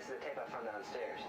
is the tape I found downstairs.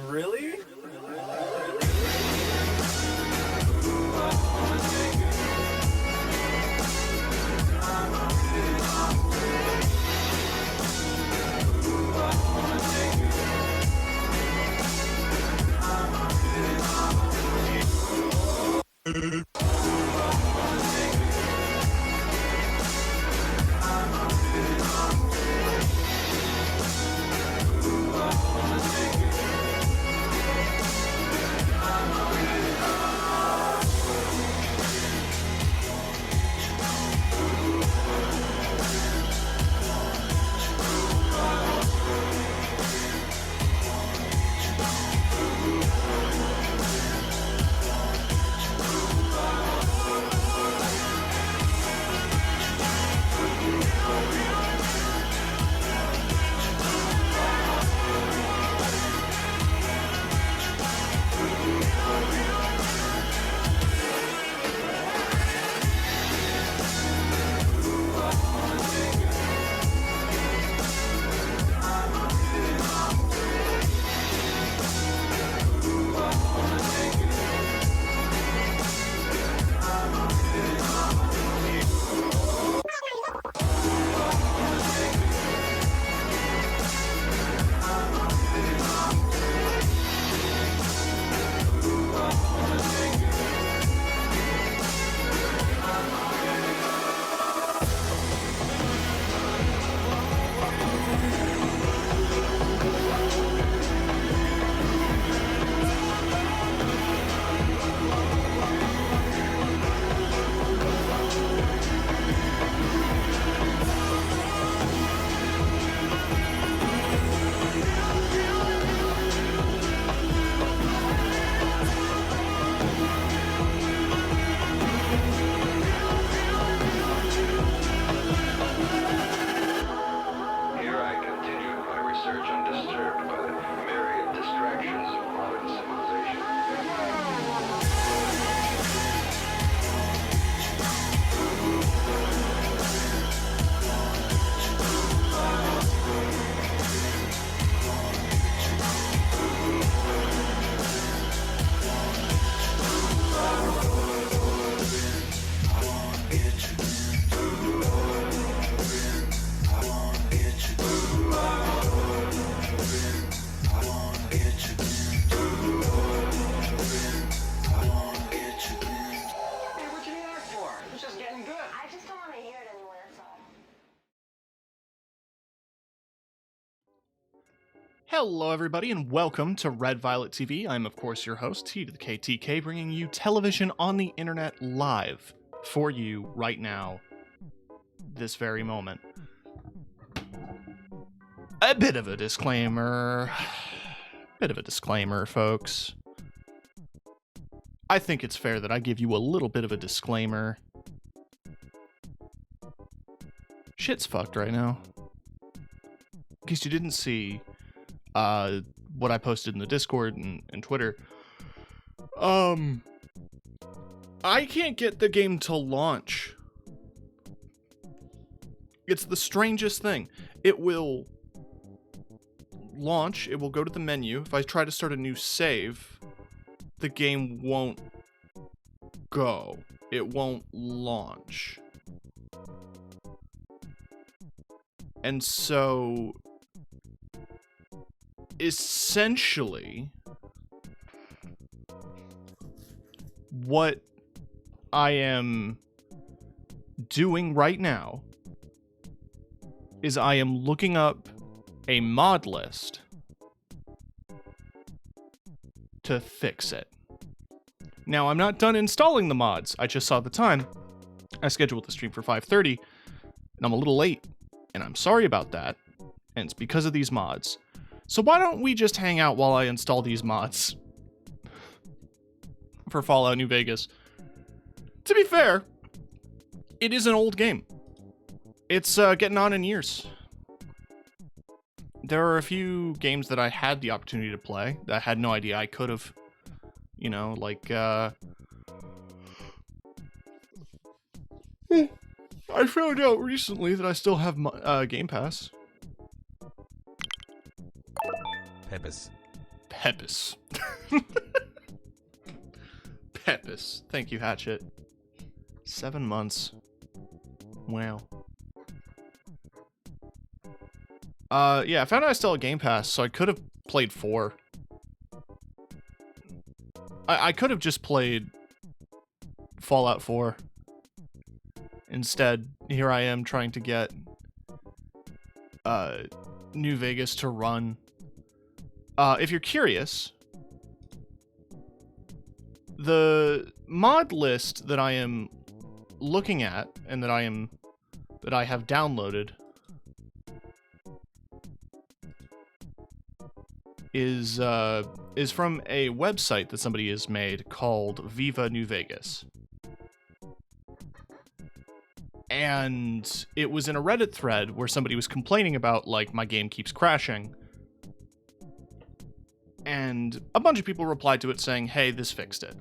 Really? Here I continued my research undisturbed by the myriad distractions of modern civilization. Hey, what you need that for? It's just getting good. I just don't want to hear it anymore, that's all. Hello, everybody, and welcome to Red Violet TV. I'm, of course, your host, T to the KTK, bringing you television on the internet live for you right now, this very moment. A bit of a disclaimer. Folks. I think it's fair that I give you a little bit of a disclaimer. Shit's fucked right now. In case you didn't see what I posted in the Discord and Twitter, I can't get the game to launch. It's the strangest thing. It will launch, it will go to the menu. If I try to start a new save, the game won't go. It won't launch. And so, essentially, what I am doing right now is I am looking up a mod list to fix it. Now, I'm not done installing the mods. I just saw the time. I scheduled the stream for 5:30, and I'm a little late, and I'm sorry about that, and it's because of these mods. So why don't we just hang out while I install these mods for Fallout New Vegas? To be fair, it is an old game. It's getting on in years. There are a few games that I had the opportunity to play that I had no idea I could have. You know, like, I found out recently that I still have Game Pass. Pepis. Pepis. Pepis. Thank you, Hatchet. 7 months. Wow. Yeah, I found out I still had Game Pass, so I could have played 4. I could have just played Fallout 4. Instead, here I am trying to get New Vegas to run. If you're curious, the mod list that I am looking at and that I have downloaded is from a website that somebody has made called Viva New Vegas. And it was in a Reddit thread where somebody was complaining about, like, my game keeps crashing. And a bunch of people replied to it saying, hey, this fixed it.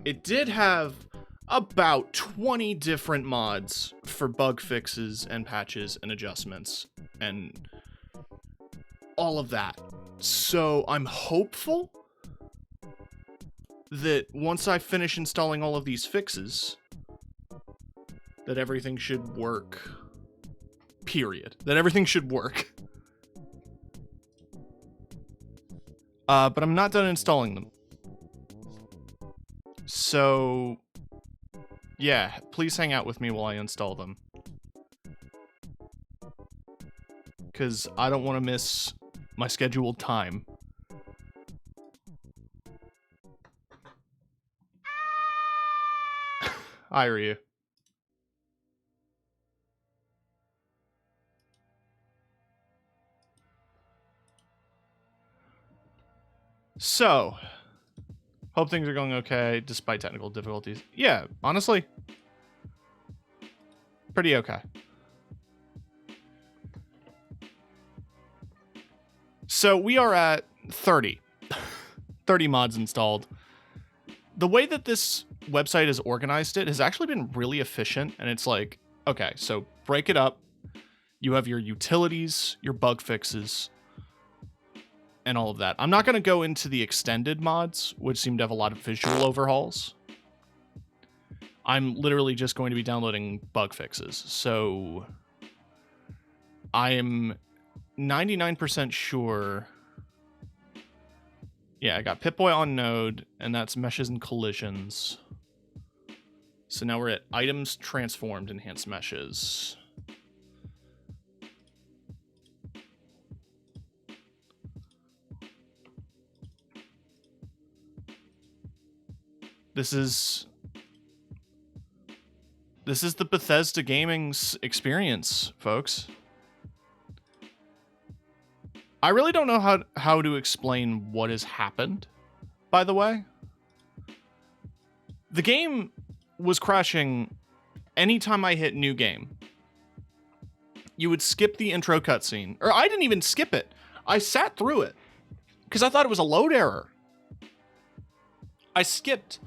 It did have about 20 different mods for bug fixes and patches and adjustments and all of that. So I'm hopeful that once I finish installing all of these fixes, that everything should work. Period. That everything should work. But I'm not done installing them. So, yeah, please hang out with me while I install them. Because I don't want to miss my scheduled time. Hi, Ryu. So, hope things are going okay despite technical difficulties. Yeah, honestly, pretty okay. So we are at 30 mods installed. The way that this website has organized it has actually been really efficient, and it's like, okay, so break it up. You have your utilities, your bug fixes, and all of that. I'm not going to go into the extended mods, which seem to have a lot of visual overhauls. I'm literally just going to be downloading bug fixes. So I am 99% sure. Yeah, I got Pip-Boy on node, and that's meshes and collisions. So now we're at items transformed, enhanced meshes. This is the Bethesda Gaming's experience, folks. I really don't know how to explain what has happened, by the way. The game was crashing anytime I hit new game. You would skip the intro cutscene. Or I didn't even skip it. I sat through it because I thought it was a load error. I skipped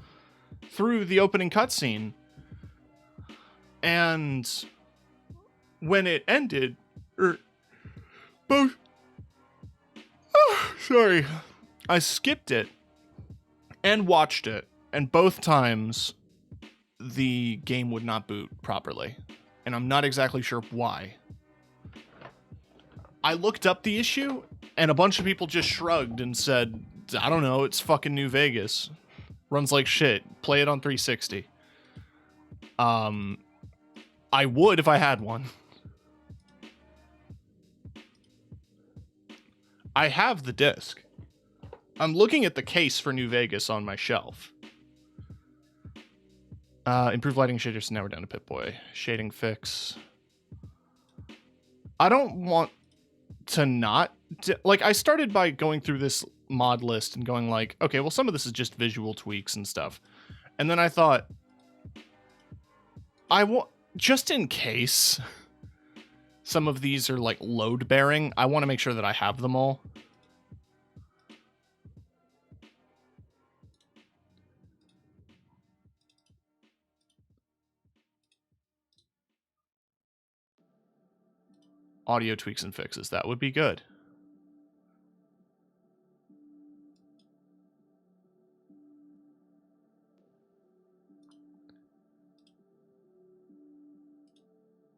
through the opening cutscene, and when it ended, sorry, I skipped it and watched it, and both times the game would not boot properly, and I'm not exactly sure why. I looked up the issue, and a bunch of people just shrugged and said, I don't know, it's fucking New Vegas. Runs like shit. Play it on 360. I would if I had one. I have the disc. I'm looking at the case for New Vegas on my shelf. Improved lighting shaders, so now we're down to Pip-Boy. Shading fix. I don't want to not... like, I started by going through this mod list and going like, okay, well, some of this is just visual tweaks and stuff. And then I thought, just in case some of these are like load bearing, I want to make sure that I have them all. Audio tweaks and fixes, that would be good.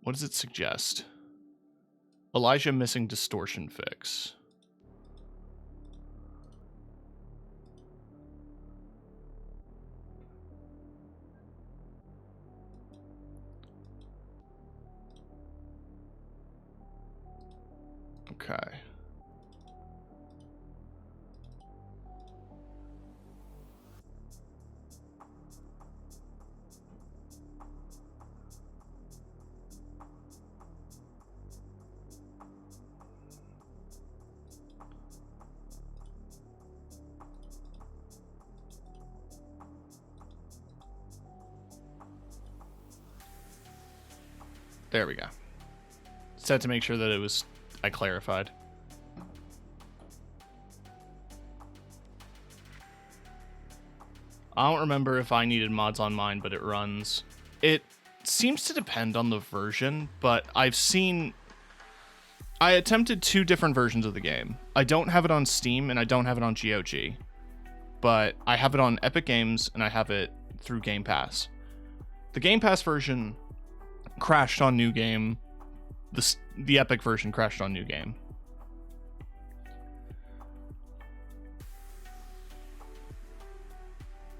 What does it suggest? Elijah missing distortion fix. Okay. There we go. Set to make sure that I clarified. I don't remember if I needed mods on mine, but it runs. It seems to depend on the version, but I attempted 2 different versions of the game. I don't have it on Steam and I don't have it on GOG, but I have it on Epic Games and I have it through Game Pass. The Game Pass version crashed on New Game. The Epic version crashed on New Game.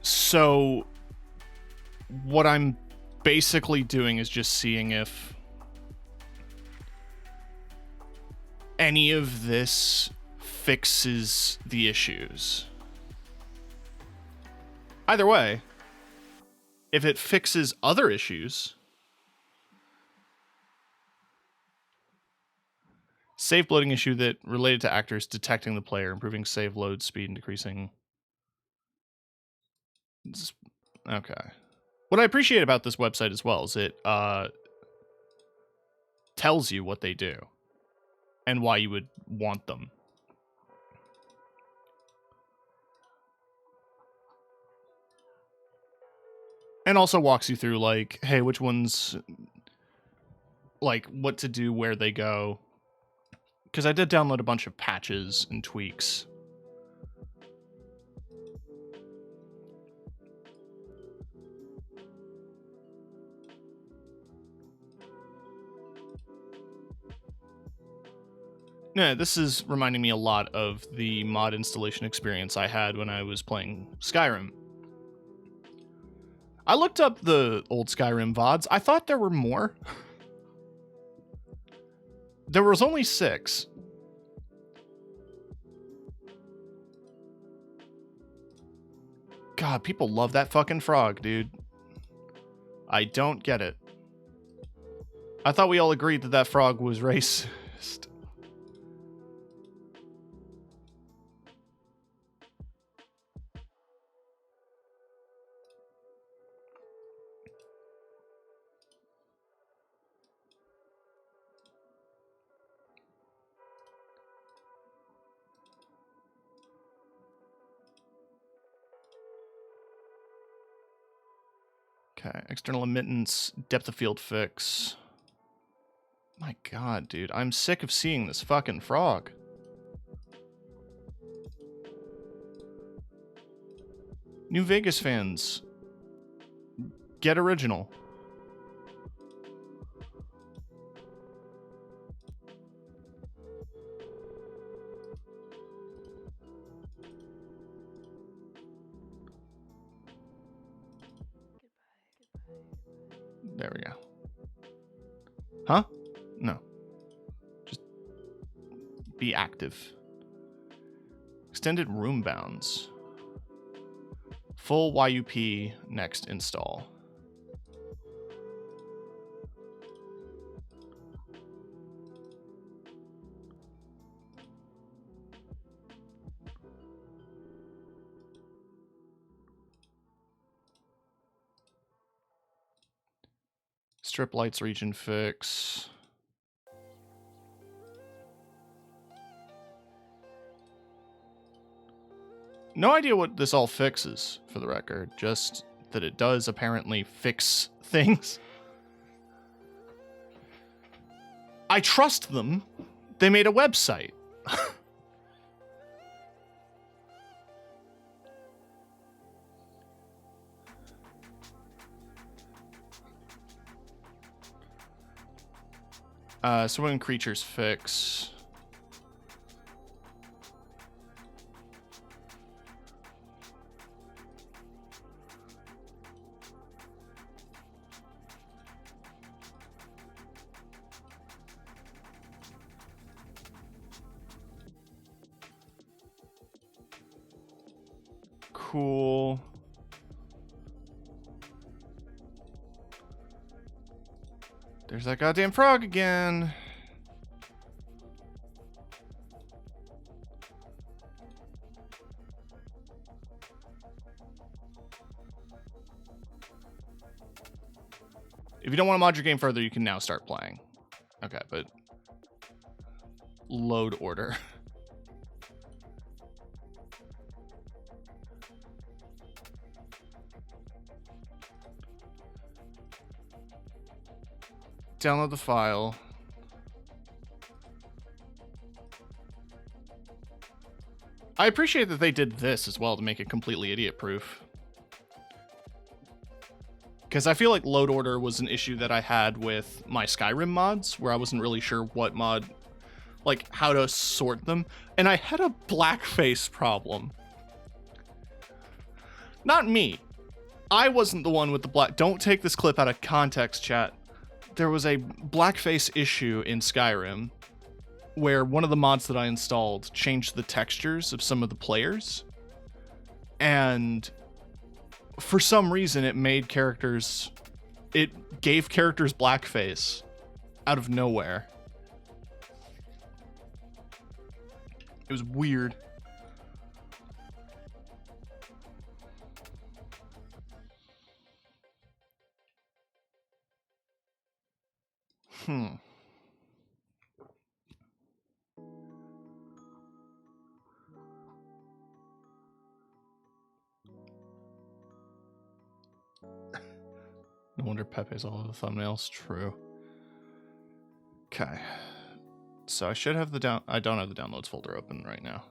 So what I'm basically doing is just seeing if any of this fixes the issues. Either way, if it fixes other issues, save bloating issue that related to actors detecting the player, improving save load speed and decreasing. Okay. What I appreciate about this website as well is it tells you what they do and why you would want them. And also walks you through like, hey, which ones, like what to do, where they go. Because I did download a bunch of patches and tweaks. Yeah, this is reminding me a lot of the mod installation experience I had when I was playing Skyrim. I looked up the old Skyrim VODs. I thought there were more. There was only 6. God, people love that fucking frog, dude. I don't get it. I thought we all agreed that that frog was racist. Okay, external emittance, depth of field fix. My God, dude, I'm sick of seeing this fucking frog. New Vegas fans, get original. There we go. Huh? No. Just be active. Extended room bounds. Full YUP next install. Strip lights region fix. No idea what this all fixes, for the record. Just that it does apparently fix things. I trust them. They made a website. So when creatures fix. Cool. There's that goddamn frog again. If you don't want to mod your game further, you can now start playing. Okay, but load order. Download the file. I appreciate that they did this as well to make it completely idiot-proof. Because I feel like load order was an issue that I had with my Skyrim mods, where I wasn't really sure what mod, like, how to sort them. And I had a blackface problem. Not me. I wasn't the one with the black... Don't take this clip out of context, chat. There was a blackface issue in Skyrim where one of the mods that I installed changed the textures of some of the players. And for some reason, it made characters... It gave characters blackface out of nowhere. It was weird. No wonder Pepe's all over the thumbnails. True. Okay. So I should have the I don't have the downloads folder open right now.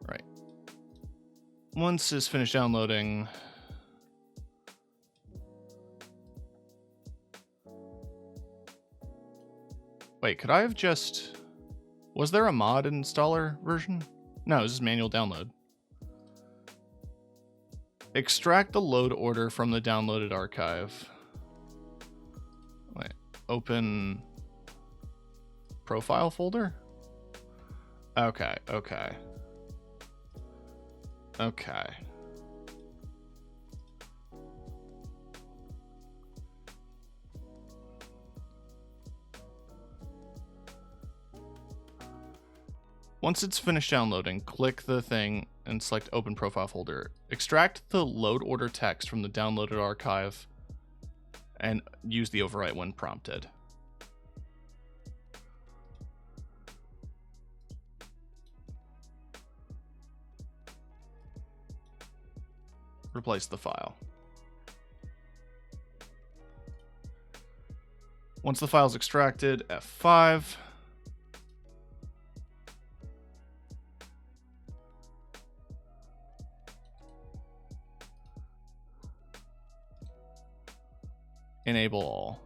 Right. Once it's finished downloading... Wait, could I have just... Was there a mod installer version? No, it was just manual download. Extract the load order from the downloaded archive. Wait, open profile folder? Okay, okay. Okay. Once it's finished downloading, click the thing and select Open Profile Folder. Extract the load order text from the downloaded archive and use the overwrite when prompted. Replace the file. Once the file is extracted, F5. Enable all.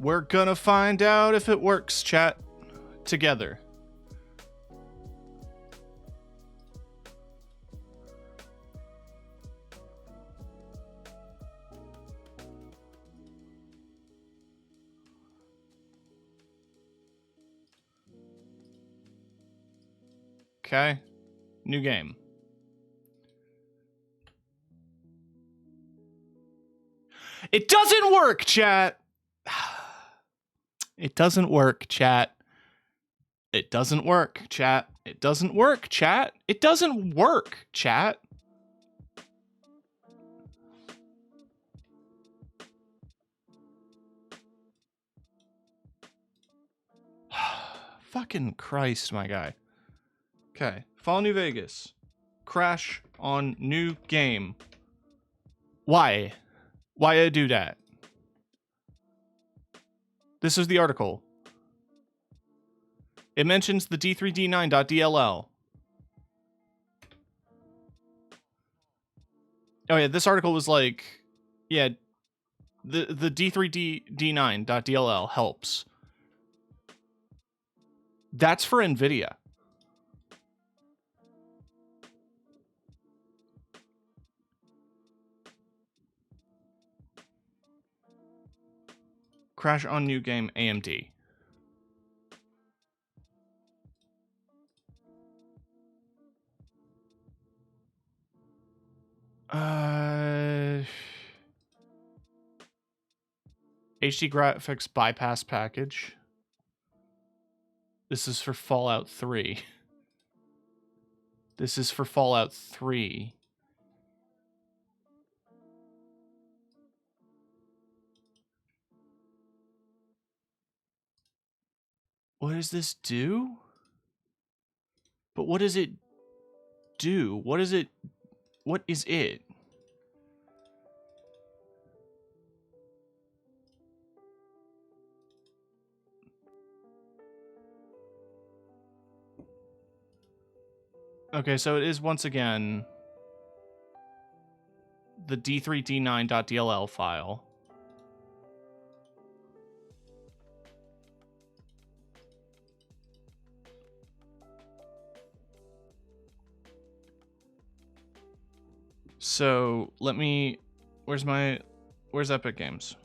We're gonna find out if it works, chat. Together. Okay. New game. It doesn't work, chat. It doesn't work, chat. It doesn't work, chat. It doesn't work, chat. It doesn't work, chat. Fucking Christ, my guy. Okay. Fall New Vegas. Crash on new game. Why? Why I do that? This is the article. It mentions the D3D9.dll. Oh yeah, this article was like, yeah, the D3D9.dll helps. That's for NVIDIA. Crash on new game AMD. HD graphics bypass package. This is for Fallout 3. This is for Fallout 3. What does this do? But what does it do? What is it? What is it? Okay, so it is once again the d3d9.dll file. So let me, where's Epic Games?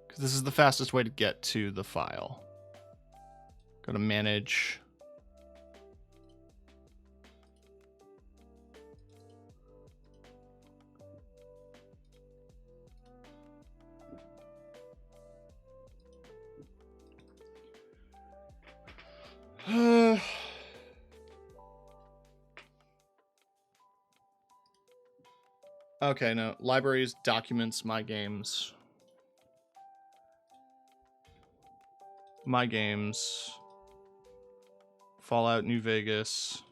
Because this is the fastest way to get to the file. Go to manage. Okay, no. Libraries, documents, my games. My games. Fallout New Vegas.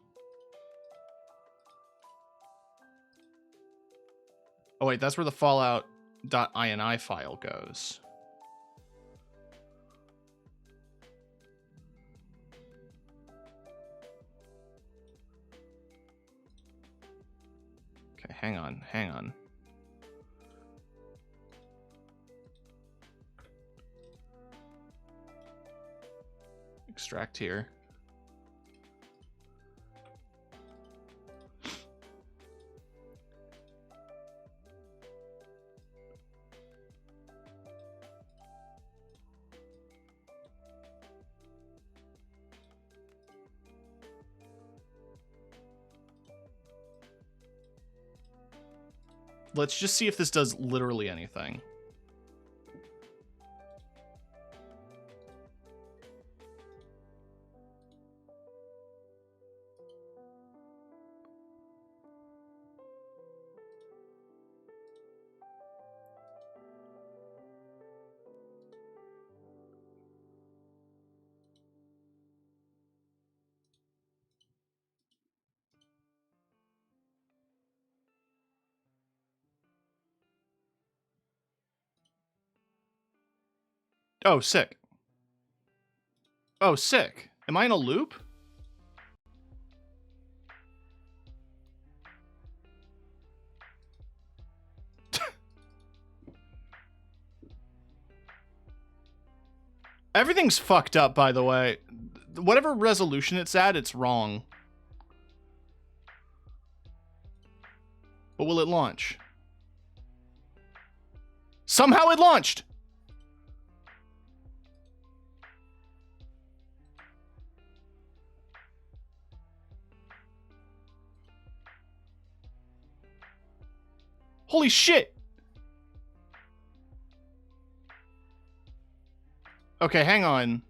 Oh wait, that's where the Fallout.ini file goes. Okay, hang on. Extract here. Let's just see if this does literally anything. Oh, sick. Oh, sick. Am I in a loop? Everything's fucked up, by the way. Whatever resolution it's at, it's wrong. But will it launch? Somehow it launched! Holy shit! Okay, hang on.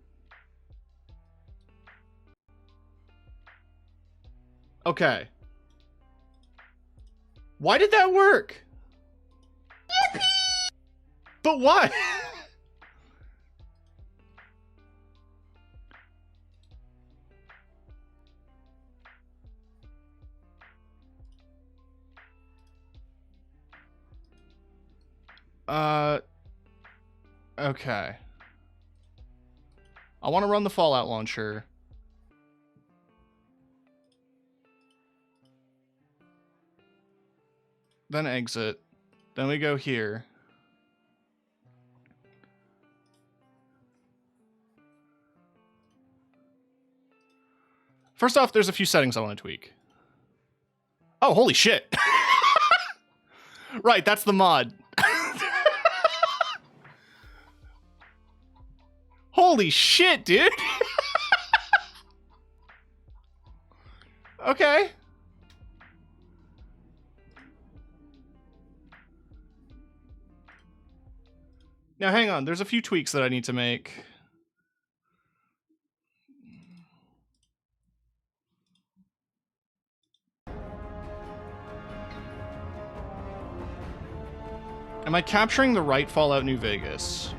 Okay. Why did that work? Yippee! But why? Okay. I want to run the Fallout launcher. Then exit. Then we go here. First off, there's a few settings I want to tweak. Oh, holy shit. Right, that's the mod. Holy shit, dude. Okay. Now, hang on. There's a few tweaks that I need to make. Am I capturing the right Fallout New Vegas?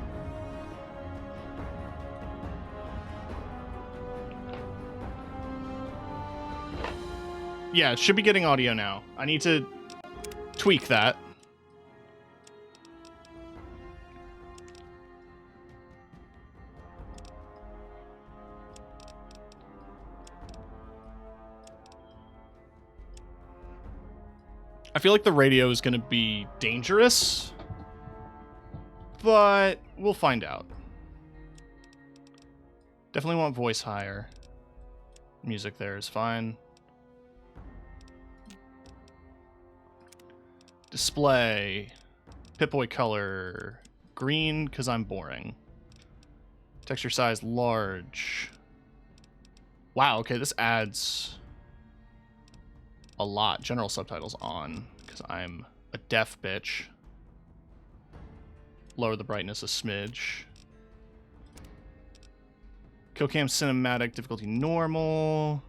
Yeah, it should be getting audio now. I need to tweak that. I feel like the radio is going to be dangerous, but we'll find out. Definitely want voice higher. Music there is fine. Display. Pip-Boy color. Green, because I'm boring. Texture size large. Wow, okay, this adds a lot. General subtitles on, because I'm a deaf bitch. Lower the brightness a smidge. Killcam cinematic, difficulty normal.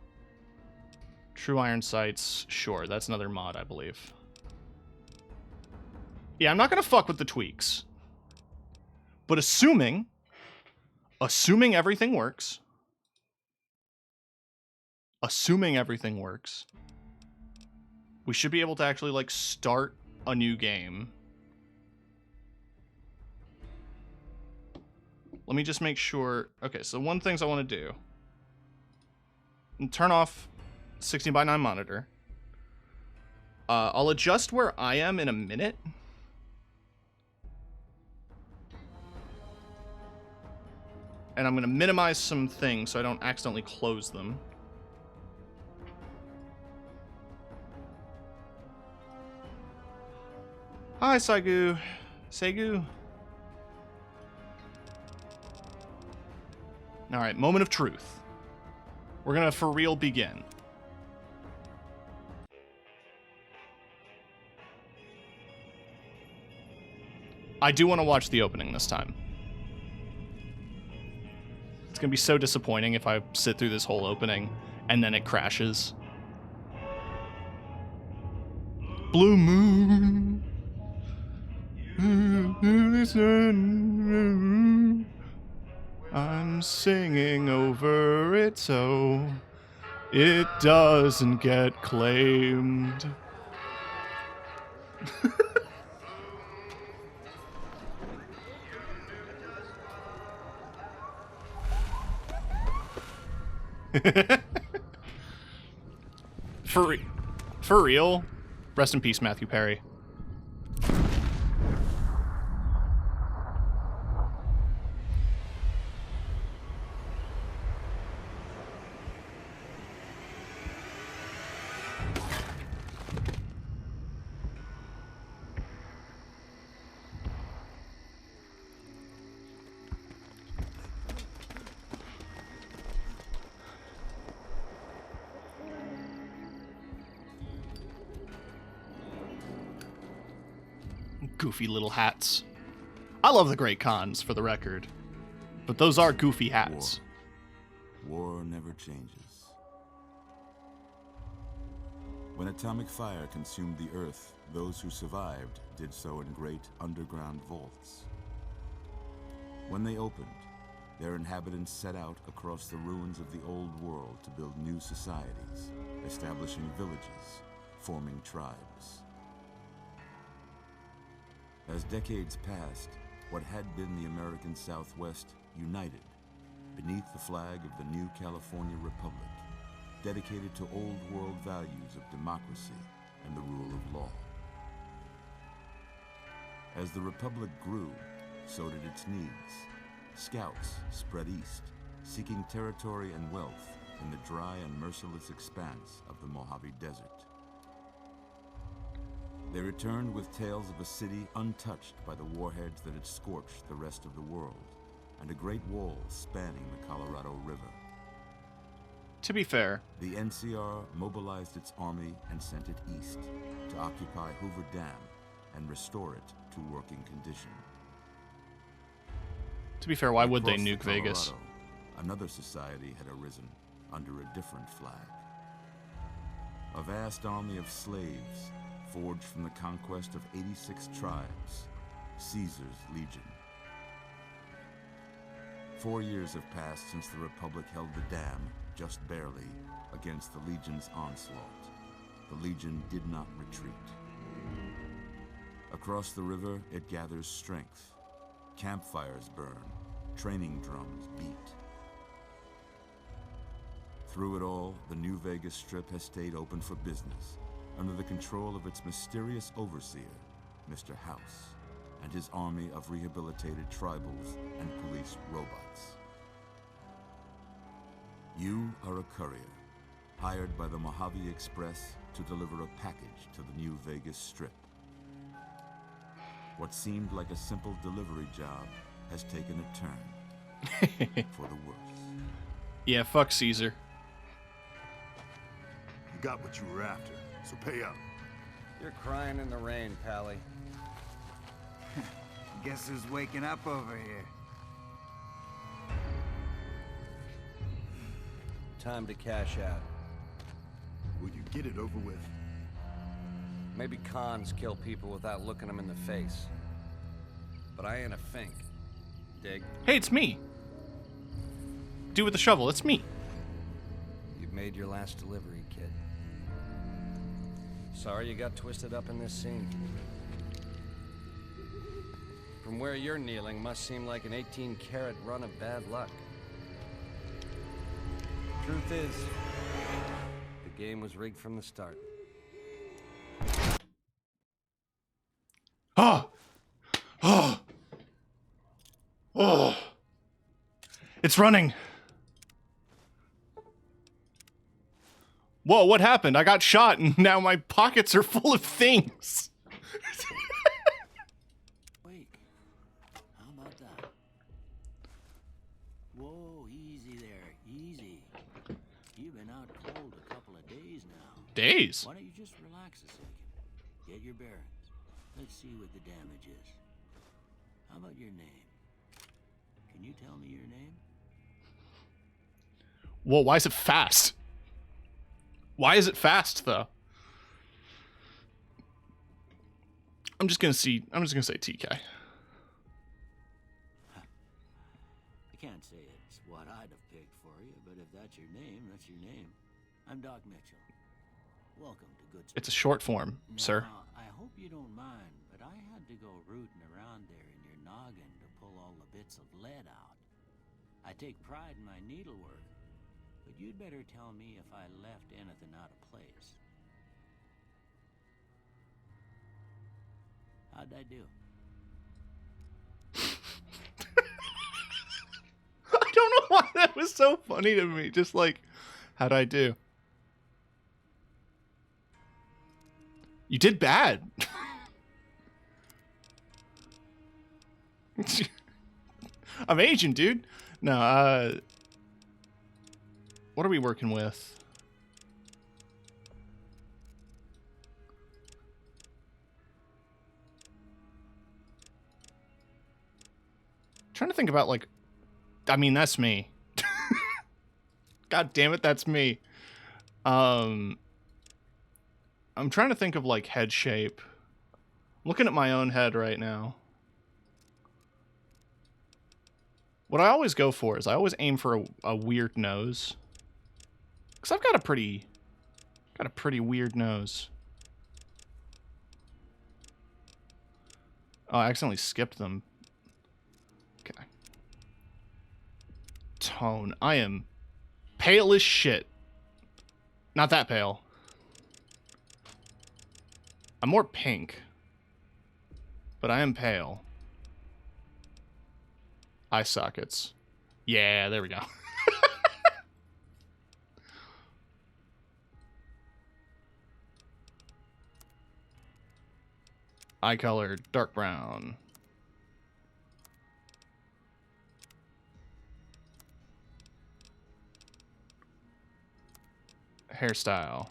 True iron sights, sure, that's another mod, I believe. Yeah, I'm not gonna fuck with the tweaks. But assuming everything works, we should be able to actually, like, start a new game. Let me just make sure. Okay, so one things I want to do. And turn off 16:9 monitor. I'll adjust where I am in a minute. And I'm going to minimize some things so I don't accidentally close them. Hi, Saigu. Seigu. Alright, moment of truth. We're going to for real begin. I do want to watch the opening this time. It's going to be so disappointing if I sit through this whole opening and then it crashes. Blue moon. I'm singing over it so it doesn't get claimed. For real? Rest in peace, Matthew Perry. Goofy little hats. I love the Great Khans, for the record. But those are goofy hats. War never changes. When atomic fire consumed the Earth, those who survived did so in great underground vaults. When they opened, their inhabitants set out across the ruins of the old world to build new societies, establishing villages, forming tribes. As decades passed, what had been the American Southwest united beneath the flag of the new California Republic, dedicated to old world values of democracy and the rule of law. As the Republic grew, so did its needs. Scouts spread east, seeking territory and wealth in the dry and merciless expanse of the Mojave Desert. They returned with tales of a city untouched by the warheads that had scorched the rest of the world, and a great wall spanning the Colorado River. To be fair, The NCR mobilized its army and sent it east to occupy Hoover Dam and restore it to working condition. why would they Across the nuke Vegas? Colorado, another society had arisen under a different flag. A vast army of slaves forged from the conquest of 86 tribes, Caesar's Legion. 4 years have passed since the Republic held the dam, just barely, against the Legion's onslaught. The Legion did not retreat. Across the river, it gathers strength. Campfires burn, training drums beat. Through it all, the New Vegas Strip has stayed open for business, under the control of its mysterious overseer, Mr. House, and his army of rehabilitated tribals and police robots. You are a courier, hired by the Mojave Express to deliver a package to the New Vegas Strip. What seemed like a simple delivery job has taken a turn for the worse. Yeah, fuck Caesar. You got what you were after, so pay up. You're crying in the rain, Pally. Guess who's waking up over here? Time to cash out. Will you get it over with? Maybe cons kill people without looking them in the face. But I ain't a fink. Dig? Hey, it's me. Dude with the shovel, it's me. You've made your last delivery, kid. Sorry you got twisted up in this scene. From where you're kneeling must seem like an 18-carat run of bad luck. Truth is, the game was rigged from the start. Oh! Oh! Oh! It's running! Whoa, what happened? I got shot and now my pockets are full of things! Wait, how about that? Whoa, easy there, easy. You've been out cold a couple of days now. Days? Why don't you just relax a second? Get your bearings. Let's see what the damage is. How about your name? Can you tell me your name? Whoa, why is it fast? Why is it fast, though? I'm just gonna say TK. I can't say it's what I'd have picked for you, but if that's your name, that's your name. I'm Doc Mitchell. Welcome to Good Sport. It's a short form, sir. Now, I hope you don't mind, but I had to go rooting around there in your noggin to pull all the bits of lead out. I take pride in my needlework, But you'd better tell me if I left anything out of place. How'd I do? I don't know why that was so funny to me. Just like, how'd I do? You did bad. I'm Asian, dude. No, what are we working with? Trying to think about, like, I mean, that's me. God damn it, that's me. I'm trying to think of, like, head shape. I'm looking at my own head right now. What I always go for is I always aim for a weird nose. Because I've got a pretty weird nose. Oh, I accidentally skipped them. Okay. Tone. I am pale as shit. Not that pale. I'm more pink. But I am pale. Eye sockets. Yeah, there we go. Eye color, dark brown. Hairstyle.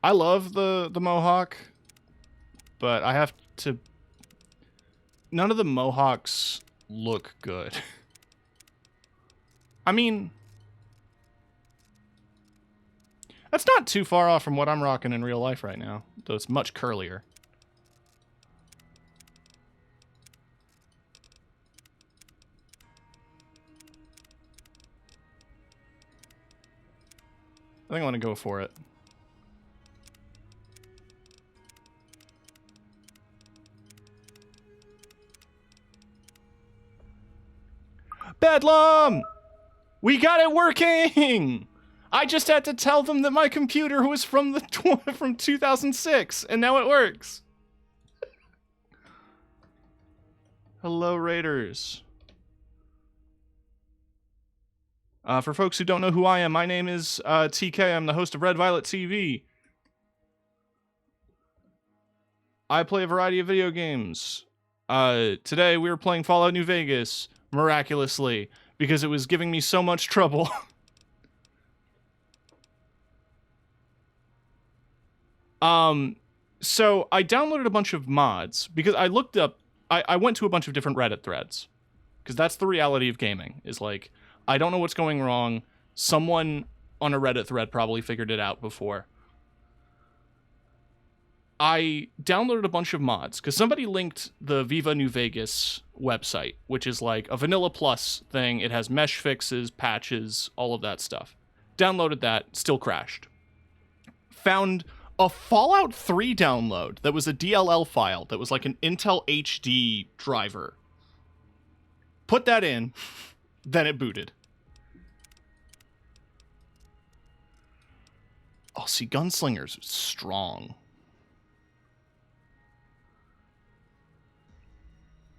I love the mohawk, but I have to... None of the mohawks look good. I mean, that's not too far off from what I'm rocking in real life right now, though it's much curlier. I think I want to go for it. Bedlam! We got it working! I just had to tell them that my computer was from from 2006, and now it works. Hello, Raiders. For folks who don't know who I am, my name is TK. I'm the host of Red Violet TV. I play a variety of video games. Today we were playing Fallout New Vegas, miraculously, because it was giving me so much trouble. So I downloaded a bunch of mods, because I looked up, I went to a bunch of different Reddit threads, because that's the reality of gaming, is like, I don't know what's going wrong. Someone on a Reddit thread probably figured it out before. I downloaded a bunch of mods because somebody linked the Viva New Vegas website, which is like a Vanilla Plus thing. It has mesh fixes, patches, all of that stuff. Downloaded that, still crashed. Found a Fallout 3 download that was a DLL file that was like an Intel HD driver. Put that in. Then it booted. Oh, see, Gunslinger's strong.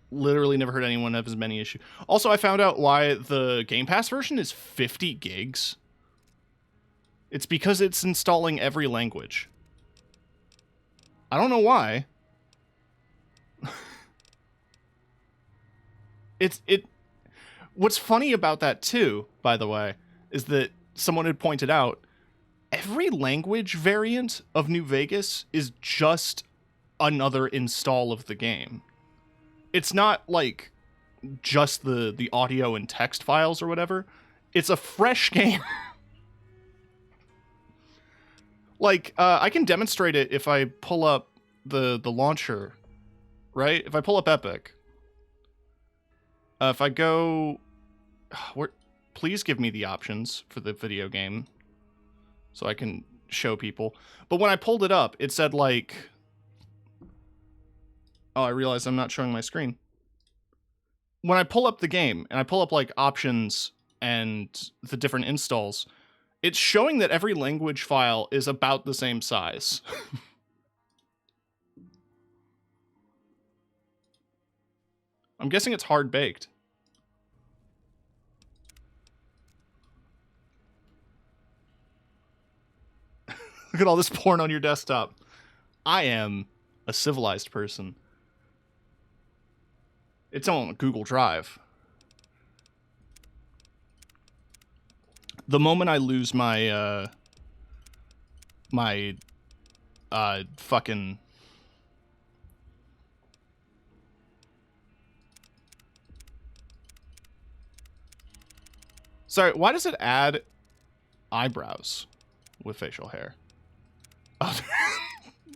Literally never heard anyone have as many issues. Also, I found out why the Game Pass version is 50 gigs. It's because it's installing every language. I don't know why. What's funny about that, too, by the way, is that someone had pointed out every language variant of New Vegas is just another install of the game. It's not, like, just the audio and text files or whatever. It's a fresh game. Like, I can demonstrate it if I pull up the launcher, right? If I pull up Epic. If I go... Please give me the options for the video game so I can show people. But when I pulled it up, it said, like... Oh, I realized I'm not showing my screen. When I pull up the game, and I pull up, like, options and the different installs, It's showing that every language file is about the same size. I'm guessing it's hard baked. Look at all this porn on your desktop. I am a civilized person. It's on Google Drive. The moment I lose my fucking sorry, why does it add eyebrows with facial hair? Oh,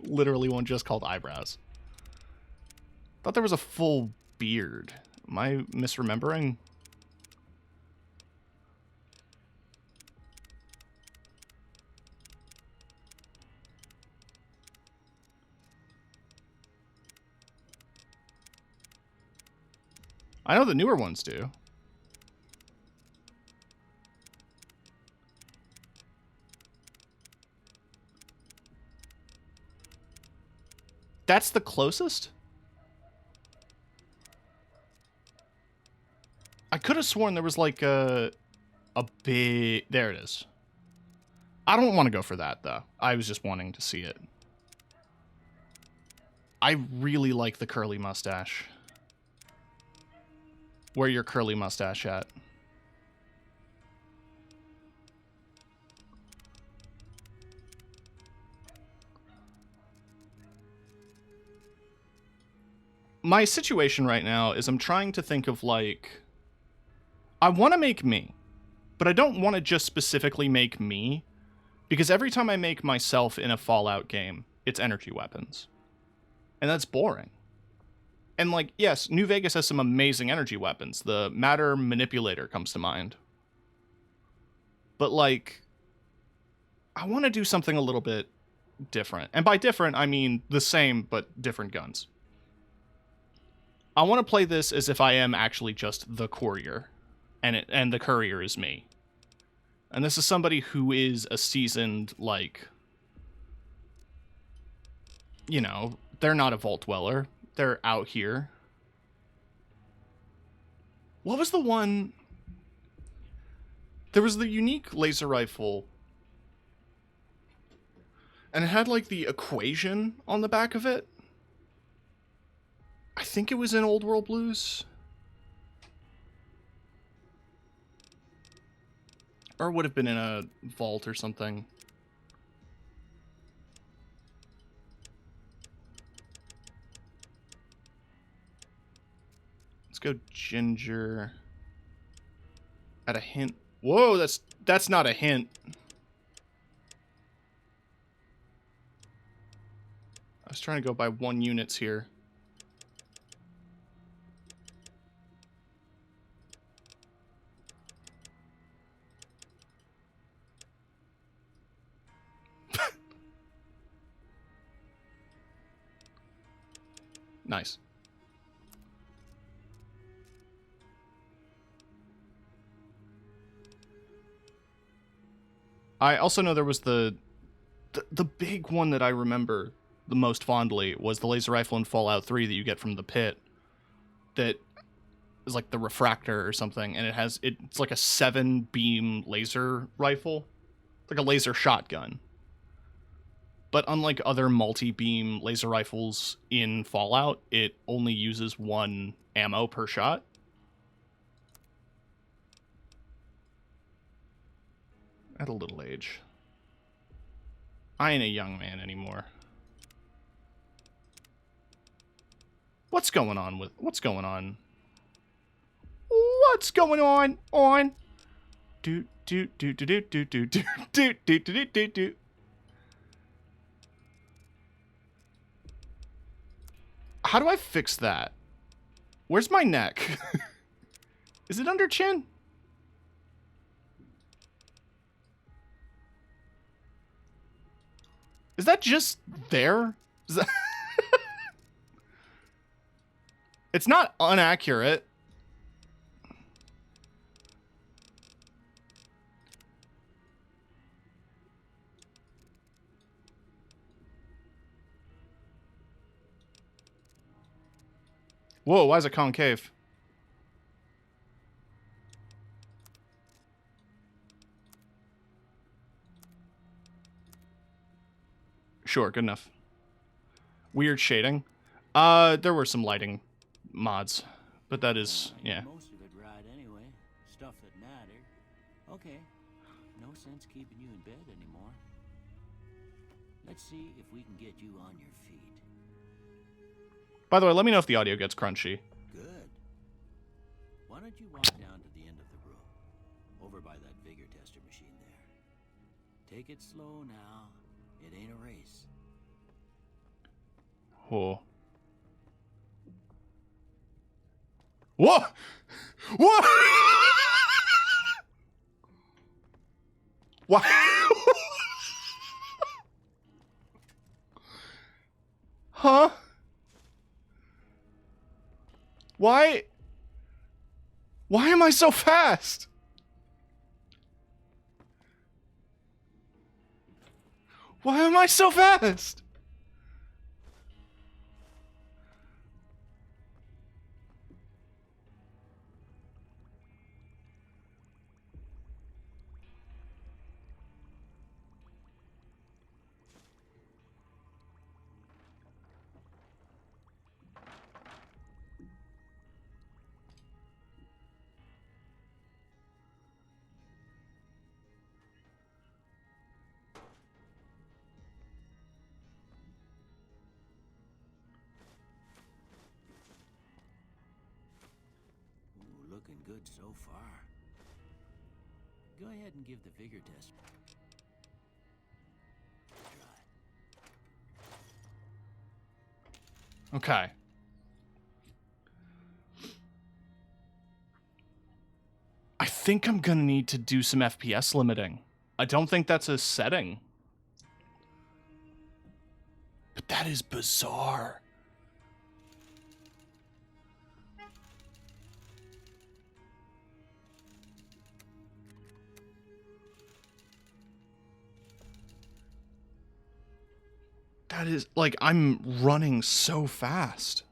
literally one just called eyebrows. Thought there was a full beard. Am I misremembering? I know the newer ones do. That's the closest? I could have sworn there was like a big... There it is. I don't want to go for that, though. I was just wanting to see it. I really like the curly mustache. Where your curly mustache at? My situation right now is I'm trying to think of, like... I want to make me, but I don't want to just specifically make me, because every time I make myself in a Fallout game, it's energy weapons. And that's boring. And, like, yes, New Vegas has some amazing energy weapons. The Matter Manipulator comes to mind. But, like, I want to do something a little bit different. And by different, I mean the same, but different guns. I want to play this as if I am actually just the courier. And the courier is me. And this is somebody who is a seasoned, like... You know, they're not a Vault Dweller. They're out here. What was the one... There was the unique laser rifle. And it had, like, the equation on the back of it. I think it was in Old World Blues. Or it would have been in a vault or something. Let's go ginger. At a hint. Whoa, that's not a hint. I was trying to go by 1 units here. Nice. I also know there was the big one that I remember the most fondly was the laser rifle in Fallout 3 that you get from the pit. That is like the refractor or something, and it's like a 7-beam laser rifle. It's like a laser shotgun. But unlike other multi-beam laser rifles in Fallout, it only uses 1 ammo per shot. At a little age. I ain't a young man anymore. What's going on? What's going on? Do do do do do do do do do do do do do. How do I fix that? Where's my neck? Is it under chin? Is that just there? Is that It's not inaccurate. Whoa, why is it concave? Sure, good enough. Weird shading. There were some lighting mods, but that is, yeah. Most of it right anyway. Stuff that mattered. Okay. No sense keeping you in bed anymore. Let's see if we can get you on your feet. By the way, let me know if the audio gets crunchy. Good. Why don't you walk down to the end of the room, over by that vigor tester machine there. Take it slow now. It ain't a race. Whoa. Whoa! Whoa! Why? Huh? Why? Why am I so fast? Why am I so fast? Ooh, looking good so far. Go ahead and give the vigor test. Try. Okay. I think I'm gonna need to do some FPS limiting. I don't think that's a setting. But that is bizarre. That is, like, I'm running so fast.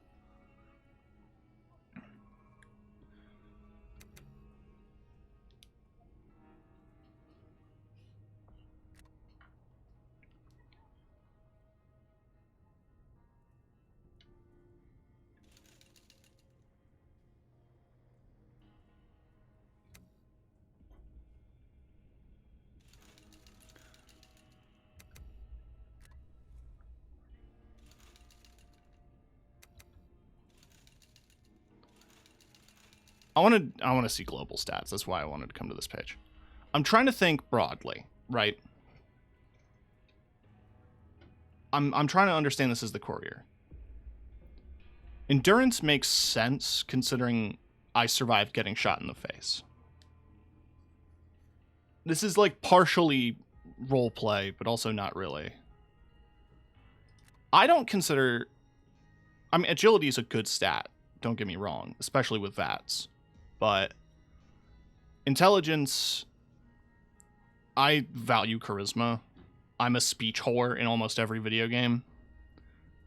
I want to see global stats. That's why I wanted to come to this page. I'm trying to think broadly, right? I'm trying to understand this as the courier. Endurance makes sense considering I survived getting shot in the face. This is like partially role play, but also not really. I don't consider... I mean, agility is a good stat. Don't get me wrong, especially with VATS. But intelligence, I value charisma. I'm a speech whore in almost every video game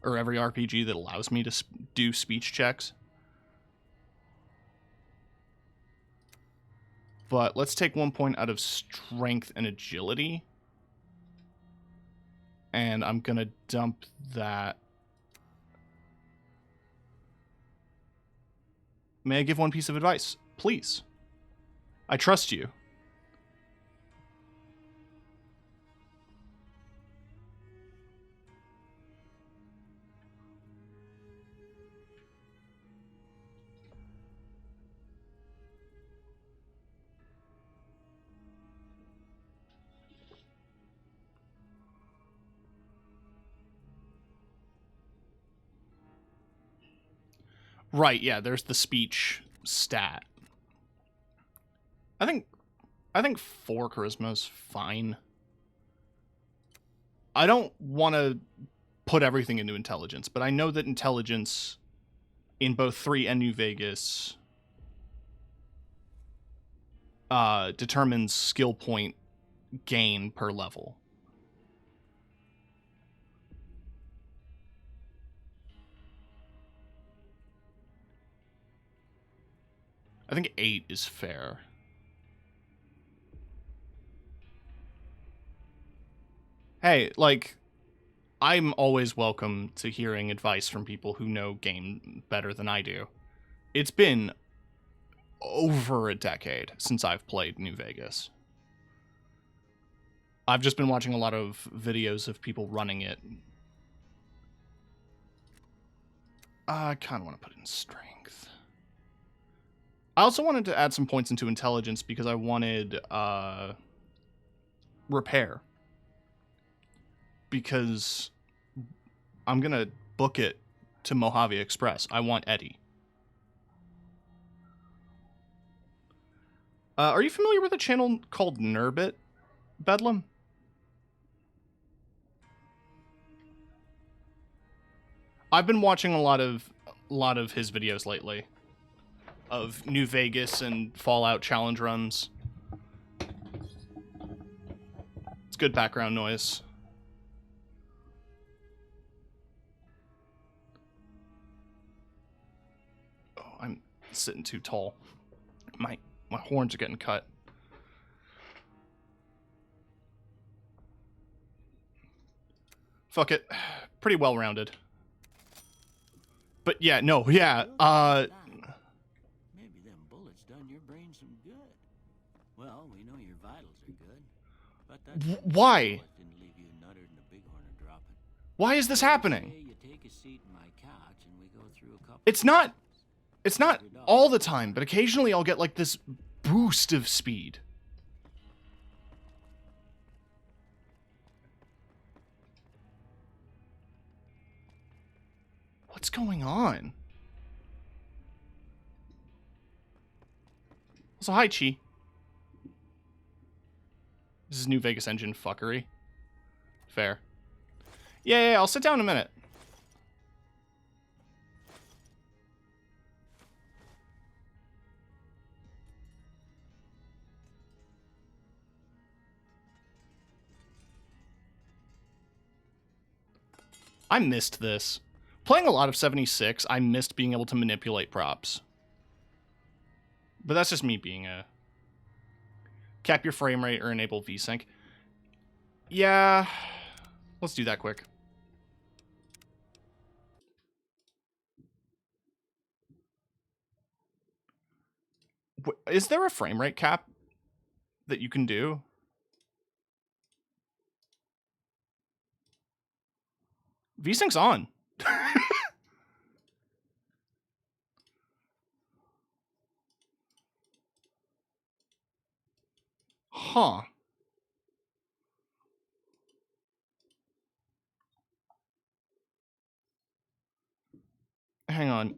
or every RPG that allows me to do speech checks. But let's take 1 point out of strength and agility. And I'm going to dump that. May I give one piece of advice? Please. I trust you. Right, yeah, there's the speech stat. I think 4 charisma is fine. I don't want to put everything into intelligence, but I know that intelligence in both 3 and New Vegas determines skill point gain per level. I think 8 is fair. Hey, like, I'm always welcome to hearing advice from people who know game better than I do. It's been over a decade since I've played New Vegas. I've just been watching a lot of videos of people running it. I kind of want to put it in strength. I also wanted to add some points into intelligence because I wanted repair. Because I'm going to book it to Mojave Express. I want Eddie. Are you familiar with a channel called Nurbit, Bedlam? I've been watching a lot of his videos lately. Of New Vegas and Fallout challenge runs. It's good background noise. Oh, I'm sitting too tall. My horns are getting cut. Fuck it. Pretty well rounded. But yeah, no, yeah, Maybe them bullets done your brain some good. Well, we know your vitals are good, but that why? didn't leave you nuttered and a bighorn are dropping. Why is this happening? You take a seat in my couch and we go through a couple. It's not all the time, but occasionally I'll get like this boost of speed. What's going on? Also, hi, Chi. This is New Vegas engine fuckery. Fair. Yeah, I'll sit down in a minute. I missed this. Playing a lot of 76, I missed being able to manipulate props. But that's just me being a... Cap your frame rate or enable VSync. Yeah, let's do that quick. Is there a frame rate cap that you can do? VSync's on. Huh. Hang on.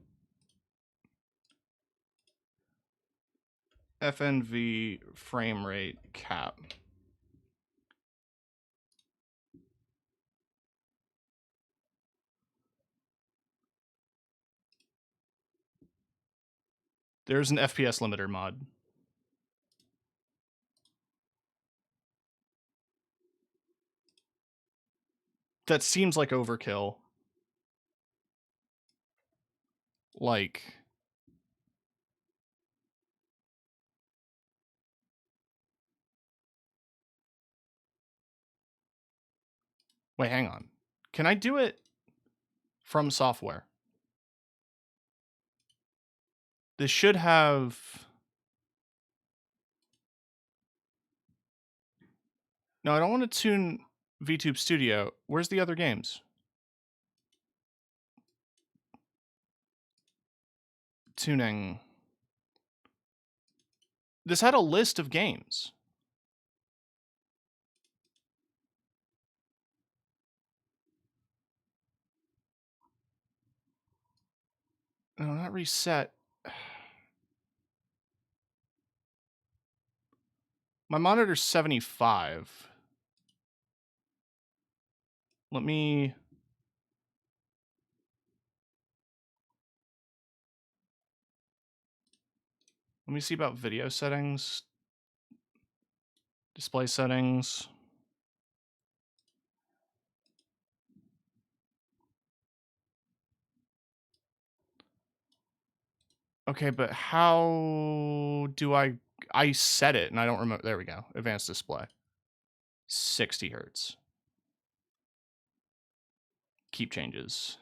FNV frame rate cap. There's an FPS limiter mod. That seems like overkill. Like... Wait, hang on. Can I do it from software? This should have... No, I don't want to tune VTube Studio. Where's the other games? Tuning. This had a list of games. No, not reset. My monitor's 75. Let me see about video settings. Display settings. Okay, but how do I set it and I don't remember. There we go. Advanced display. 60 hertz. Keep changes.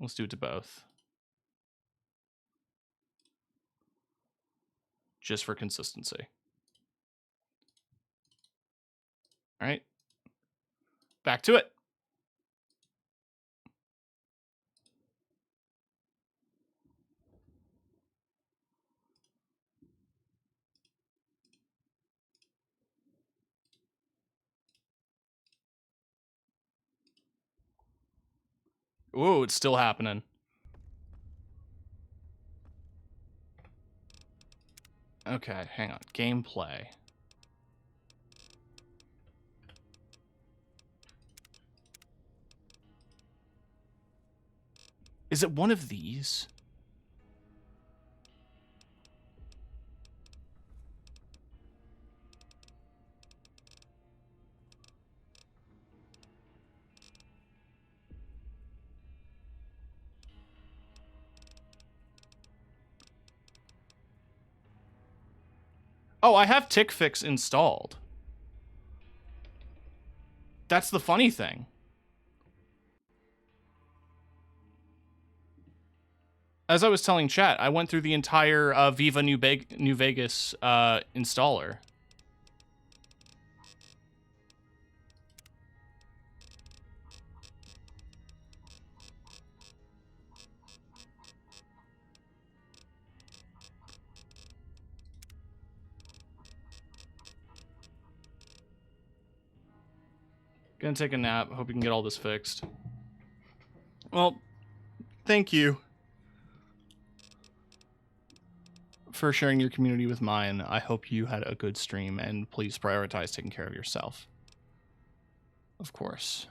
Let's do it to both. Just for consistency. All right. Back to it. Ooh, it's still happening. Okay, hang on. Gameplay. Is it one of these? Oh, I have TickFix installed. That's the funny thing. As I was telling chat, I went through the entire Viva New Vegas installer. Gonna take a nap. Hope you can get all this fixed. Well, thank you for sharing your community with mine. I hope you had a good stream, and please prioritize taking care of yourself. Of course.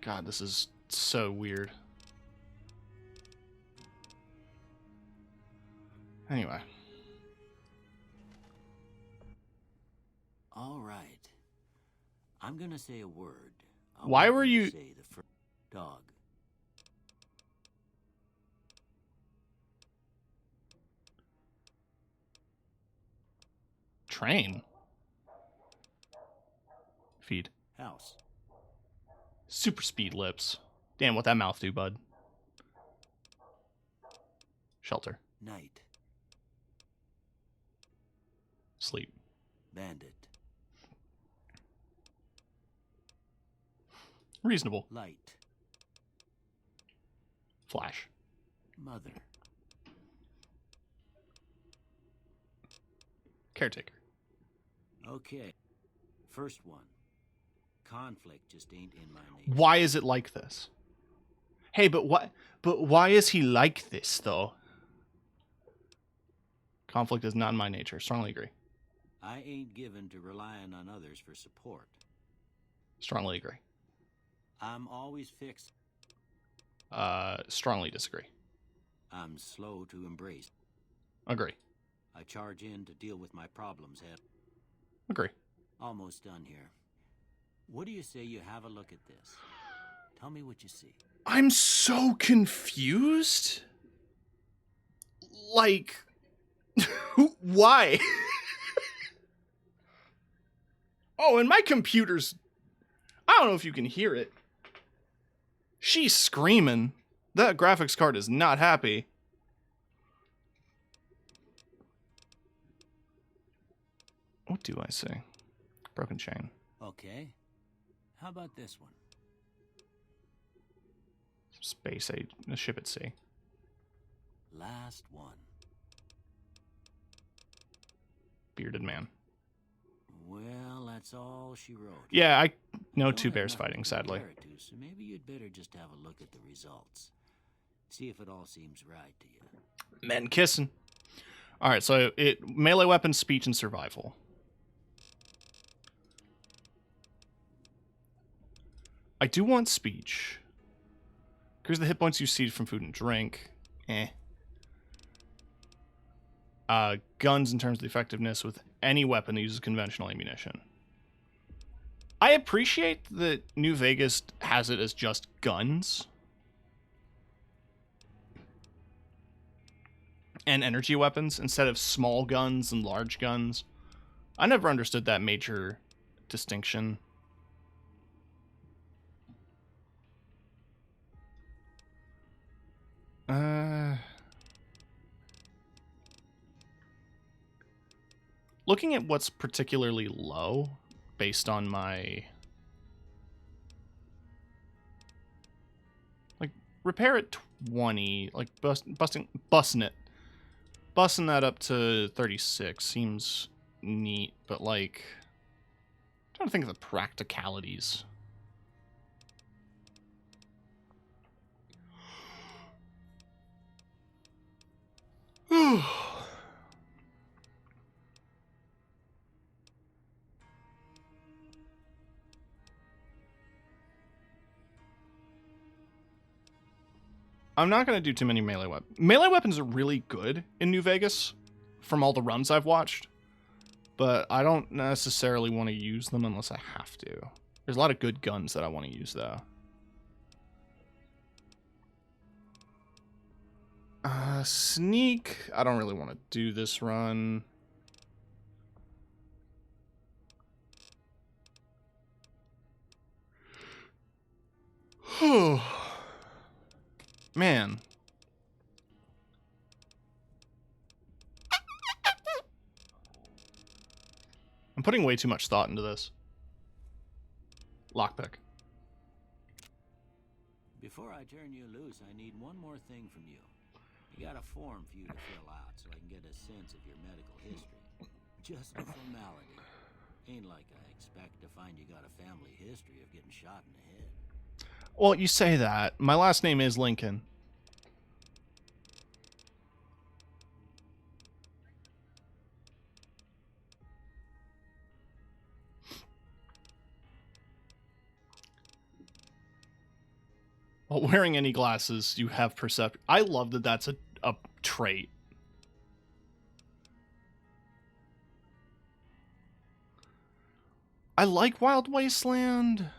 God, this is so weird. Anyway. All right. I'm gonna say a word. Why were you... Say the first dog. Train? Feed. House. Super speed lips. Damn, what that mouth do, bud. Shelter. Night. Sleep. Bandit. Reasonable. Light. Flash. Mother. Caretaker. Okay. First one. Conflict just ain't in my nature. Why is it like this? Hey, but why is he like this, though? Conflict is not in my nature. Strongly agree. I ain't given to relying on others for support. Strongly agree. I'm always fixed. Strongly disagree. I'm slow to embrace. Agree. I charge in to deal with my problems head. Agree. Almost done here. What do you say you have a look at this? Tell me what you see. I'm so confused. Like, why? Oh, and my computer's... I don't know if you can hear it. She's screaming. That graphics card is not happy. What do I say? Broken chain. Okay. How about this one? Space age, a ship at sea. Last one. Bearded man. Well, that's all she wrote. Yeah, I know Don't two have bears nothing fighting, to sadly. compare it to, so maybe you'd better just have a look at the results. See if it all seems right to you. Men kissing. Alright, so melee weapon, speech, and survival. I do want speech. Here's the hit points you see from food and drink. Guns in terms of the effectiveness with any weapon that uses conventional ammunition. I appreciate that New Vegas has it as just guns and energy weapons instead of small guns and large guns. I never understood that major distinction. Looking at what's particularly low based on my... Like, repair at 20, like busting it. Busting that up to 36 seems neat, but like... I'm trying to think of the practicalities. I'm not going to do too many melee weapons. Melee weapons are really good in New Vegas from all the runs I've watched, but I don't necessarily want to use them unless I have to. There's a lot of good guns that I want to use, though. Sneak. I don't really want to do this run. Man. I'm putting way too much thought into this. Lockpick. Before I turn you loose, I need one more thing from you. I got a form for you to fill out so I can get a sense of your medical history. Just a formality. Ain't like I expect to find you got a family history of getting shot in the head. Well, you say that. My last name is Lincoln. While wearing any glasses, you have perception. I love that that's a trait. I like Wild Wasteland.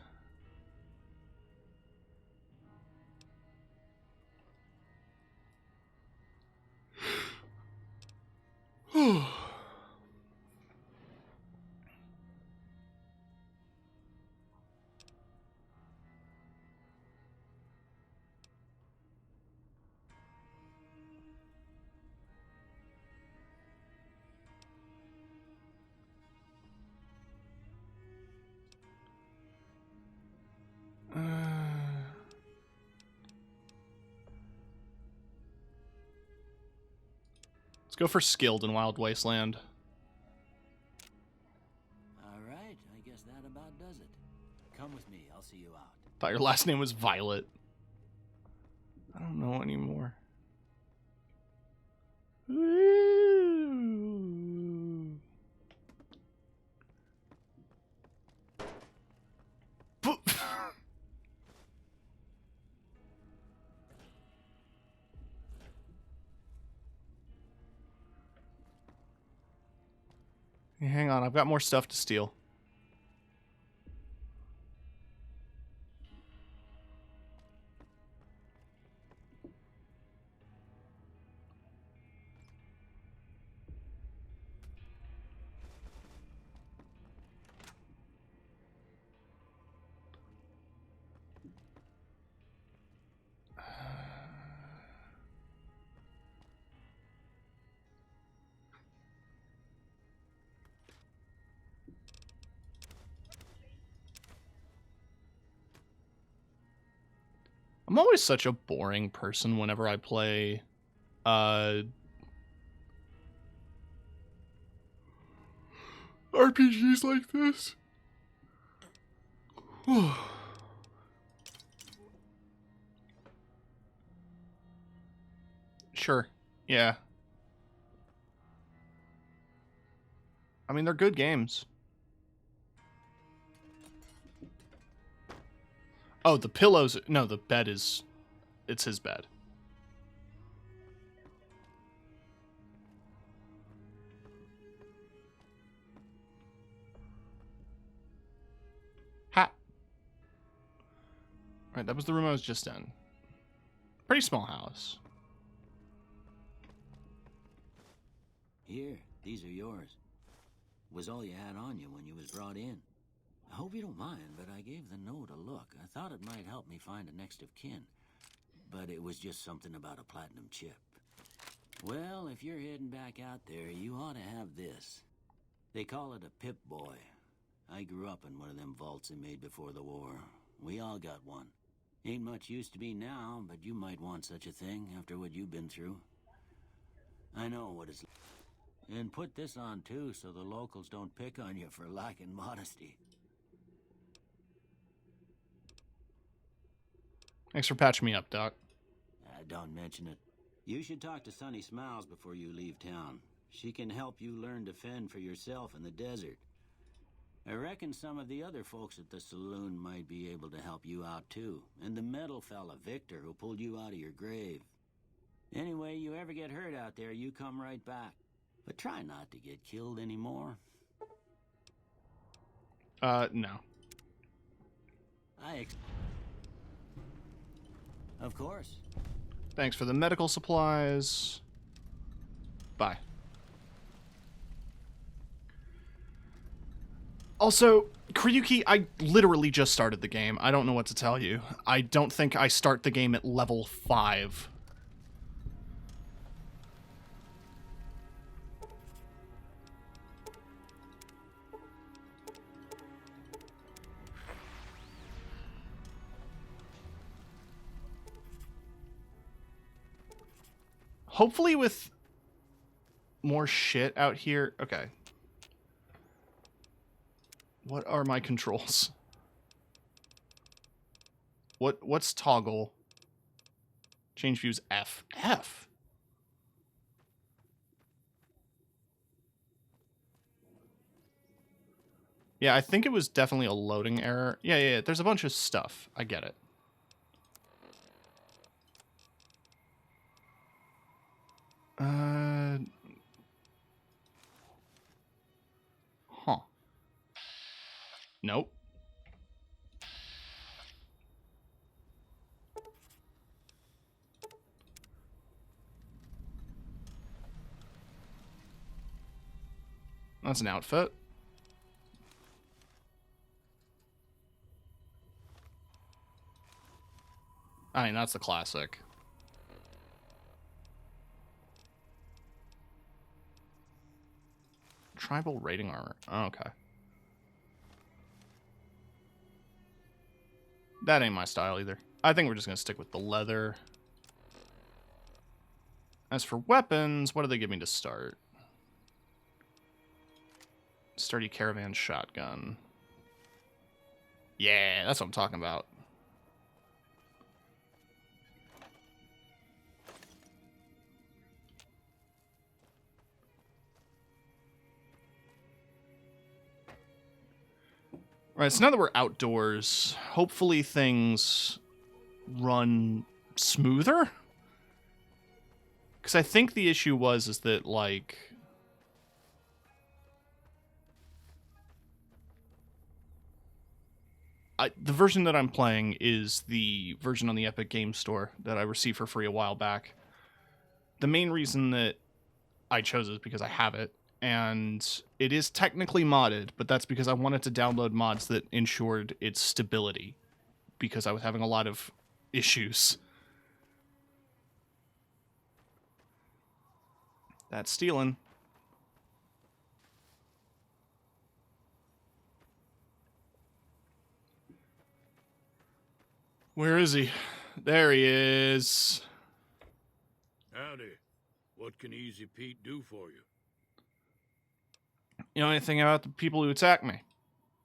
Let's go for skilled in Wild Wasteland. All right, I guess that about does it. Come with me, I'll see you out. Thought your last name was Violet. I don't know anymore. Hang on, I've got more stuff to steal. I'm always such a boring person whenever I play RPGs like this. Sure. Yeah. I mean, they're good games. Oh, the pillows... No, the bed is... It's his bed. Right, that was the room I was just in. Pretty small house. Here, these are yours. Was all you had on you when you was brought in. I hope you don't mind, but I gave the note a look. I thought it might help me find a next of kin. But it was just something about a platinum chip. Well, if you're heading back out there, you ought to have this. They call it a Pip-Boy. I grew up in one of them vaults they made before the war. We all got one. Ain't much use to me now, but you might want such a thing after what you've been through. I know what it's like. And put this on too, so the locals don't pick on you for lacking modesty. Thanks for patching me up, Doc. Don't mention it. You should talk to Sunny Smiles before you leave town. She can help you learn to fend for yourself in the desert. I reckon some of the other folks at the saloon might be able to help you out too. And the metal fella, Victor, who pulled you out of your grave. Anyway, you ever get hurt out there, you come right back. But try not to get killed anymore. No. Of course. Thanks for the medical supplies. Bye. Also, Kryuki, I literally just started the game. I don't know what to tell you. I don't think I start the game at level 5. Hopefully with more shit out here. Okay. What are my controls? What's toggle? Change views F. F. Yeah, I think it was definitely a loading error. Yeah, there's a bunch of stuff. I get it. Huh. Nope. That's an outfit. I mean, that's the classic. Tribal rating armor. Oh, okay. That ain't my style either. I think we're just going to stick with the leather. As for weapons, what do they give me to start? Sturdy caravan shotgun. Yeah, that's what I'm talking about. Alright, so now that we're outdoors, hopefully things run smoother? Because I think the issue is that, like... the version that I'm playing is the version on the Epic Games Store that I received for free a while back. The main reason that I chose it is because I have it. And it is technically modded, but that's because I wanted to download mods that ensured its stability, because I was having a lot of issues. That's stealing. Where is he? There he is. Howdy. What can Easy Pete do for you? You know anything about the people who attacked me?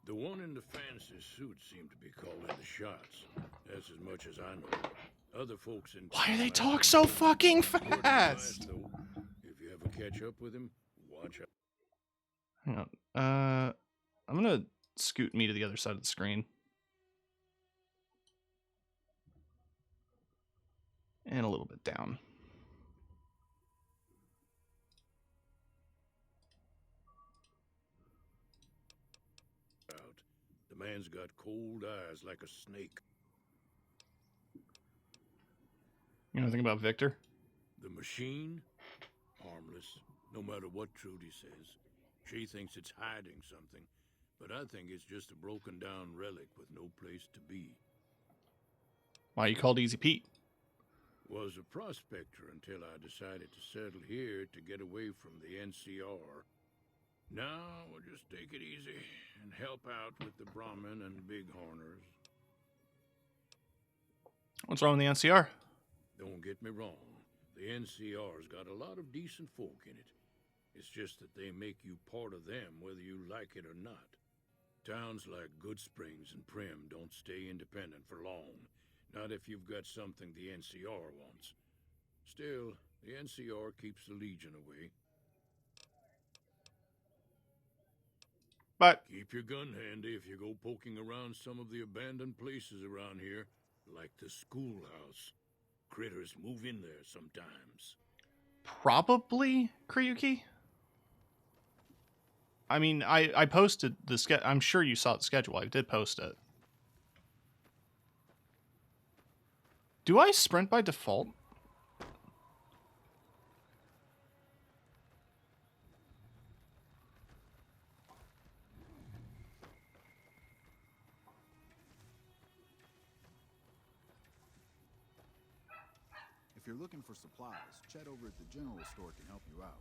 The one in the fancy suit seemed to be calling the shots. That's as much as I know. Other folks in Why do they talk so fucking fast? If you ever catch up with him, watch out. Hang on. I'm gonna scoot me to the other side of the screen. And a little bit down. The man's got cold eyes like a snake. You know anything about Victor? The machine? Harmless, no matter what Trudy says. She thinks it's hiding something, but I think it's just a broken down relic with no place to be. Why you called Easy Pete? Was a prospector until I decided to settle here to get away from the NCR. Now we'll just take it easy and help out with the Brahmin and Bighorners. What's wrong with the NCR? Don't get me wrong. The NCR's got a lot of decent folk in it. It's just that they make you part of them whether you like it or not. Towns like Goodsprings and Prim don't stay independent for long. Not if you've got something the NCR wants. Still, the NCR keeps the Legion away. But keep your gun handy if you go poking around some of the abandoned places around here, like the schoolhouse. Critters move in there sometimes. probably Kryuki. I mean, I posted the schedule. I'm sure you saw the schedule. I did post it. Do I sprint by default? If you're looking for supplies, Chet over at the general store can help you out.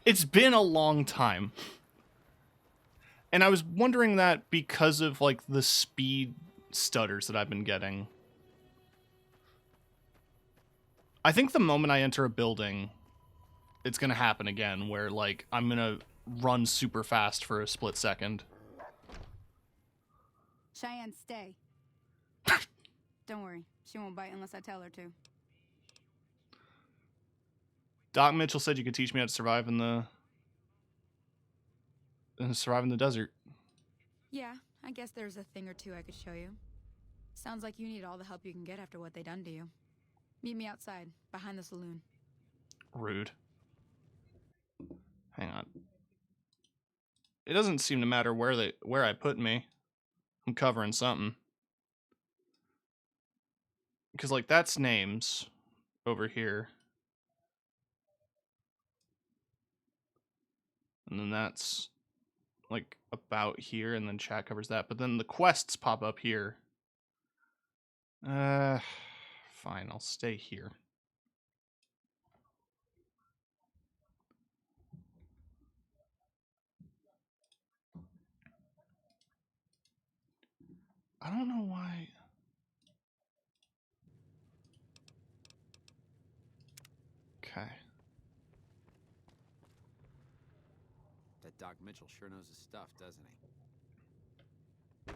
It's been a long time. And I was wondering that because of like the speed stutters that I've been getting. I think the moment I enter a building, it's going to happen again where like I'm going to run super fast for a split second. Cheyenne, stay. Don't worry. She won't bite unless I tell her to. Doc Mitchell said you could teach me how to survive in the desert. Yeah, I guess there's a thing or two I could show you. Sounds like you need all the help you can get after what they done to you. Meet me outside, behind the saloon. Rude. Hang on. It doesn't seem to matter where I put me. I'm covering something. Because like that's names over here. And then that's like about here, and then chat covers that. But then the quests pop up here. Fine, I'll stay here. I don't know why. Okay. That Doc Mitchell sure knows his stuff, doesn't he?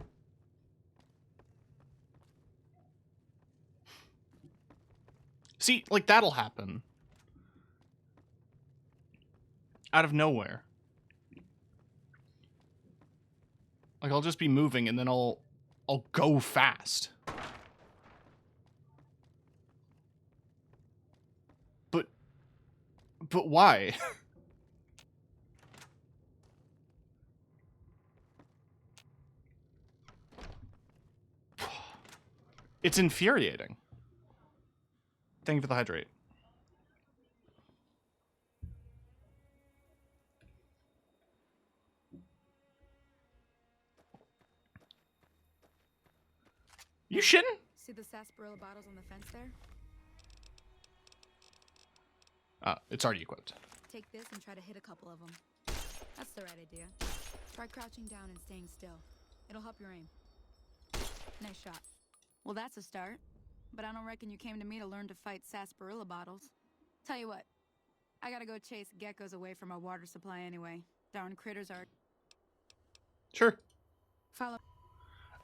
See, like that'll happen. Out of nowhere. Like I'll just be moving and then I'll go fast. But why? It's infuriating. Thank you for the hydrate. You shouldn't. See the sarsaparilla bottles on the fence there? It's already equipped. Take this and try to hit a couple of them. That's the right idea. Try crouching down and staying still. It'll help your aim. Nice shot. Well, that's a start. But I don't reckon you came to me to learn to fight sarsaparilla bottles. Tell you what, I gotta go chase geckos away from our water supply anyway. Darn critters are... Sure. Follow...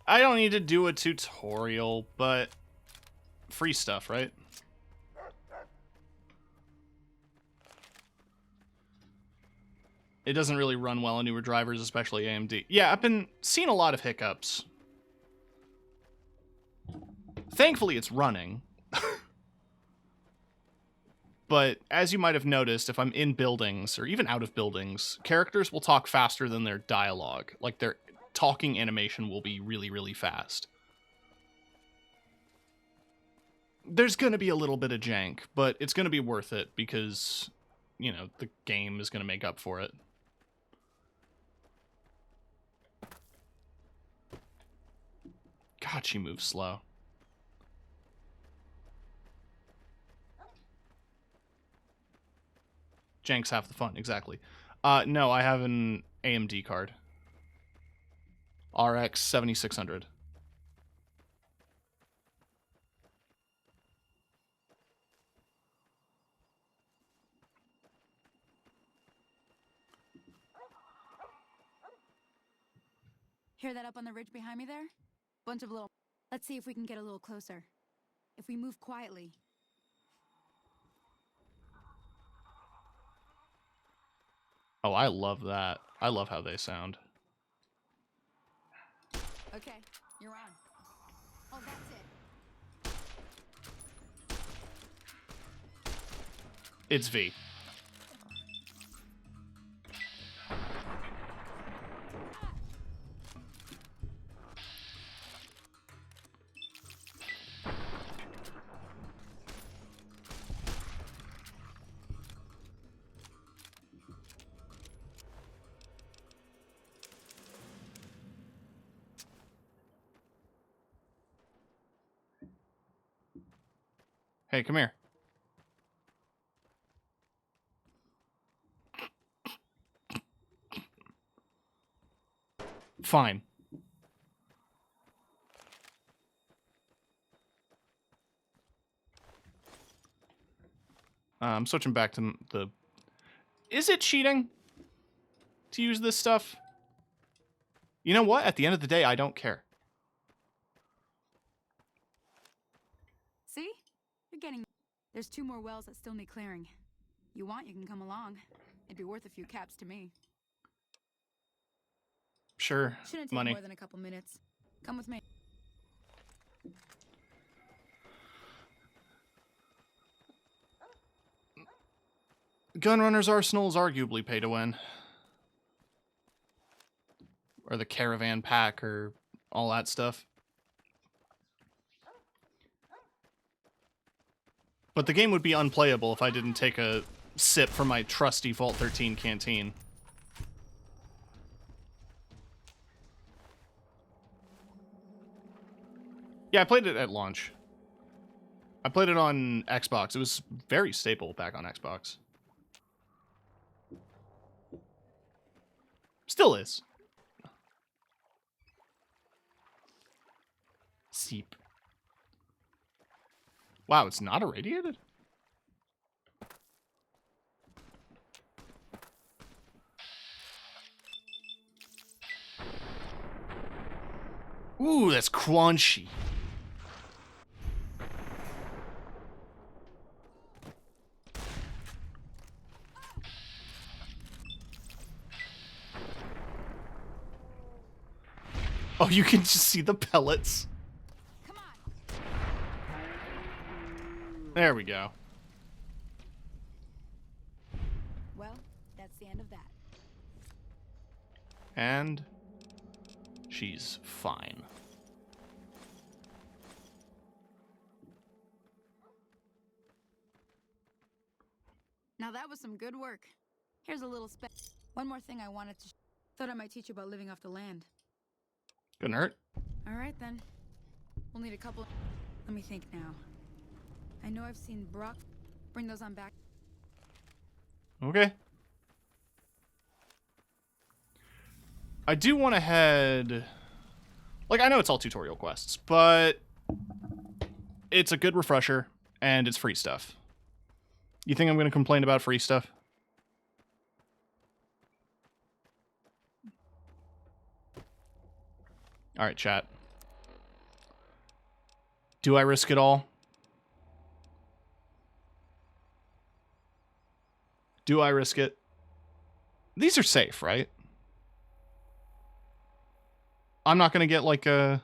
I don't need to do a tutorial, but free stuff, right? It doesn't really run well on newer drivers, especially AMD. Yeah, I've been seeing a lot of hiccups. Thankfully, it's running. But as you might have noticed, if I'm in buildings, or even out of buildings, characters will talk faster than their dialogue. Like, their talking animation will be really, really fast. there's going to be a little bit of jank, but it's going to be worth it because, you know, the game is going to make up for it. God, she moves slow. Jank's half the fun, exactly. No, I have an AMD card. RX 7600. Hear that up on the ridge behind me there? Bunch of little... Let's see if we can get a little closer. If we move quietly. Oh, I love that. I love how they sound. Okay, you're on. Oh, that's it. It's V. Hey, come here. Fine. I'm switching back to the... Is it cheating to use this stuff? You know what? At the end of the day, I don't care. See? You're getting... There's 2 more wells that still need clearing. You want, you can come along. It'd be worth a few caps to me. Sure. Shouldn't take Money. more than a couple minutes. Come with me. Gunrunner's Arsenal is arguably pay to win. Or the caravan pack or all that stuff. But the game would be unplayable if I didn't take a sip from my trusty Vault 13 canteen. Yeah, I played it at launch. I played it on Xbox. It was very stable back on Xbox. Still is. Seep. Wow, it's not irradiated? Ooh, that's crunchy. Oh, you can just see the pellets. Come on. There we go. Well, that's the end of that. And she's fine. Now that was some good work. Here's a little one more thing I wanted to... Thought I might teach you about living off the land. Couldn't hurt. All right, then. We'll need a couple... Let me think now. I know I've seen Brock... Bring those on back. Okay. I do want to head... Like, I know it's all tutorial quests, but it's a good refresher, and it's free stuff. You think I'm going to complain about free stuff? All right, chat. Do I risk it all? Do I risk it? These are safe, right? I'm not going to get like a...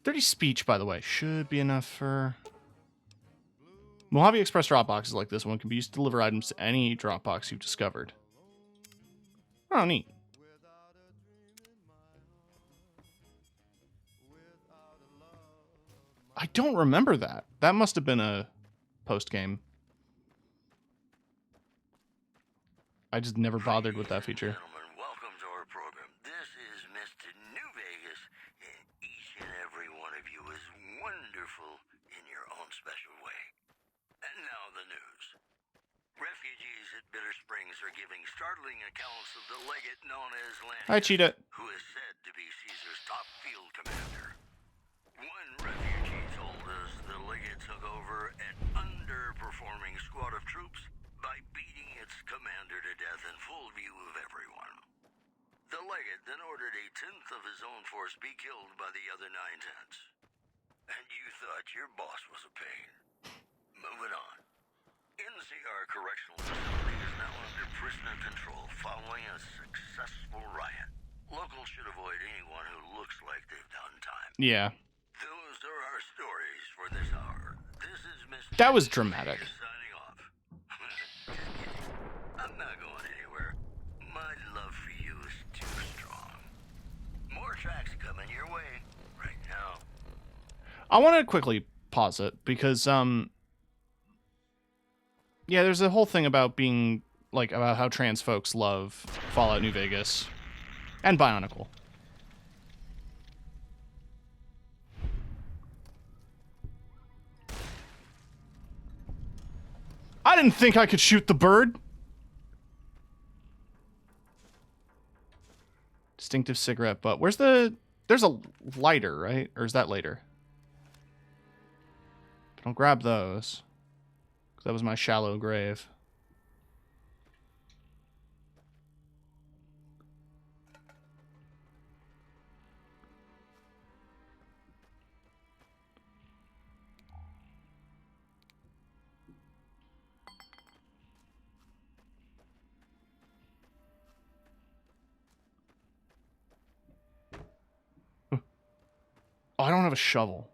30 speech, by the way, should be enough for... Mojave Express drop boxes like this one can be used to deliver items to any drop box you've discovered. Oh, neat. I don't remember that. That must have been a post-game. I just never bothered with that feature. Welcome to our program. This is Mr. New Vegas, and each and every one of you is wonderful in your own special way. And now the news. Refugees at Bitter Springs are giving startling accounts of the legate known as Lanny, Hi, Cheetah. who is said to be Caesar's top field commander. One refugee told us the legate took over an underperforming squad of troops by beating its commander to death in full view of everyone. The legate then ordered a tenth of his own force be killed by the other 9/10. And you thought your boss was a pain. Moving on. NCR Correctional Facility is now under prisoner control following a successful riot. Locals should avoid anyone who looks like they've done time. Yeah. Those are our stories for this hour. This is Mr. That was dramatic. Signing off. Just kidding. I'm not going anywhere. My love for you is too strong. More tracks coming your way right now. I want to quickly pause it because, yeah, there's a whole thing about being, like, about how trans folks love Fallout New Vegas and Bionicle. I didn't think I could shoot the bird. Distinctive cigarette butt. Where's the... There's a lighter, right? Or is that later? Don't grab those. 'Cause that was my shallow grave. Oh, I don't have a shovel.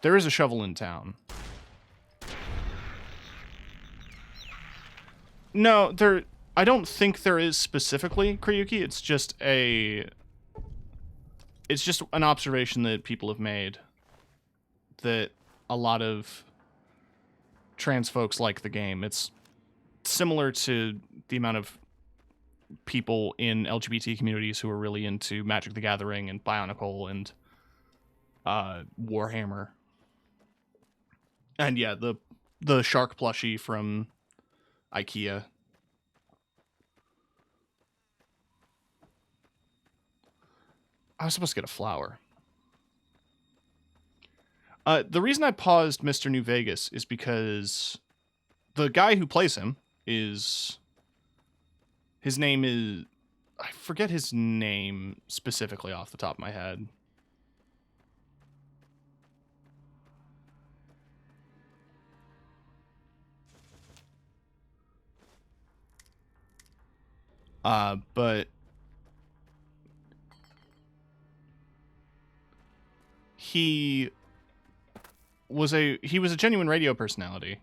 There is a shovel in town. No, I don't think there is specifically, Kryuki. It's just an observation that people have made that a lot of trans folks like the game. It's similar to the amount of people in LGBT communities who are really into Magic the Gathering and Bionicle and Warhammer. And yeah, the shark plushie from IKEA. I was supposed to get a flower. The reason I paused Mr. New Vegas is because the guy who plays him is... His name is... I forget his name specifically off the top of my head. But he was a genuine radio personality. I'm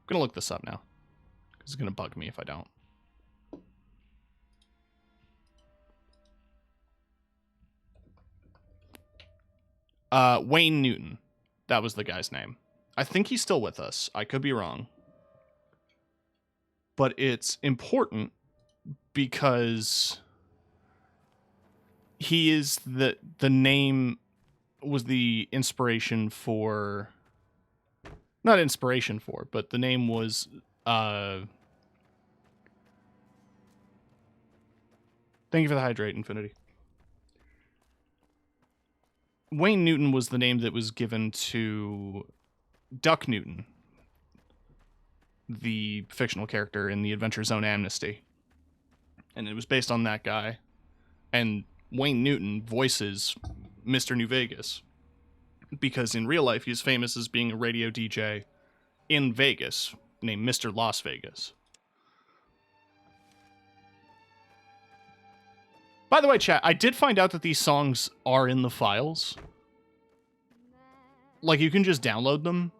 gonna look this up now. It's gonna bug me if I don't. Wayne Newton. That was the guy's name. I think he's still with us. I could be wrong. But it's important because he is the name was the inspiration for, not inspiration for, but the name was thank you for the hydrate, Infinity. Wayne Newton was the name that was given to Duck Newton, the fictional character in the Adventure Zone Amnesty. And it was based on that guy. And Wayne Newton voices Mr. New Vegas. Because in real life, he's famous as being a radio DJ in Vegas, named Mr. Las Vegas. By the way, chat, I did find out that these songs are in the files. Like, you can just download them.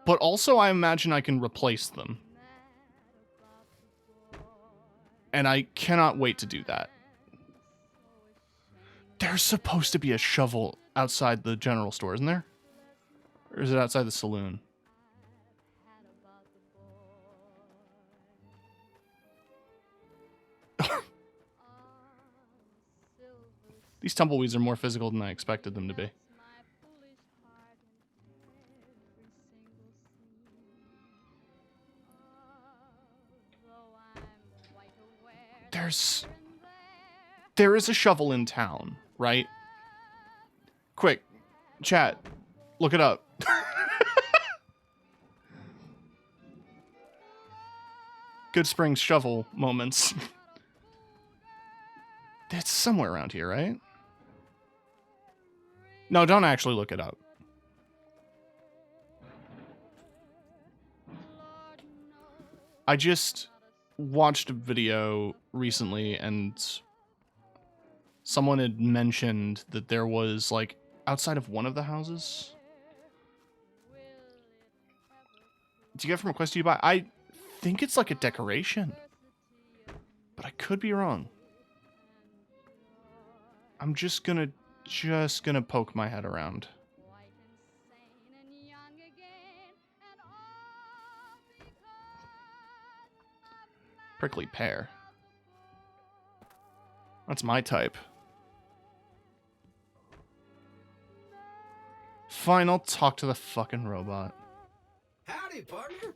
But also, I imagine I can replace them. And I cannot wait to do that. There's supposed to be a shovel outside the general store, isn't there? Or is it outside the saloon? These tumbleweeds are more physical than I expected them to be. There is a shovel in town, right? Quick, chat, look it up. Goodsprings shovel moments. It's somewhere around here, right? No, don't actually look it up. I just watched a video recently and someone had mentioned that there was, like, outside of one of the houses. Do you get from a quest you buy? I think it's like a decoration, but I could be wrong. I'm just gonna poke my head around. Prickly pear. That's my type. Fine, I'll talk to the fucking robot. Howdy, partner.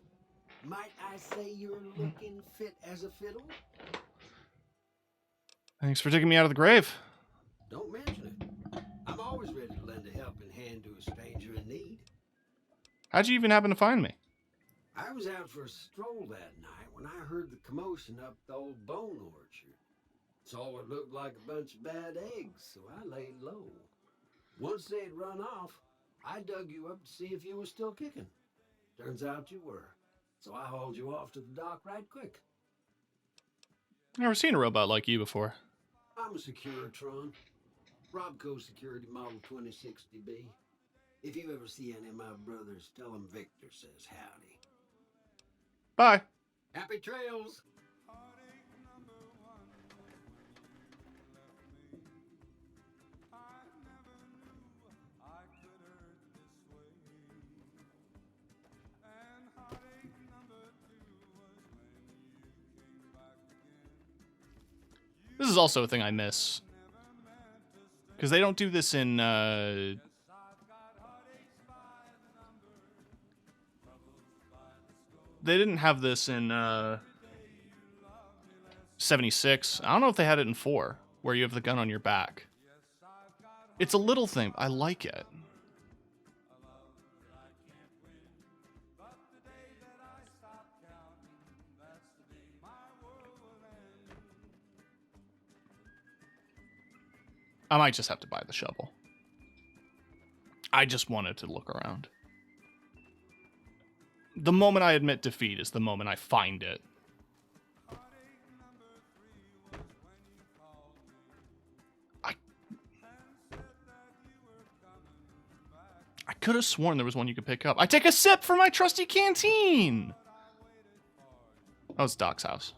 Might I say you're looking fit as a fiddle? Thanks for taking me out of the grave. Don't mention it. I'm always ready to lend a helping hand to a stranger in need. How'd you even happen to find me? I was out for a stroll that night when I heard the commotion up the old bone orchard. Saw what looked like a bunch of bad eggs, so I laid low. Once they had run off, I dug you up to see if you were still kicking. Turns out you were, so I hauled you off to the dock right quick. Never seen a robot like you before. I'm a Securitron. Robco Security Model 2060B. If you ever see any of my brothers, tell them Victor says howdy. Bye. Happy trails. This is also a thing I miss. Because they don't do this in, They didn't have this in, 76. I don't know if they had it in 4, where you have the gun on your back. It's a little thing. I like it. I might just have to buy the shovel. I just wanted to look around. The moment I admit defeat is the moment I find it. I could have sworn there was one you could pick up. I take a sip from my trusty canteen! Oh, it's Doc's house.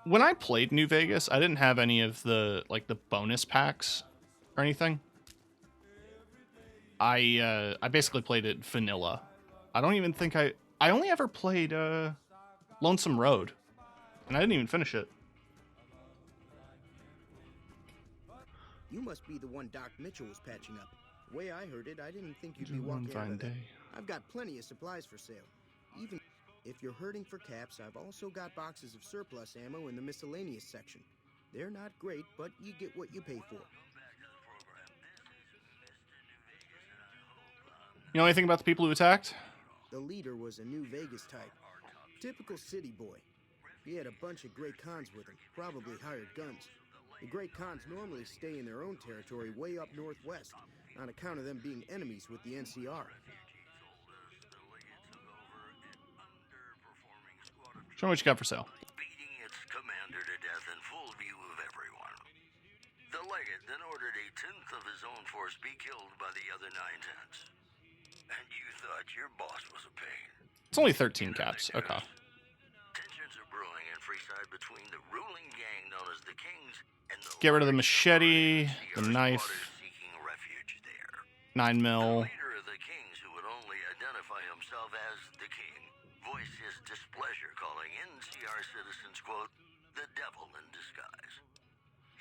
When I played New Vegas, I didn't have any of the, like, the bonus packs or anything. I basically played it vanilla. I don't even think I only ever played, Lonesome Road. And I didn't even finish it. You must be the one Doc Mitchell was patching up. The way I heard it, I didn't think you'd be walking out of that. I've got plenty of supplies for sale. Even if you're hurting for caps, I've also got boxes of surplus ammo in the miscellaneous section. They're not great, but you get what you pay for. You know anything about the people who attacked? The leader was a New Vegas type. Typical city boy. He had a bunch of Great Khans with him, probably hired guns. The Great Khans normally stay in their own territory way up northwest, on account of them being enemies with the NCR. Show me what you got for sale. beating its commander to death in full view of everyone. The legate then ordered a tenth of his own force be killed by the other 9/10. And you thought your boss was a pain. It's only 13 caps. Okay. Tensions are brewing in Freeside between the ruling gang known as the Kings and the Get rid of the machete, the knife, seeking refuge there. 9 mil. The leader of the Kings, who would only identify himself as the King, voiced his displeasure, calling NCR citizens, quote, the devil in disguise.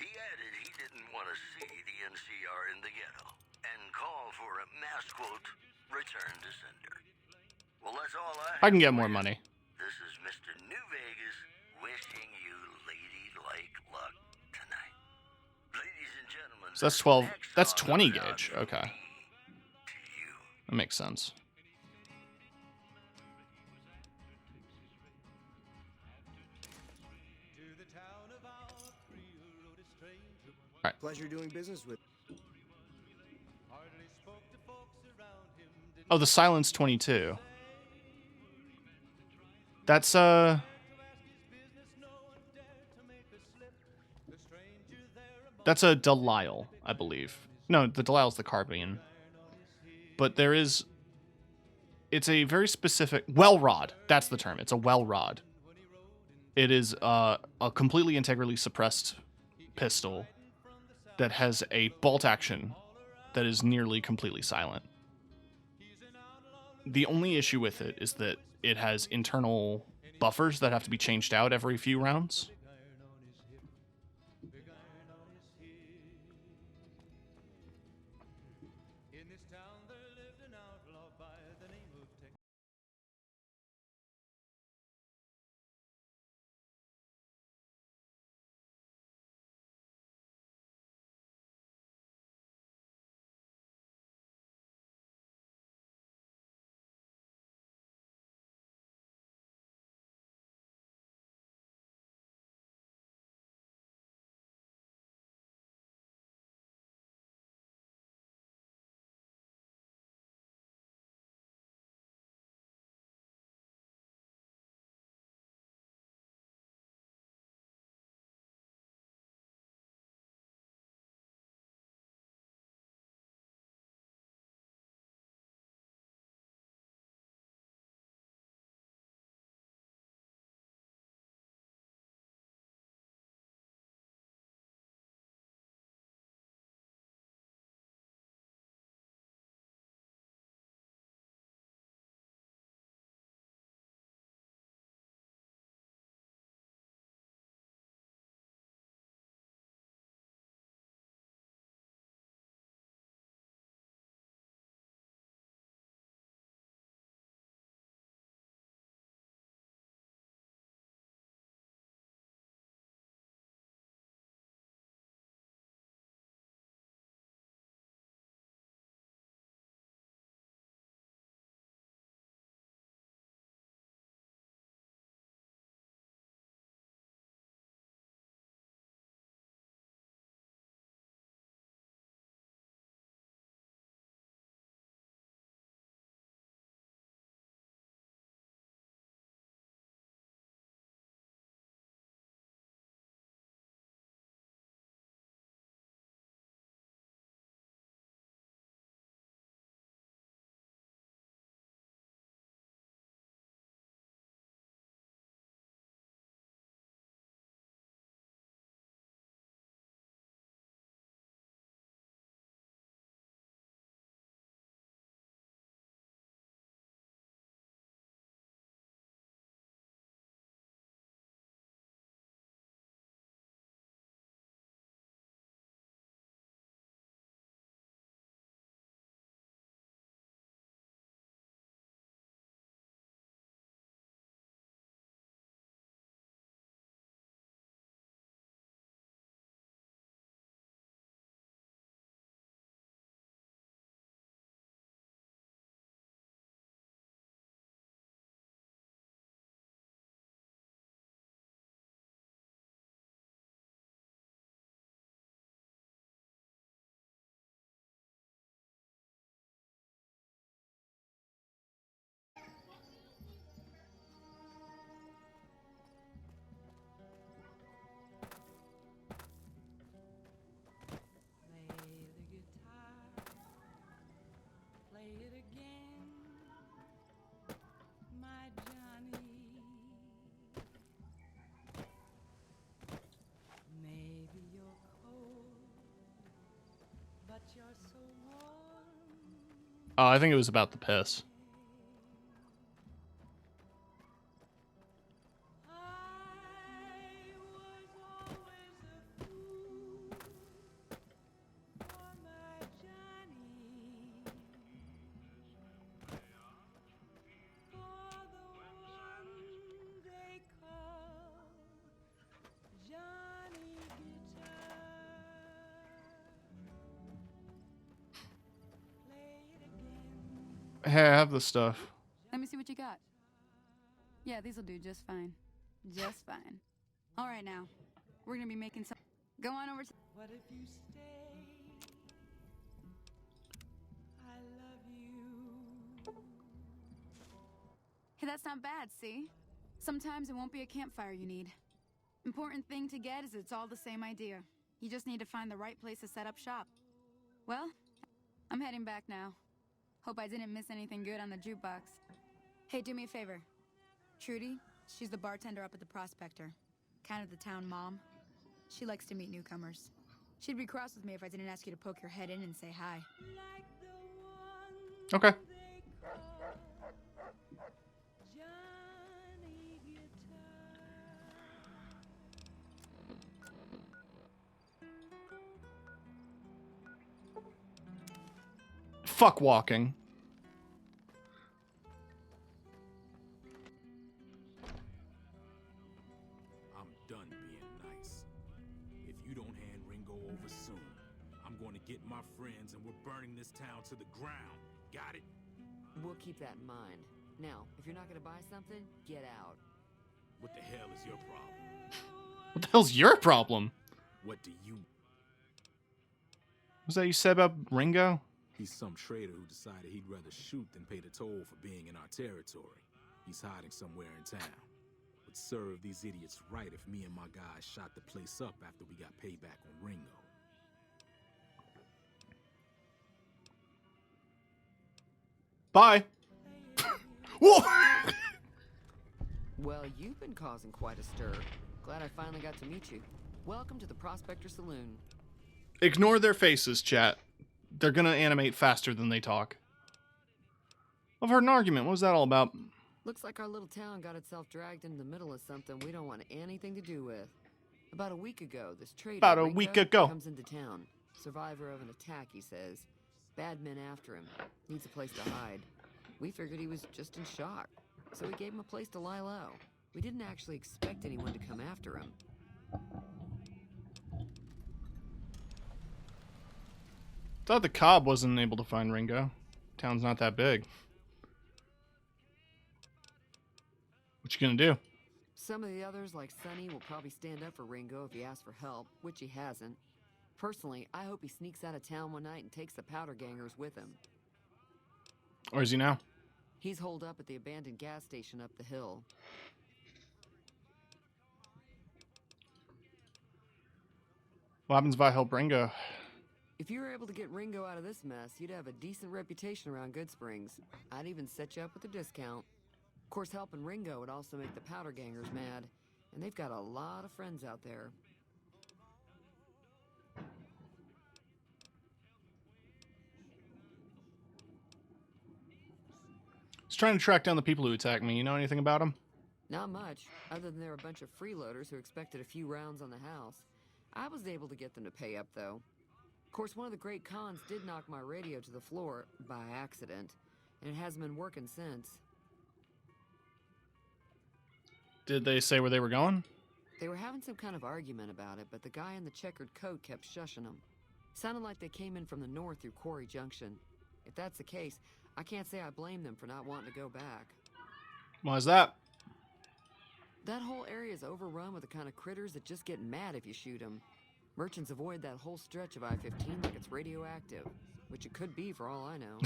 He added he didn't want to see the NCR in the ghetto and called for a mass, quote, return to sender. Well, that's all I can get more money. This is Mr. New Vegas wishing you ladylike luck tonight. Ladies and gentlemen, So that's 12. That's 20 gauge. Okay. That makes sense. All right. Pleasure doing business with. Oh, the Silence 22. That's that's a Delisle, I believe. No, the Delisle's the carbine. But there is, it's a very specific well rod. That's the term. It's a well rod. It is a completely integrally suppressed pistol that has a bolt action that is nearly completely silent. The only issue with it is that it has internal buffers that have to be changed out every few rounds. Oh, I think it was about the piss. Hey, I have the stuff. Let me see what you got. Yeah, these'll do just fine. Just fine. All right, now. We're gonna be making some... Go on over to... What if you stay? I love you. Hey, that's not bad, see? Sometimes it won't be a campfire you need. Important thing to get is it's all the same idea. You just need to find the right place to set up shop. Well, I'm heading back now. Hope I didn't miss anything good on the jukebox. Hey, do me a favor. Trudy, she's the bartender up at the Prospector. Kind of the town mom. She likes to meet newcomers. She'd be cross with me if I didn't ask you to poke your head in and say hi. Okay. Fuck walking. I'm done being nice. If you don't hand Ringo over soon, I'm going to get my friends and we're burning this town to the ground. Got it? We'll keep that in mind. Now, if you're not going to buy something, get out. What the hell is your problem? What the hell's your problem? What do you... Was that you said about Ringo? He's some traitor who decided he'd rather shoot than pay the toll for being in our territory. He's hiding somewhere in town. Would serve these idiots right if me and my guys shot the place up after we got payback on Ringo. Bye. Whoa! Well, you've been causing quite a stir. Glad I finally got to meet you. Welcome to the Prospector Saloon. Ignore their faces, chat. They're gonna animate faster than they talk. I've heard an argument. What was that all about? Looks like our little town got itself dragged into the middle of something we don't want anything to do with. About a week ago, this trader Ringo comes into town. Survivor of an attack, he says. Bad men after him. Needs a place to hide. We figured he was just in shock, so we gave him a place to lie low. We didn't actually expect anyone to come after him. Thought the Cobb wasn't able to find Ringo. Town's not that big. What you gonna do? Some of the others, like Sonny, will probably stand up for Ringo if he asks for help, which he hasn't. Personally, I hope he sneaks out of town one night and takes the powder gangers with him. Or is he now? He's holed up at the abandoned gas station up the hill. What happens if I help Ringo? If you were able to get Ringo out of this mess, you'd have a decent reputation around Goodsprings. I'd even set you up with a discount. Of course, helping Ringo would also make the powder gangers mad, and they've got a lot of friends out there. He's trying to track down the people who attacked me. You know anything about them? Not much, other than they're a bunch of freeloaders who expected a few rounds on the house. I was able to get them to pay up, though. Of course, one of the great cons did knock my radio to the floor by accident, and it hasn't been working since. Did they say where they were going? They were having some kind of argument about it, but the guy in the checkered coat kept shushing them. Sounded like they came in from the north through Quarry Junction. If that's the case, I can't say I blame them for not wanting to go back. Why's that? That whole area is overrun with the kind of critters that just get mad if you shoot them. Merchants avoid that whole stretch of I-15 like it's radioactive, which it could be for all I know.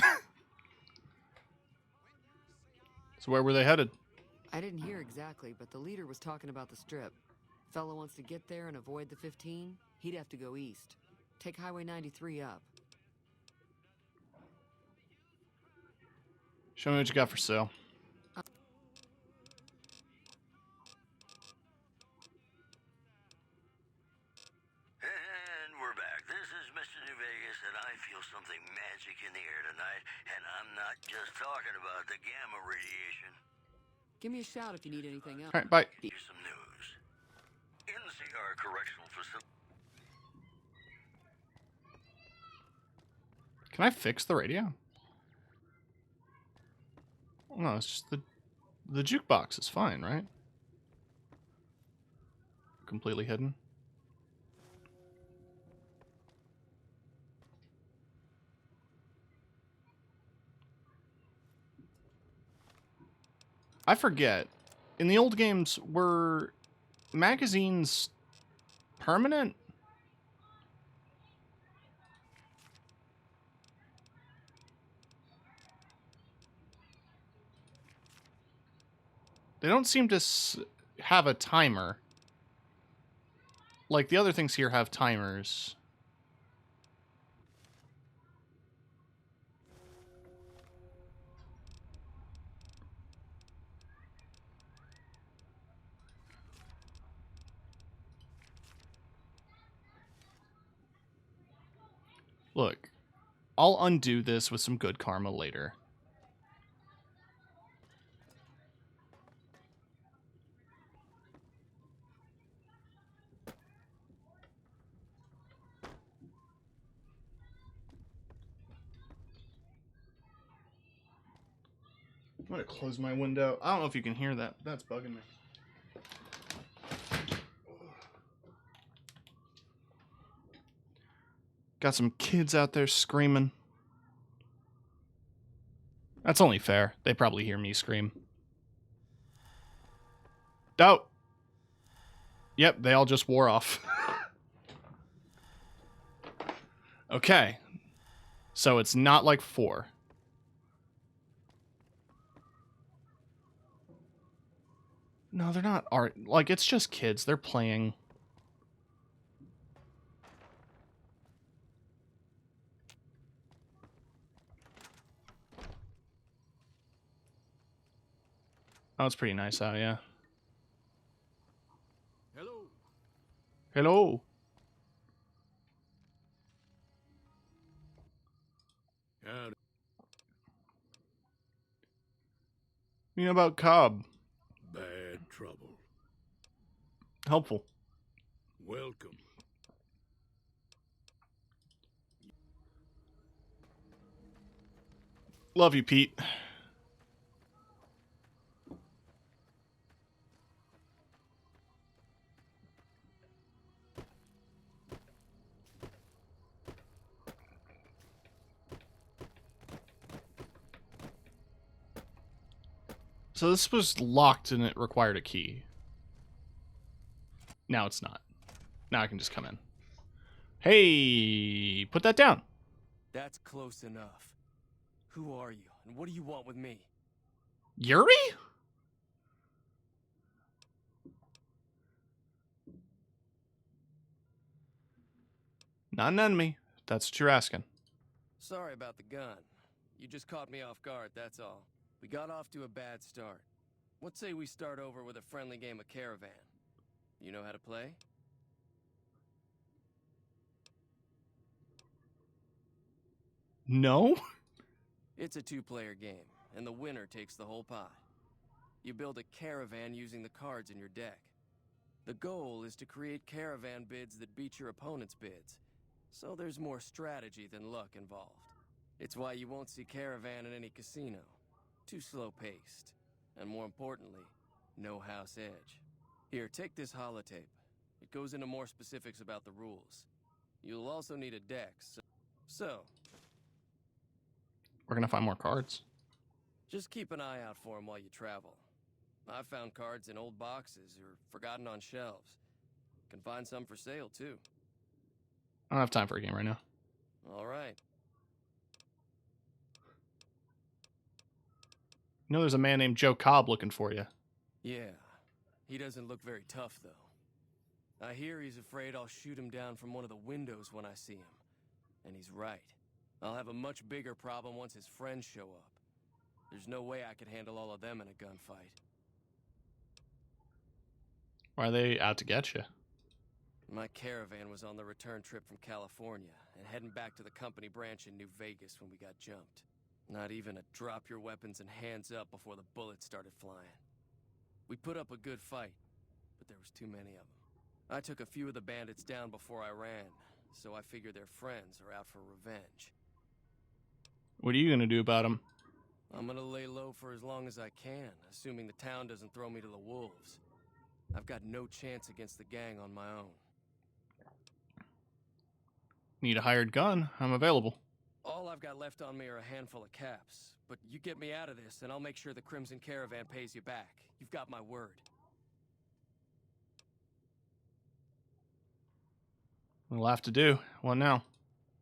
So where were they headed? I didn't hear exactly, but the leader was talking about the strip. Fellow wants to get there and avoid the 15, he'd have to go east. Take Highway 93 up. Show me what you got for sale. And we're back. This is Mr. New Vegas at I-15. gamma radiation. Give me a shout if you need anything else. All right, bye. Here's some news. NCR Correctional Facility. Can I fix the radio? No, it's just the jukebox is fine, right? Completely hidden. I forget. In the old games, were magazines permanent? They don't seem to have a timer. Like the other things here have timers. Look, I'll undo this with some good karma later. I'm gonna close my window. I don't know if you can hear that, but that's bugging me. Got some kids out there screaming. That's only fair. They probably hear me scream. Oh! Yep, they all just wore off. Okay. So it's not like 4. No, they're not art. Like, it's just kids. They're playing. Oh, it's pretty nice out, yeah. Hello. Hello. Howdy. You know about Cobb? Bad trouble. Helpful. Welcome. Love you, Pete. So this was locked and it required a key. Now it's not. Now I can just come in. Hey, put that down. That's close enough. Who are you, and what do you want with me? Yuri? Not an enemy. If that's what you're asking. Sorry about the gun. You just caught me off guard, that's all. We got off to a bad start. Let's say we start over with a friendly game of Caravan. You know how to play? No? It's a 2-player game, and the winner takes the whole pot. You build a caravan using the cards in your deck. The goal is to create caravan bids that beat your opponent's bids, so there's more strategy than luck involved. It's why you won't see Caravan in any casino. Too slow-paced. And more importantly, no house edge. Here, take this holotape. It goes into more specifics about the rules. You'll also need a deck, so We're gonna find more cards. just keep an eye out for them while you travel. I've found cards in old boxes or forgotten on shelves. Can find some for sale, too. I don't have time for a game right now. All right. You know there's a man named Joe Cobb looking for you. Yeah. He doesn't look very tough, though. I hear he's afraid I'll shoot him down from one of the windows when I see him. And he's right. I'll have a much bigger problem once his friends show up. There's no way I could handle all of them in a gunfight. Why are they out to get you? My caravan was on the return trip from California and heading back to the company branch in New Vegas when we got jumped. Not even a drop your weapons and hands up before the bullets started flying. We put up a good fight, but there was too many of them. I took a few of the bandits down before I ran, so I figure their friends are out for revenge. What are you gonna do about them? I'm gonna lay low for as long as I can, assuming the town doesn't throw me to the wolves. I've got no chance against the gang on my own. Need a hired gun? I'm available. All I've got left on me are a handful of caps, but you get me out of this and I'll make sure the Crimson Caravan pays you back. You've got my word. We'll have to do. What now?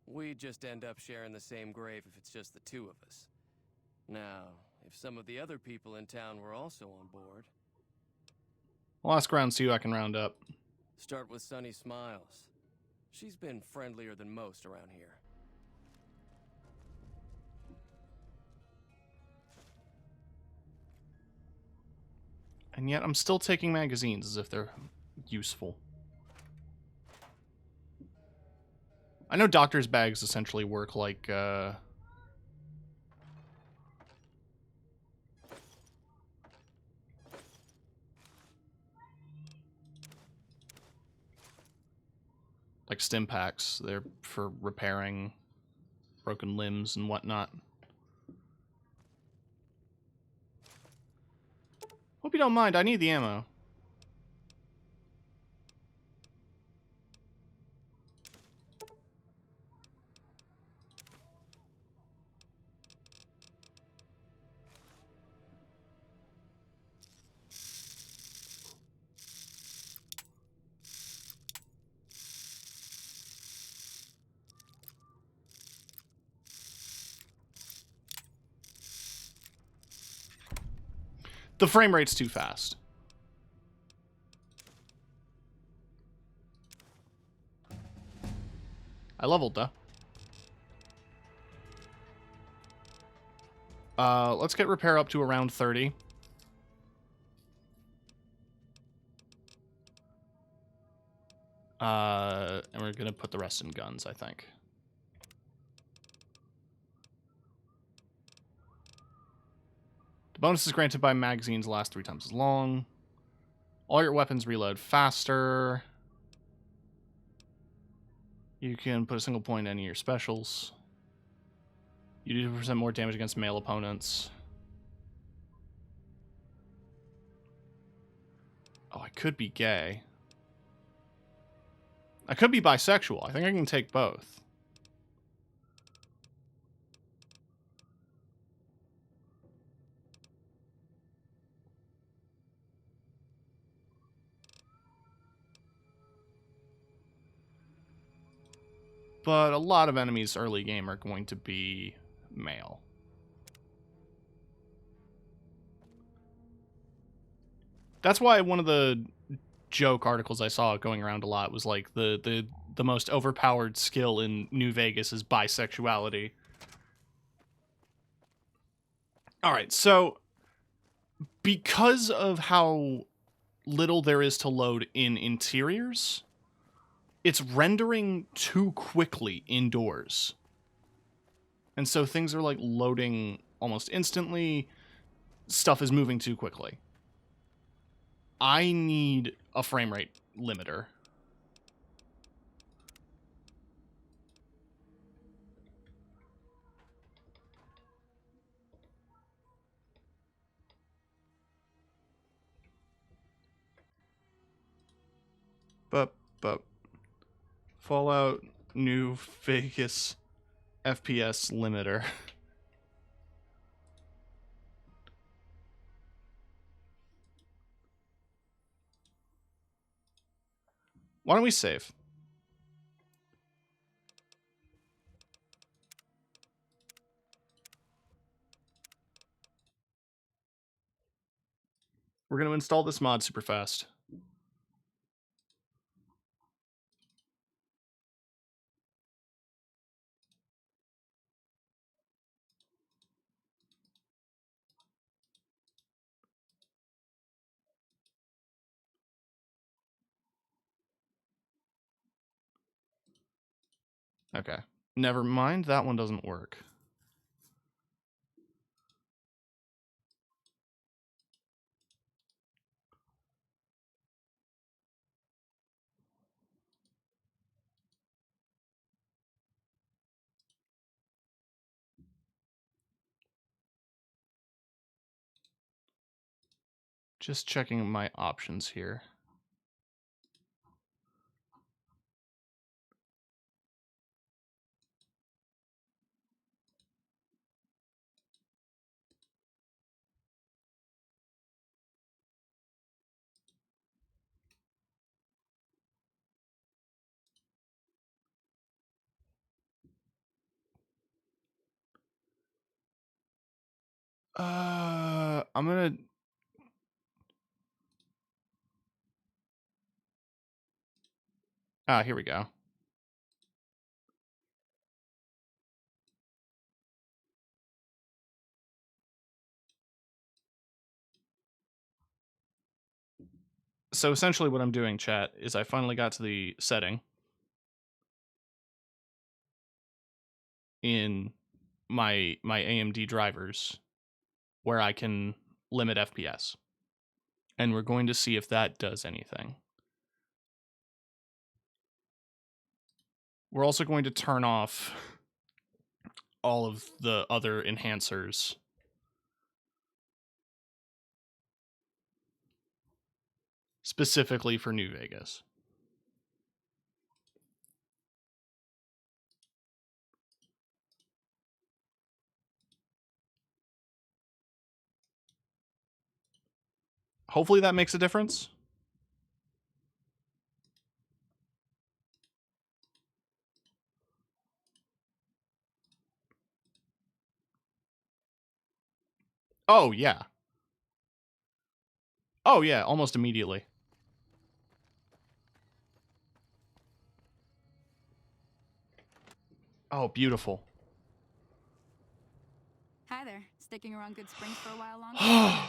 We just end up sharing the same grave if it's just the two of us. Now, if some of the other people in town were also on board... I'll ask around, see who I can round up. Start with Sunny Smiles. She's been friendlier than most around here. And yet I'm still taking magazines as if they're useful. I know doctor's bags essentially work like, like stim packs. They're for repairing broken limbs and whatnot. Hope you don't mind, I need the ammo. The frame rate's too fast. I leveled, though. Let's get repair up to around 30. And we're gonna put the rest in guns, I think. The bonus is granted by magazines last 3 times as long. All your weapons reload faster. You can put a single point in any of your specials. You do 2% more damage against male opponents. Oh, I could be gay. I could be bisexual. I think I can take both. But a lot of enemies early game are going to be male. That's why one of the joke articles I saw going around a lot was like the most overpowered skill in New Vegas is bisexuality. All right, so because of how little there is to load in interiors, it's rendering too quickly indoors. And so things are like loading almost instantly. Stuff is moving too quickly. I need a frame rate limiter. But Fallout New Vegas FPS limiter. Why don't we save? We're going to install this mod super fast. Okay. Never mind, that one doesn't work. Just checking my options here. I'm gonna. Here we go. So essentially what I'm doing, chat, is I finally got to the setting in my AMD drivers where I can limit FPS. And we're going to see if that does anything. We're also going to turn off all of the other enhancers. Specifically for New Vegas. Hopefully that makes a difference. Oh, yeah. Oh, yeah, almost immediately. Oh, beautiful. Hi there. Sticking around Good Springs for a while longer?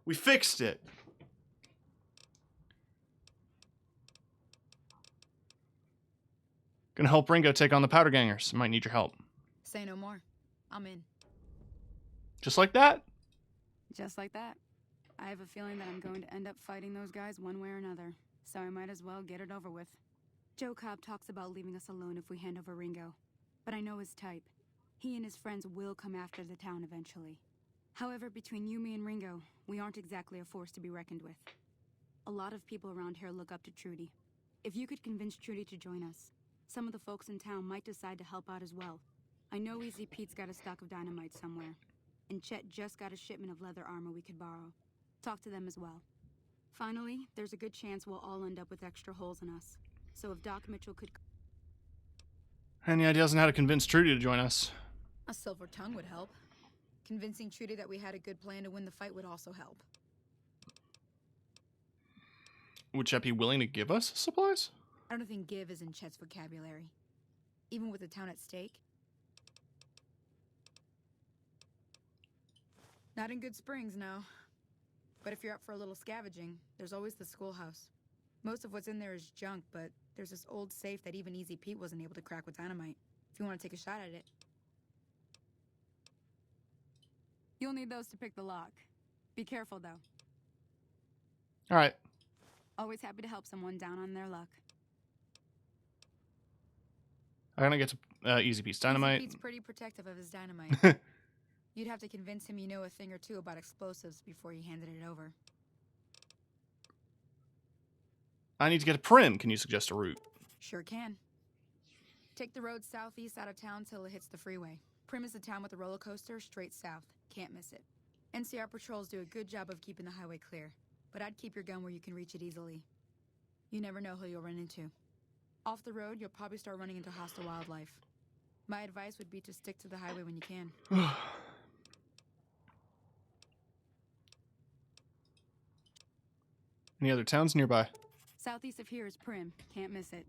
We fixed it. Gonna help Ringo take on the Powder Gangers. Might need your help. Say no more. I'm in. Just like that? Just like that. I have a feeling that I'm going to end up fighting those guys one way or another, so I might as well get it over with. Joe Cobb talks about leaving us alone if we hand over Ringo, but I know his type. He and his friends will come after the town eventually. However, between you, me, and Ringo, we aren't exactly a force to be reckoned with. A lot of people around here look up to Trudy. If you could convince Trudy to join us, some of the folks in town might decide to help out as well. I know Easy Pete's got a stock of dynamite somewhere, and Chet just got a shipment of leather armor we could borrow. Talk to them as well. Finally, there's a good chance we'll all end up with extra holes in us. So if Doc Mitchell could... Any ideas on how to convince Trudy to join us? A silver tongue would help. Convincing Trudy that we had a good plan to win the fight would also help. Would Chet be willing to give us supplies? I don't think give is in Chet's vocabulary. Even with the town at stake. Not in Good Springs, no. But if you're up for a little scavenging, there's always the schoolhouse. Most of what's in there is junk, but there's this old safe that even Easy Pete wasn't able to crack with dynamite. If you want to take a shot at it. You'll need those to pick the lock. Be careful, though. All right. Always happy to help someone down on their luck. I'm gonna get to Easy Pete's dynamite. Easy Pete's pretty protective of his dynamite. You'd have to convince him you know a thing or two about explosives before you handed it over. I need to get to Prim. Can you suggest a route? Sure can. Take the road southeast out of town till it hits the freeway. Prim is the town with the roller coaster straight south. Can't miss it. NCR patrols do a good job of keeping the highway clear, but I'd keep your gun where you can reach it easily. You never know who you'll run into. Off the road, you'll probably start running into hostile wildlife. My advice would be to stick to the highway when you can. Any other towns nearby? Southeast of here is Prim. Can't miss it.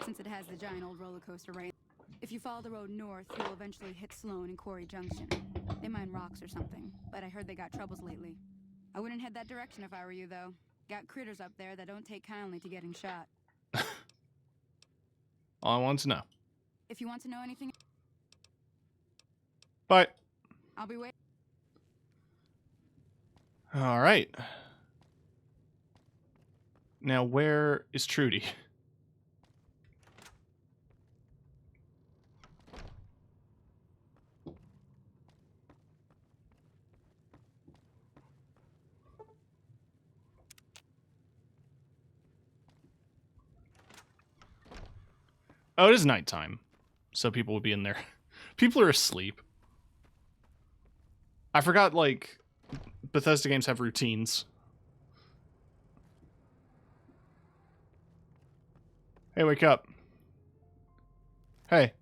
Since it has the giant old roller coaster right. If you follow the road north, you'll eventually hit Sloan and Quarry Junction. They mine rocks or something, but I heard they got troubles lately. I wouldn't head that direction if I were you, though. Got critters up there that don't take kindly to getting shot. All I want to know. If you want to know anything... Bye. I'll be waiting. All right. Now, where is Trudy? Oh, it is nighttime. So people will be in there. People are asleep. I forgot, like, Bethesda games have routines. Hey, wake up. Hey.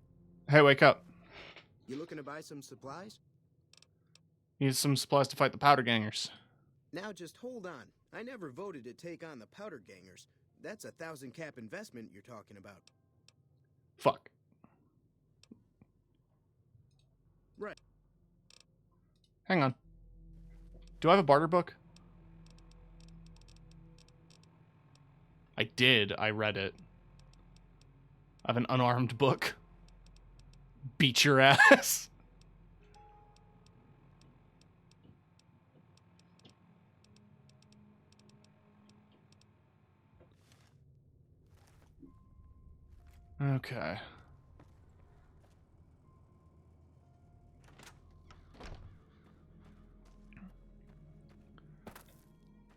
Hey, wake up. You looking to buy some supplies? Need some supplies to fight the powder gangers. Now just hold on. I never voted to take on the powder gangers. That's a 1,000 cap investment you're talking about. Fuck. Right. Hang on. Do I have a barter book? I did. I read it. I have an unarmed book. Beat your ass. Okay.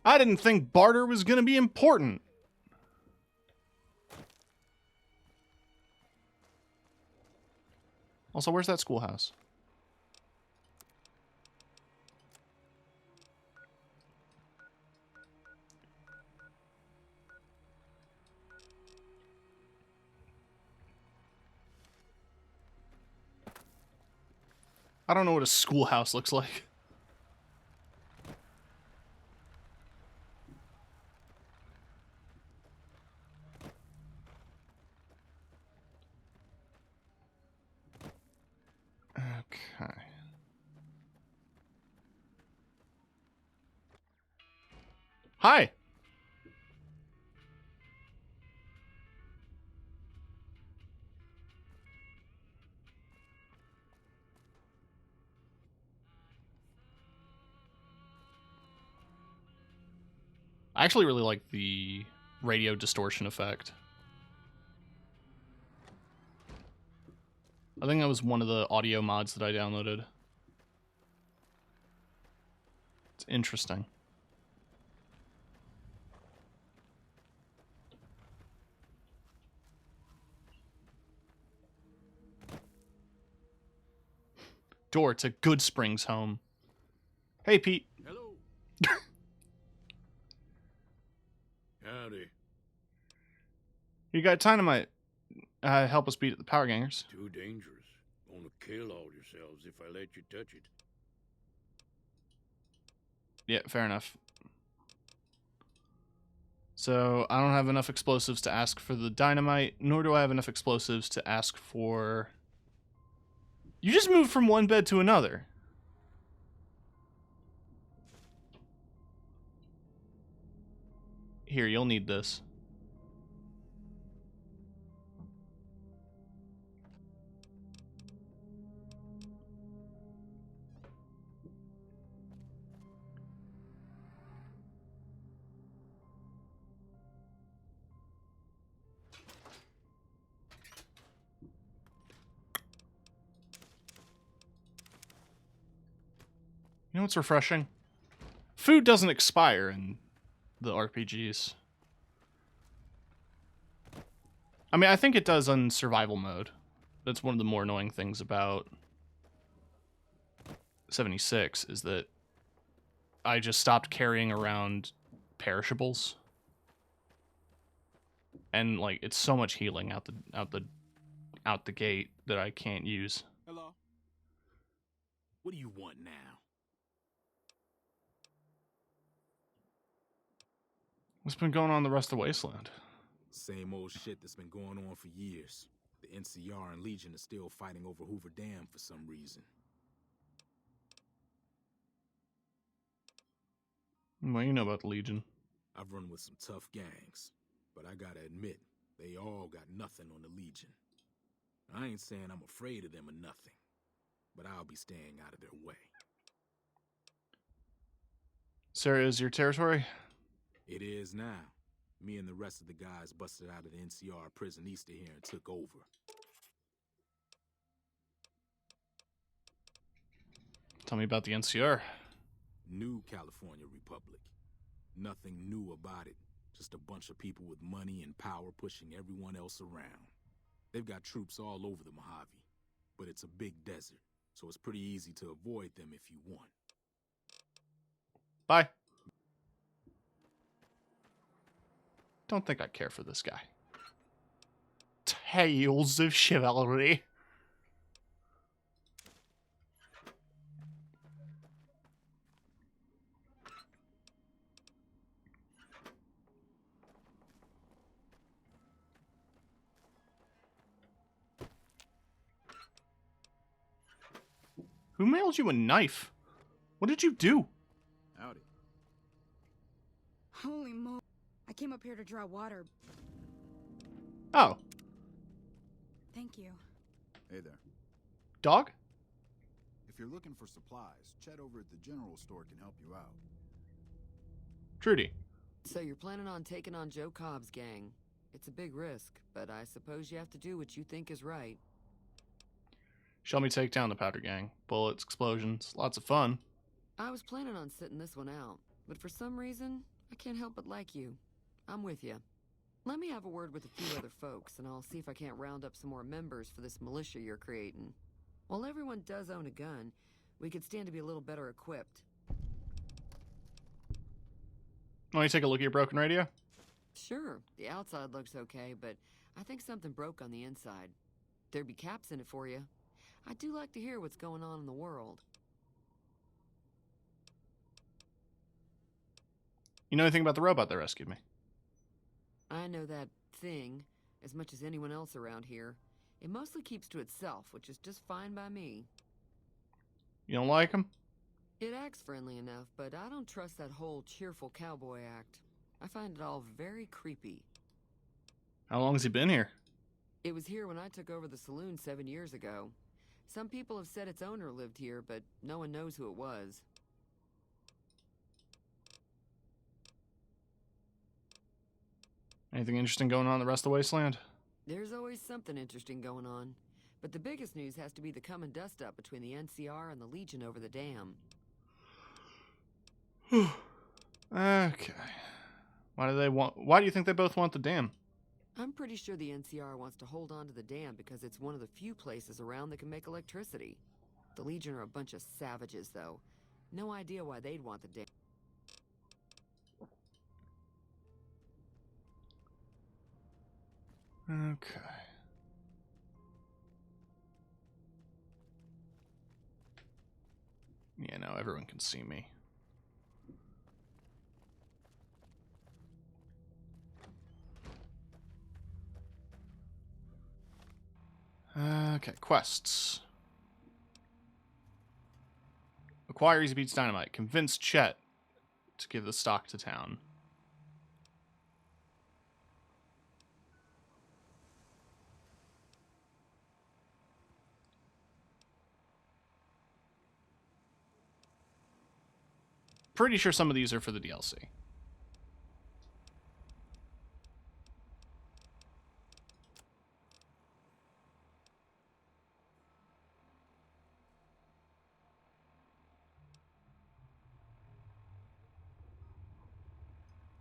I didn't think barter was going to be important. Also, where's that schoolhouse? I don't know what a schoolhouse looks like. Okay. Hi. I actually really like the radio distortion effect. I think that was one of the audio mods that I downloaded. It's interesting. Door to Good Springs home. Hey, Pete. Hello. Howdy. You got dynamite. Help us beat the power gangers. Too dangerous. Gonna kill all yourselves if I let you touch it. Yeah, fair enough. So, I don't have enough explosives to ask for the dynamite, nor do I have enough explosives to ask for... You just moved from one bed to another. Here, you'll need this. You know what's refreshing? Food doesn't expire in the RPGs. I mean, I think it does on survival mode. That's one of the more annoying things about 76 is that I just stopped carrying around perishables. And like it's so much healing out the gate that I can't use. Hello? What do you want now? What's been going on in the rest of the Wasteland? Same old shit that's been going on for years. The NCR and Legion are still fighting over Hoover Dam for some reason. Well, you know about the Legion. I've run with some tough gangs, but I gotta admit, they all got nothing on the Legion. I ain't saying I'm afraid of them or nothing, but I'll be staying out of their way. Sarah is your territory? It is now. Me and the rest of the guys busted out of the NCR prison east of here and took over. Tell me about the NCR. New California Republic. Nothing new about it. Just a bunch of people with money and power pushing everyone else around. They've got troops all over the Mojave, but it's a big desert, so it's pretty easy to avoid them if you want. Bye. Don't think I care for this guy. Tales of Chivalry. Who mailed you a knife? What did you do? Howdy. Holy mo! I came up here to draw water. Oh. Thank you. Hey there. Dog? If you're looking for supplies, Chet over at the general store can help you out. Trudy. So you're planning on taking on Joe Cobb's gang. It's a big risk, but I suppose you have to do what you think is right. Shall we take down the Powder Gang? Bullets, explosions, lots of fun. I was planning on sitting this one out, but for some reason, I can't help but like you. I'm with you. Let me have a word with a few other folks, and I'll see if I can't round up some more members for this militia you're creating. While everyone does own a gun, we could stand to be a little better equipped. Want to take a look at your broken radio? Sure, the outside looks okay, but I think something broke on the inside. There'd be caps in it for you. I do like to hear what's going on in the world. You know anything about the robot that rescued me? I know that thing as much as anyone else around here. It mostly keeps to itself, which is just fine by me. You don't like him? It acts friendly enough, but I don't trust that whole cheerful cowboy act. I find it all very creepy. How long has he been here? It was here when I took over the saloon 7 years ago. Some people have said its owner lived here, but no one knows who it was. Anything interesting going on in the rest of the wasteland? There's always something interesting going on. But the biggest news has to be the come and dust up between the NCR and the Legion over the dam. Okay. Why do you think they both want the dam? I'm pretty sure the NCR wants to hold on to the dam because it's one of the few places around that can make electricity. The Legion are a bunch of savages, though. No idea why they'd want the dam. Okay. Yeah, now everyone can see me. Okay, quests. Acquire Easy Beats Dynamite. Convince Chet to give the stock to town. Pretty sure some of these are for the DLC.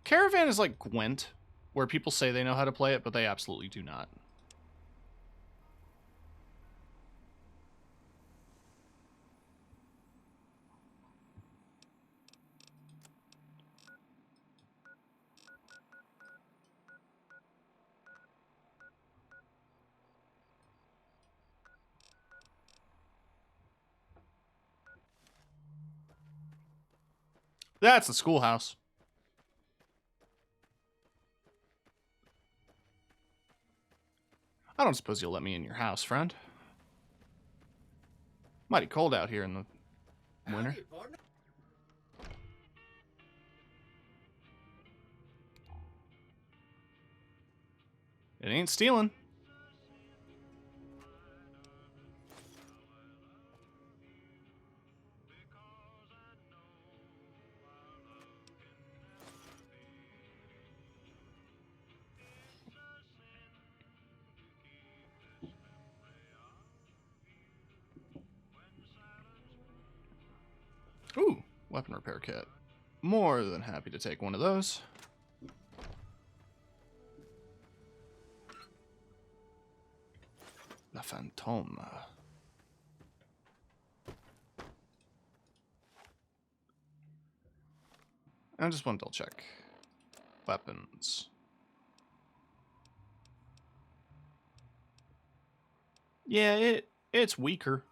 Caravan is like Gwent, where people say they know how to play it, but they absolutely do not. That's the schoolhouse. I don't suppose you'll let me in your house, friend. Mighty cold out here in the winter. It ain't stealing. Ooh, weapon repair kit. More than happy to take one of those. La Fantôme. I just want to double check. Weapons. Yeah, it's weaker.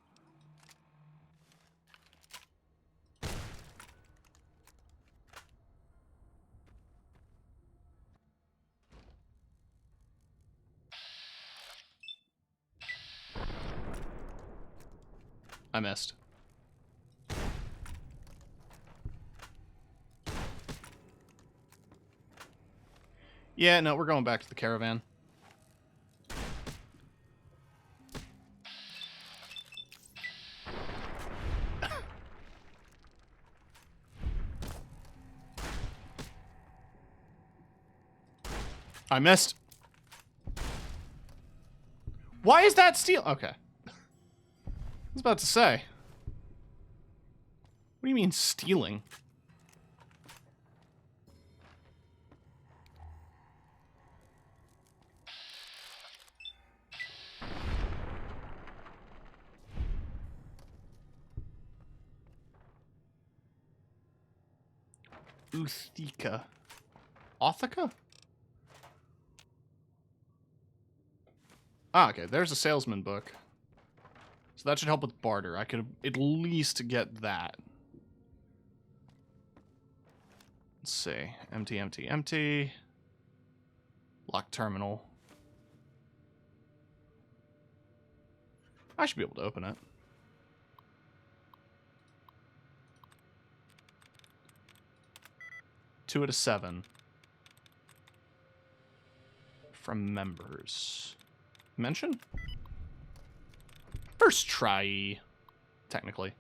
I missed. Yeah, no, we're going back to the caravan. I missed. Why is that steel? Okay. I was about to say. What do you mean stealing? Uthika. Othika? Ah, okay. There's a salesman book. So that should help with barter. I could at least get that. Let's see. Empty, empty, empty. Lock terminal. I should be able to open it. Two out of 7. From members. Mention? First try, technically.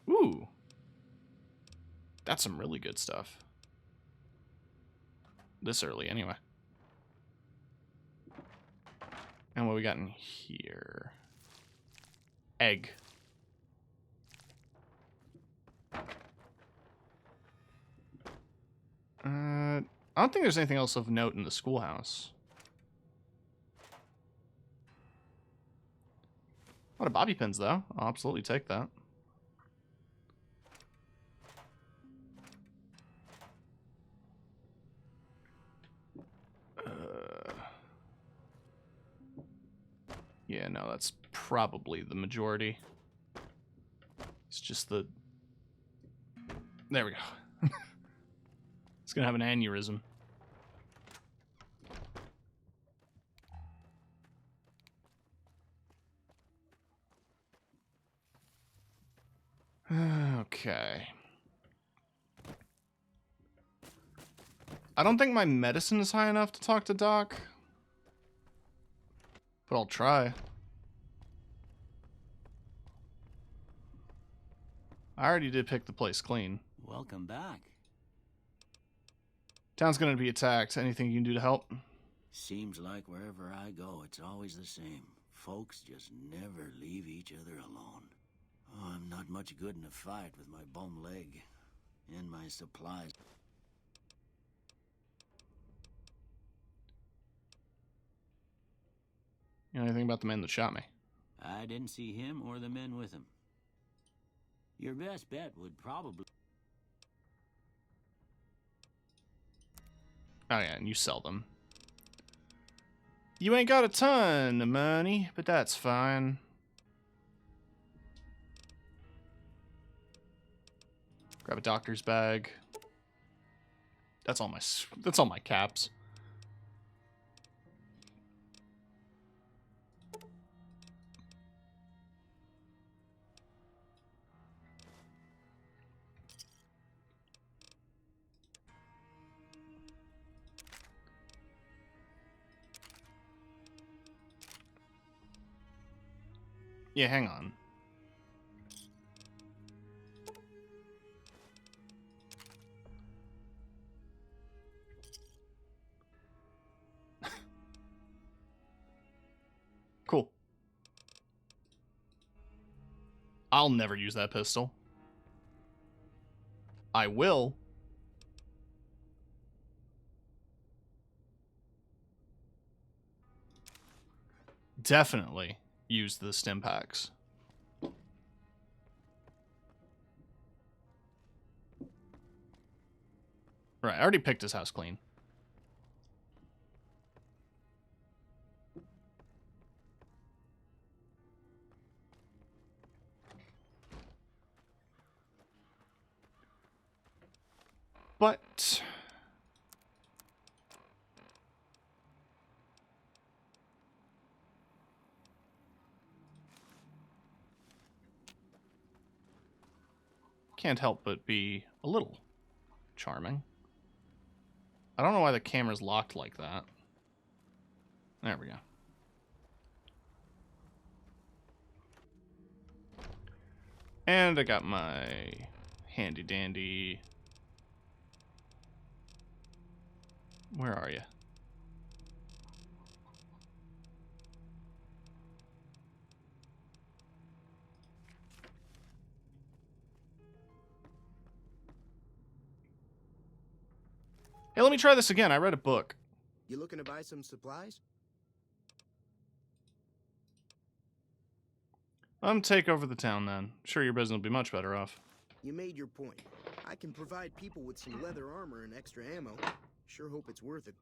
Ooh. That's some really good stuff. This early, anyway. And what we got in here? Egg. I don't think there's anything else of note in the schoolhouse. A lot of bobby pins, though. I'll absolutely take that. Yeah, no, that's probably the majority. It's just the... There we go. It's gonna have an aneurysm. Okay. I don't think my medicine is high enough to talk to Doc. But I'll try. I already did pick the place clean. Welcome back. Town's gonna be attacked. Anything you can do to help? Seems like wherever I go, it's always the same. Folks just never leave each other alone. Oh, I'm not much good in a fight with my bum leg and my supplies. You know anything about the man that shot me? I didn't see him or the men with him. Your best bet would probably... Oh yeah, and you sell them. You ain't got a ton of money, but that's fine. Grab a doctor's bag. That's all my caps. Yeah, hang on. Cool. I'll never use that pistol. I will. Definitely use the stim packs. Right, I already picked his house clean. But can't help but be a little charming. I don't know why the camera's locked like that. There we go. And I got my handy dandy. Where are you? Hey, let me try this again. I read a book. You looking to buy some supplies? Take over the town then. Sure, your business will be much better off. You made your point. I can provide people with some leather armor and extra ammo. Sure hope it's worth it.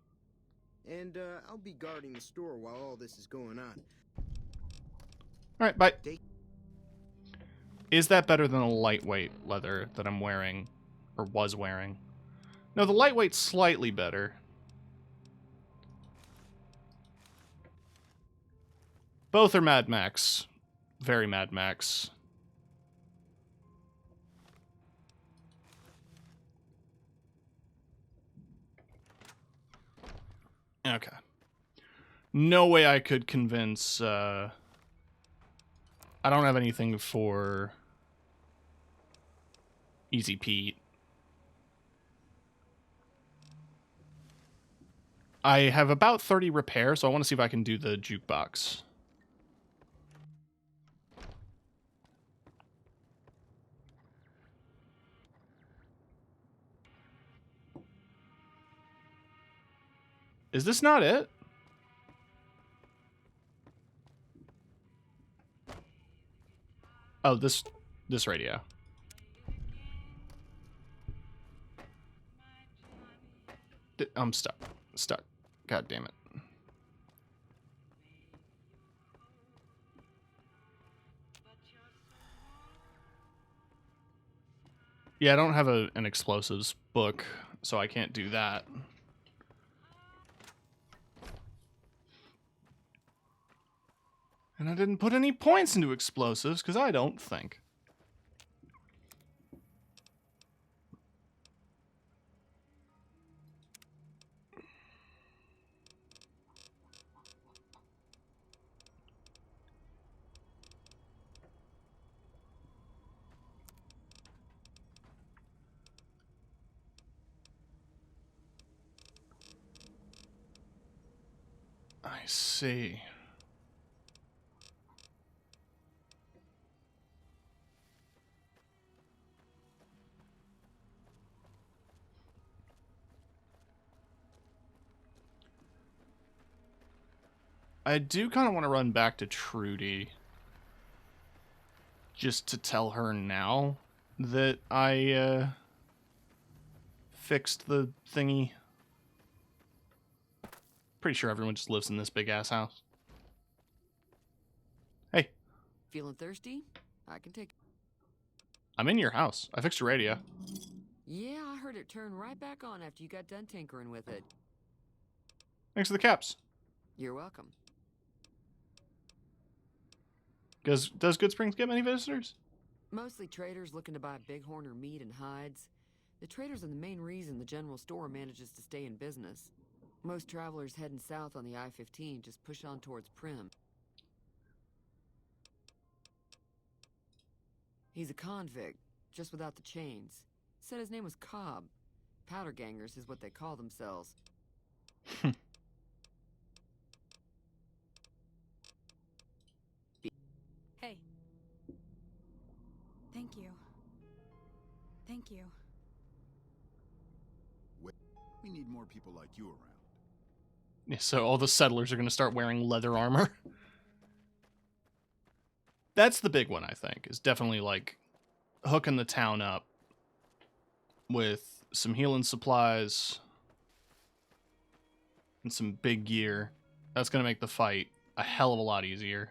And I'll be guarding the store while all this is going on. Alright, bye. Is that better than the lightweight leather that I'm wearing? Or was wearing? No, the lightweight's slightly better. Both are Mad Max. Very Mad Max. Okay. No way I could convince, I don't have anything for Easy Pete. I have about 30 repair, so I want to see if I can do the jukebox. Is this not it? Oh, this radio. I'm stuck. Stuck. God damn it. Yeah, I don't have an explosives book, so I can't do that. And I didn't put any points into explosives, because I don't think. I see. I do kind of want to run back to Trudy. Just to tell her now that I fixed the thingy. Pretty sure everyone just lives in this big ass house. Hey. Feeling thirsty? I can take. I'm in your house. I fixed your radio. Yeah, I heard it turn right back on after you got done tinkering with it. Thanks for the caps. You're welcome. Does Goodsprings get many visitors? Mostly traders looking to buy bighorn or meat and hides. The traders are the main reason the general store manages to stay in business. Most travelers heading south on the I-15 just push on towards Prim. He's a convict, just without the chains. Said his name was Cobb. Powder gangers is what they call themselves. Hey. Thank you. Thank you. We need more people like you around. Yeah, so all the settlers are going to start wearing leather armor. That's the big one, I think, is definitely like hooking the town up with some healing supplies and some big gear. That's going to make the fight a hell of a lot easier.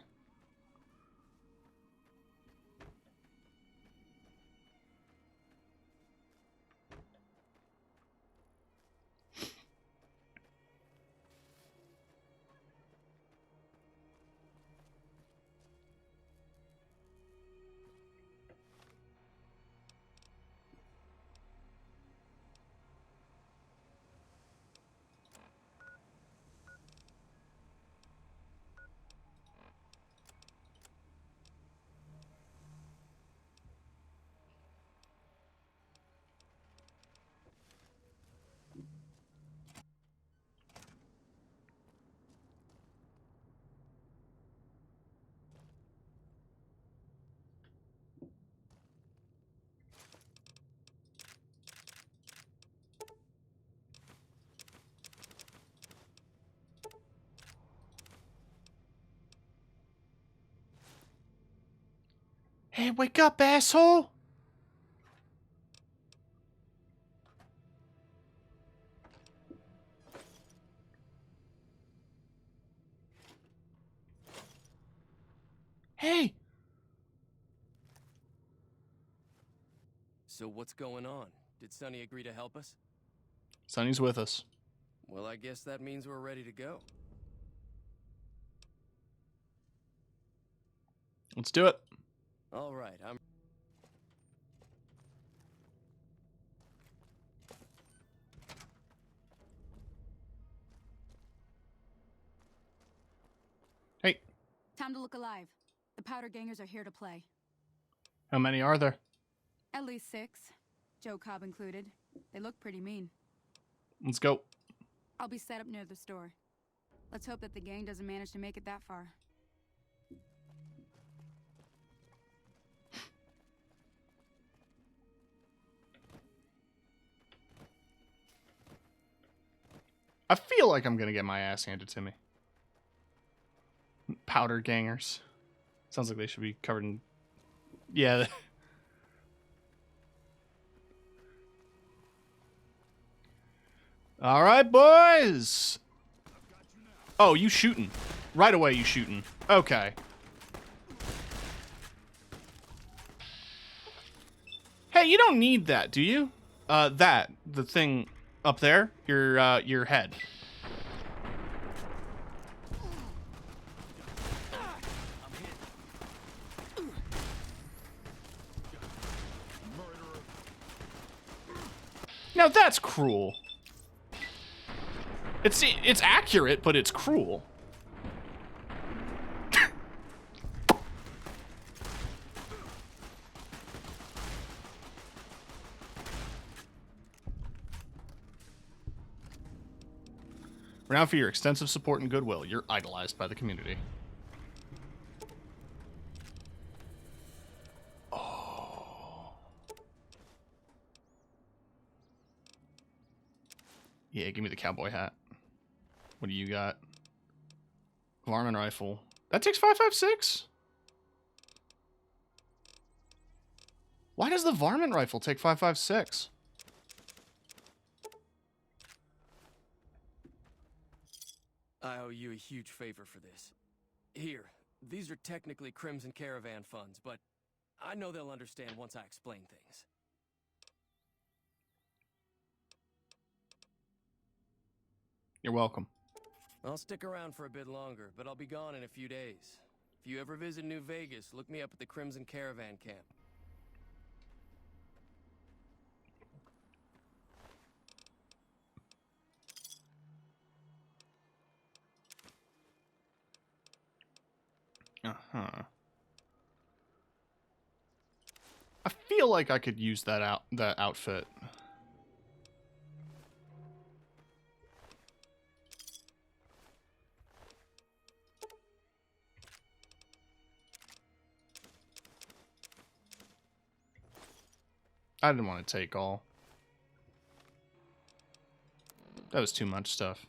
Hey, wake up, asshole! Hey! So what's going on? Did Sonny agree to help us? Sonny's with us. Well, I guess that means we're ready to go. Let's do it. All right, I'm... Hey. Time to look alive. The Powder Gangers are here to play. How many are there? At least 6. Joe Cobb included. They look pretty mean. Let's go. I'll be set up near the store. Let's hope that the gang doesn't manage to make it that far. I feel like I'm gonna get my ass handed to me. Powder Gangers. Sounds like they should be covered in... Yeah. All right, boys. Oh, you shooting. Right away, you shooting. Okay. Hey, you don't need that, do you? The thing up there, your head. Now that's cruel. It's accurate, but it's cruel. Renowned for your extensive support and goodwill, you're idolized by the community. Oh. Yeah, give me the cowboy hat. What do you got? Varmint rifle. That takes 5.56? Why does the varmint rifle take 5.56? I owe you a huge favor for this. Here, these are technically Crimson Caravan funds, but I know they'll understand once I explain things. You're welcome. I'll stick around for a bit longer, but I'll be gone in a few days. If you ever visit New Vegas, look me up at the Crimson Caravan camp. Uh-huh. I feel like I could use that outfit. I didn't want to take all. That was too much stuff.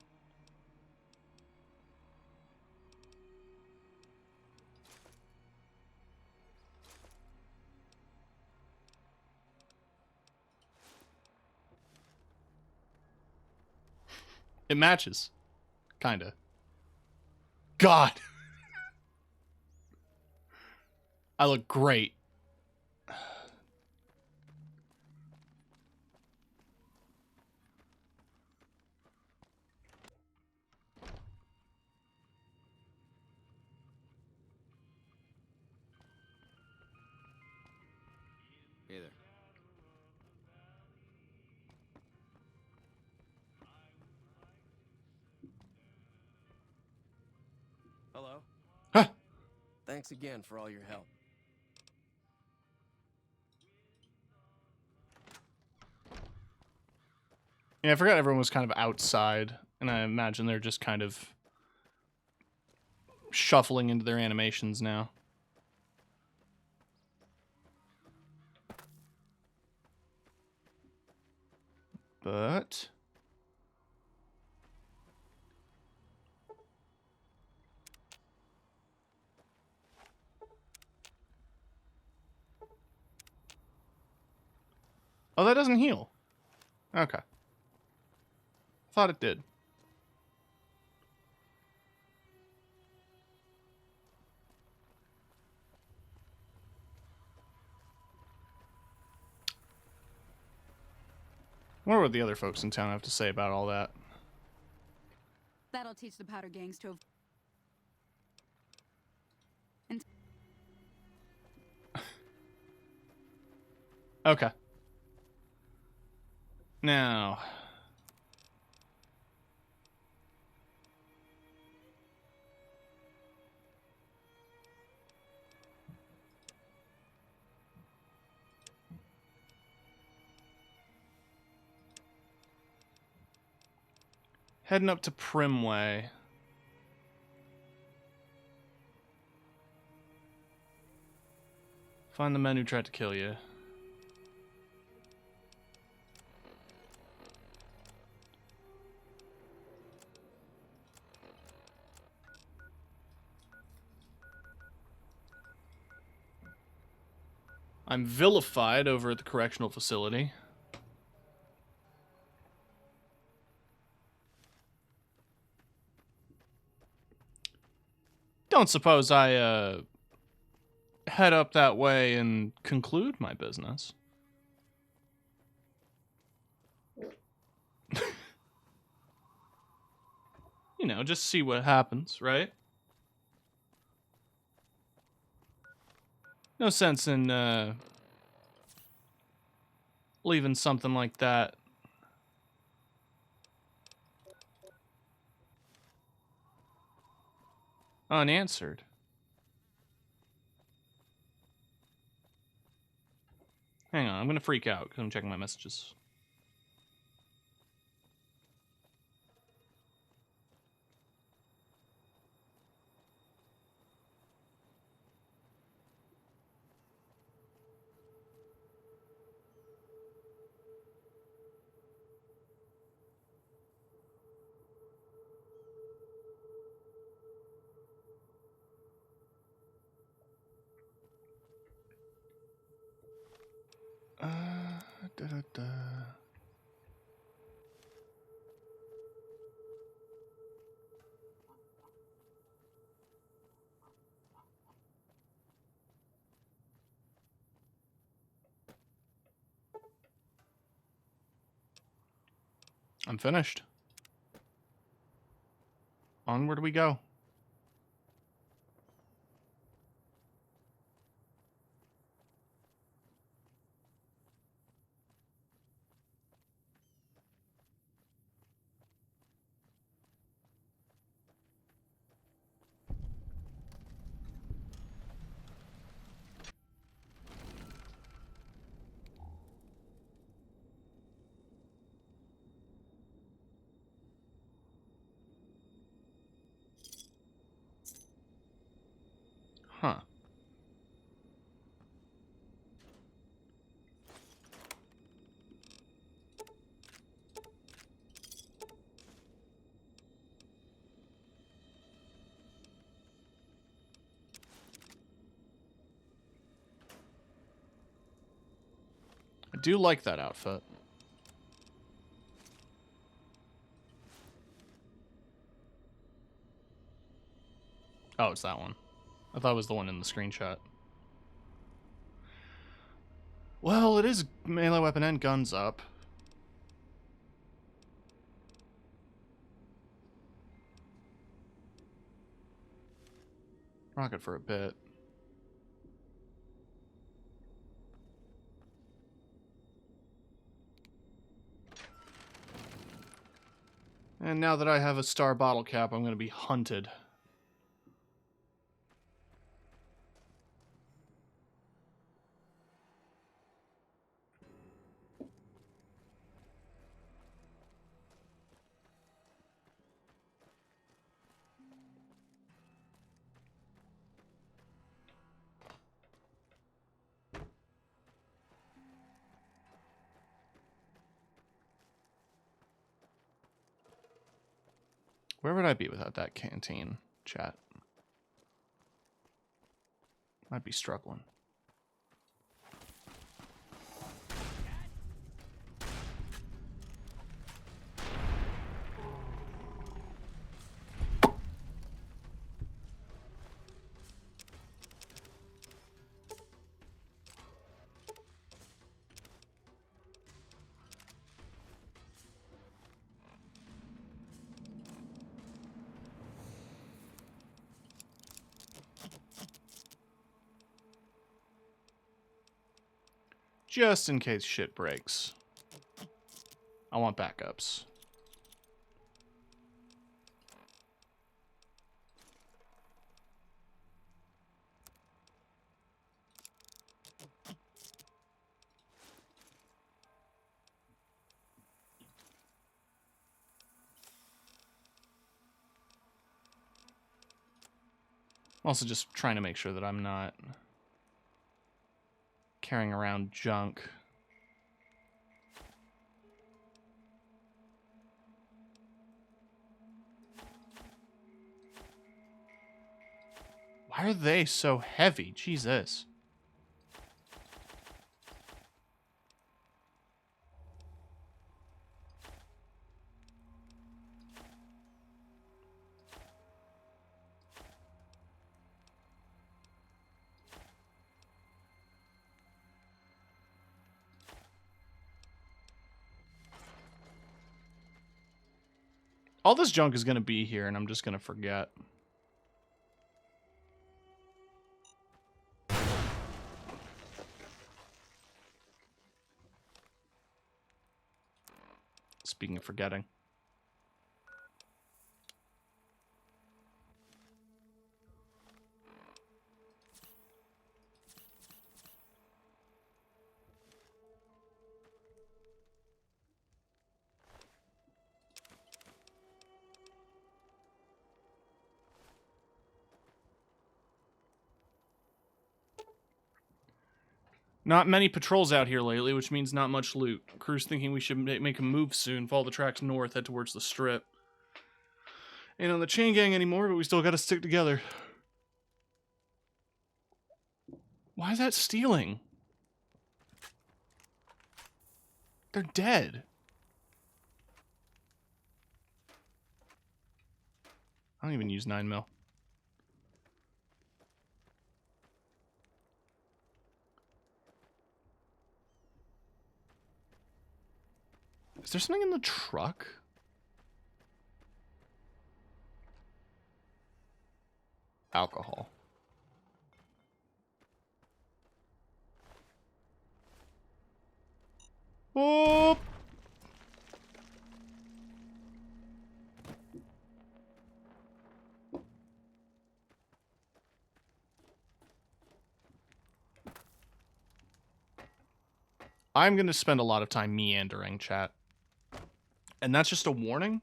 It matches. Kinda. God! I look great. Hey there. Hello? Huh. Thanks again for all your help. Yeah, I forgot everyone was kind of outside, and I imagine they're just kind of shuffling into their animations now. But... oh, that doesn't heal. Okay. Thought it did. I wonder what the other folks in town have to say about all that. That'll teach the powder gangs to... And... Okay. Now... heading up to Primway. Find the men who tried to kill you. I'm vilified over at the correctional facility. Don't suppose I, head up that way and conclude my business. You know, just see what happens, right? No sense in, leaving something like that unanswered. Hang on, I'm gonna freak out because I'm checking my messages. Da. I'm finished. Onward we go. do like that outfit. Oh, it's that one. I thought it was the one in the screenshot. Well, it is melee weapon and guns up. Rocket for a bit. And now that I have a star bottle cap, I'm going to be hunted. Where would I be without that canteen, chat? I'd be struggling. Just in case shit breaks. I want backups. I'm also just trying to make sure that I'm not carrying around junk. Why are they so heavy? Jesus. All this junk is going to be here, and I'm just going to forget. Speaking of forgetting. Not many patrols out here lately, which means not much loot. Crew's thinking we should make a move soon, follow the tracks north, head towards the strip. Ain't on the chain gang anymore, but we still gotta stick together. Why is that stealing? They're dead. I don't even use 9mm. Is there something in the truck? Alcohol. Oh! I'm going to spend a lot of time meandering, chat. And that's just a warning?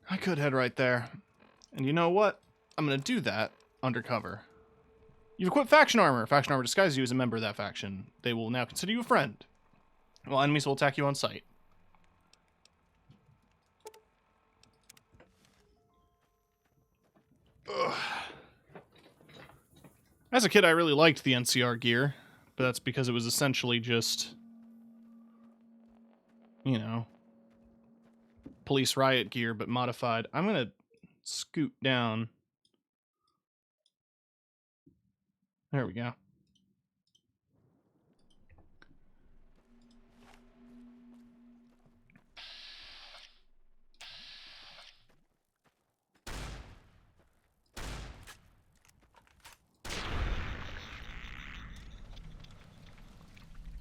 I could head right there. And you know what? I'm going to do that undercover. You've equipped faction armor. Faction armor disguises you as a member of that faction. They will now consider you a friend. While enemies will attack you on sight. Ugh. As a kid, I really liked the NCR gear, but that's because it was essentially just, you know, police riot gear, but modified. I'm going to scoot down. There we go.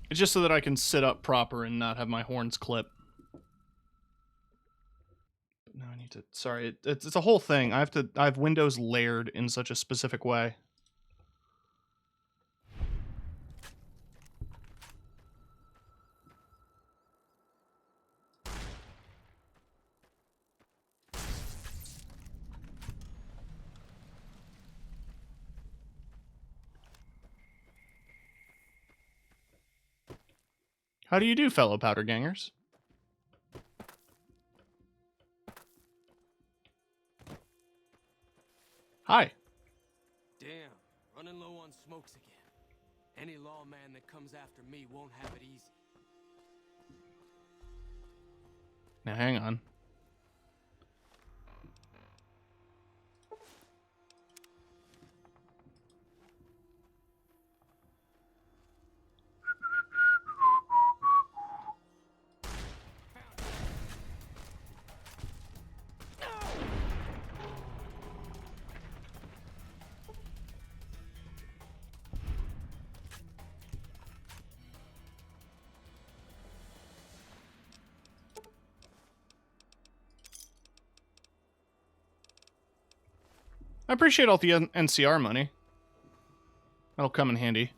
It's just so that I can sit up proper and not have my horns clip. But now I need to... Sorry, it's a whole thing. I have windows layered in such a specific way. How do you do, fellow powder gangers? Hi. Damn, running low on smokes again. Any lawman that comes after me won't have it easy. Now hang on. I appreciate all the NCR money. That'll come in handy.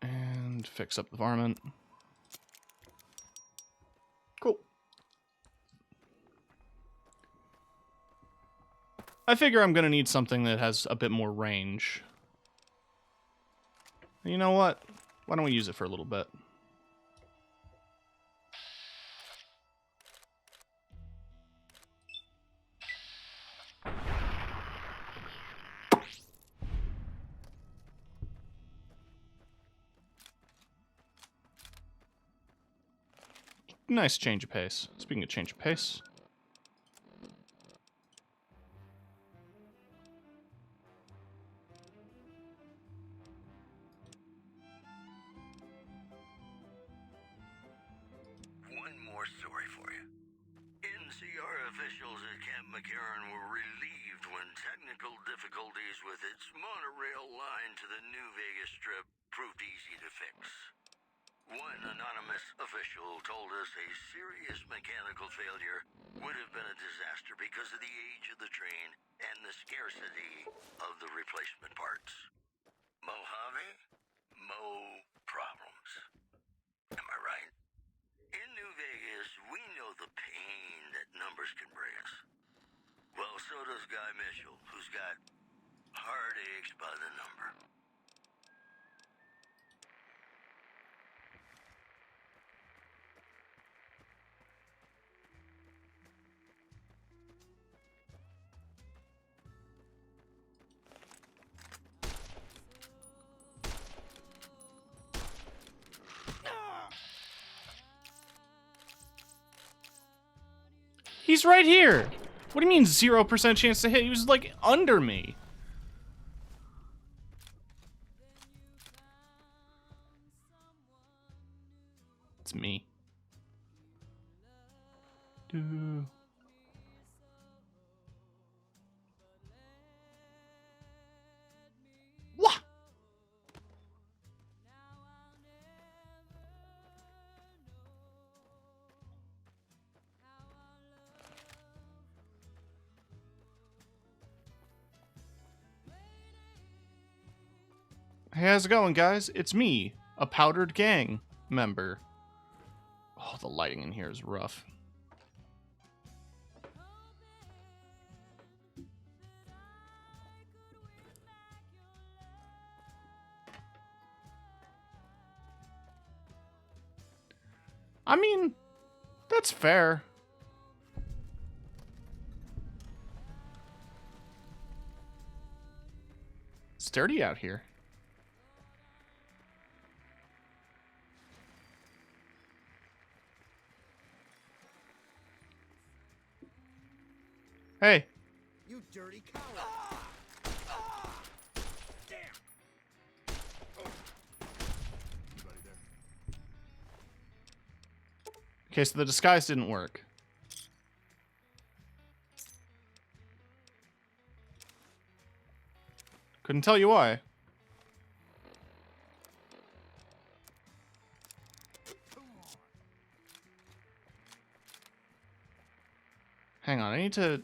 And fix up the varmint. Cool. I figure I'm gonna need something that has a bit more range. You know what? Why don't we use it for a little bit? Nice change of pace. Speaking of change of pace. Officials at Camp McCarran were relieved when technical difficulties with its monorail line to the New Vegas Strip proved easy to fix. One anonymous official told us a serious mechanical failure would have been a disaster because of the age of the train and the scarcity of the replacement parts. Mojave? Mo problems. Am I right? In New Vegas, we know the pain that numbers can bring us. Well, so does Guy Mitchell, who's got heartaches by the number. He's right here. What do you mean 0% chance to hit? He was like under me. It's me. What? Hey, how's it going, guys? It's me, a Powdered Gang member. Oh, the lighting in here is rough. I mean, that's fair. It's dirty out here. Hey. You dirty coward. Okay, so the disguise didn't work. Couldn't tell you why. Hang on, I need to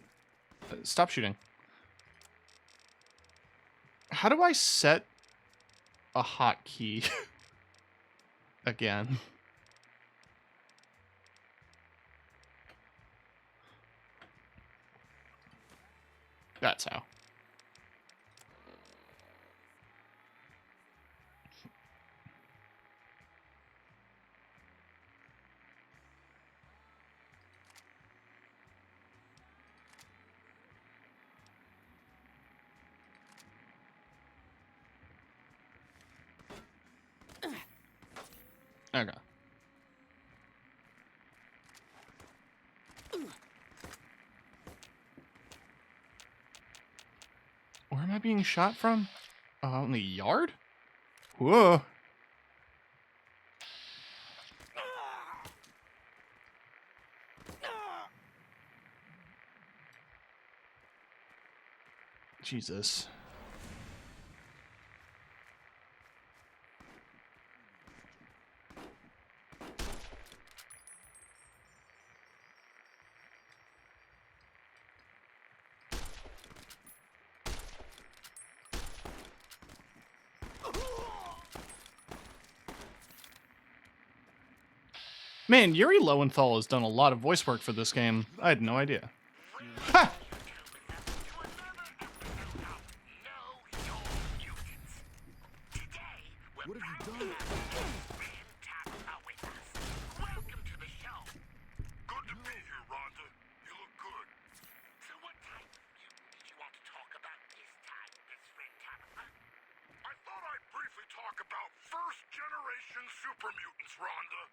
stop shooting. How do I set a hotkey again? That's how. Okay. Where am I being shot from? In the yard? Whoa. Jesus. Man, Yuri Lowenthal has done a lot of voice work for this game. I had no idea. Ha! What have you done? Welcome to the show. Good to be here, Rhonda. You look good. So what type of mutant did you want to talk about this time, Miss Friend Tabitha? I thought I'd briefly talk about first-generation super mutants, Rhonda.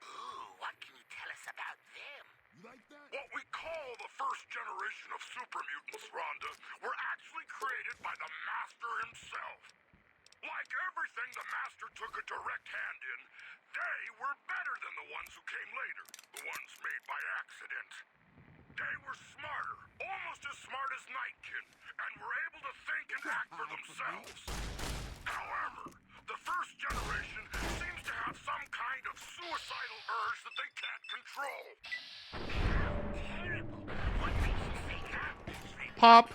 Ooh, what can you tell us about them? You like that? What we call the first generation of super mutants, Rhonda, were actually created by the Master himself. Like everything the Master took a direct hand in, they were better than the ones who came later, the ones made by accident. They were smarter, almost as smart as Nightkin, and were able to think and act for themselves. However, the first generation seems to have some kind of suicidal urge that they can't control. Terrible. What makes you say that, Miss Friend? Pop.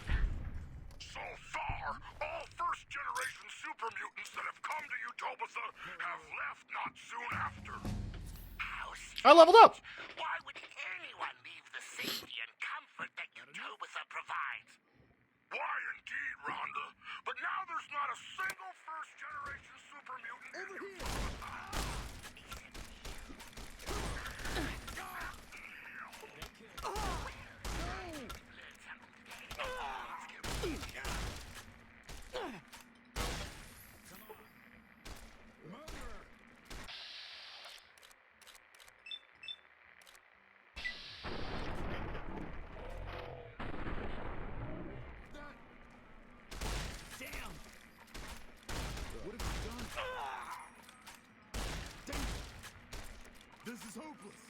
So far, all first-generation super mutants that have come to Utobitha have left not soon after. How I leveled up. Why would anyone leave the safety and comfort that Utobitha provides? Why indeed, Rhonda? But now there's not a single first-generation super mutant in Utobitha. What have you done? Damn. This is hopeless.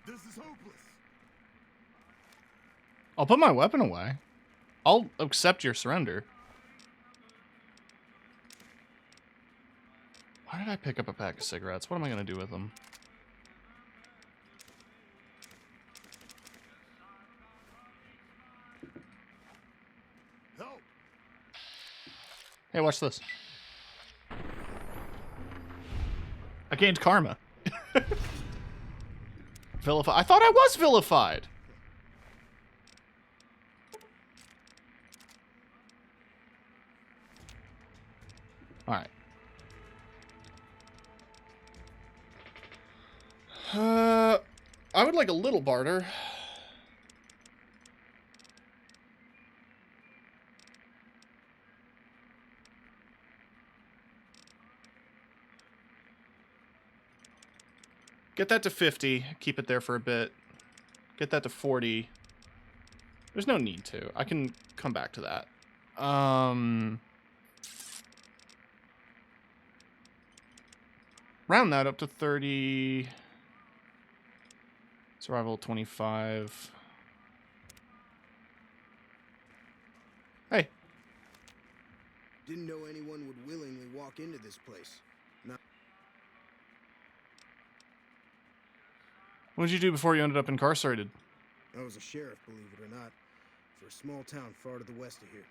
This is hopeless. I'll put my weapon away. I'll accept your surrender. Why did I pick up a pack of cigarettes? What am I going to do with them? Help. Hey, watch this. I gained karma. Vilified. I thought I was vilified. Alright. I would like a little barter. Get that to 50. Keep it there for a bit. Get that to 40. There's no need to. I can come back to that. Round that up to 30. Survival 25. Hey. Didn't know anyone would willingly walk into this place. Not What did you do before you ended up incarcerated? I was a sheriff, believe it or not, for a small town far to the west of here.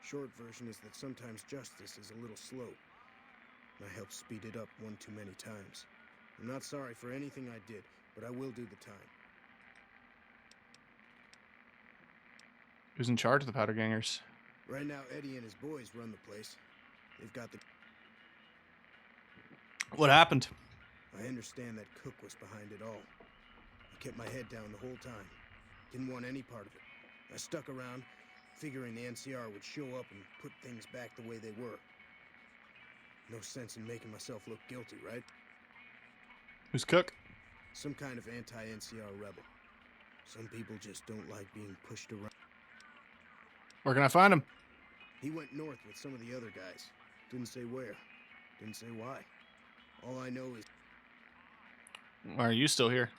Short version is that sometimes justice is a little slow. I helped speed it up one too many times. I'm not sorry for anything I did, but I will do the time. Who's in charge of the Powder Gangers? Right now, Eddie and his boys run the place. They've got the... What happened? I understand that Cook was behind it all. I kept my head down the whole time. Didn't want any part of it. I stuck around, figuring the NCR would show up and put things back the way they were. No sense in making myself look guilty, right? Who's Cook? Some kind of anti-NCR rebel. Some people just don't like being pushed around. Where can I find him? He went north with some of the other guys. Didn't say where. Didn't say why. All I know is... Why are you still here?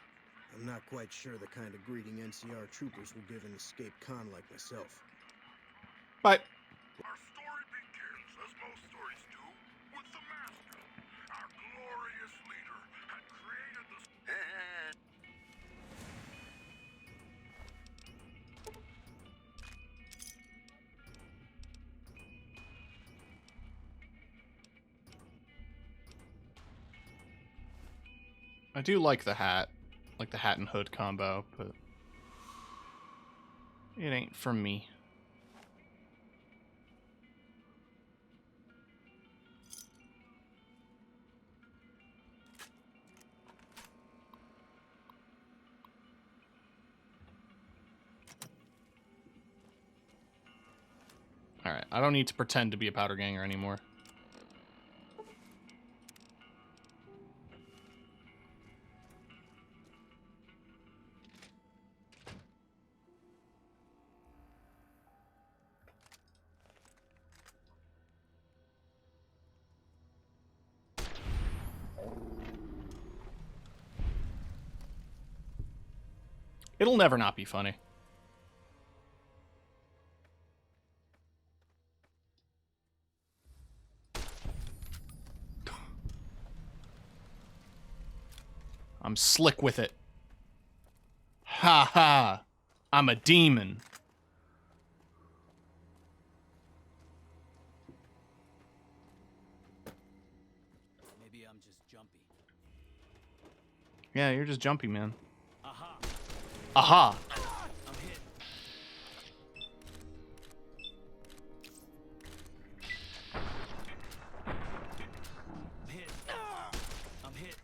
I'm not quite sure the kind of greeting NCR troopers will give an escaped con like myself. Bye. Our story begins, as most stories do, with the Master. Our glorious leader had created this... I do like the hat and hood combo, but it ain't for me. Alright, I don't need to pretend to be a powder ganger anymore. It'll never not be funny. I'm slick with it. Ha ha. I'm a demon. Maybe I'm just jumpy. Yeah, you're just jumpy, man. Aha. Aha. I'm hit. I'm hit. I'm hit.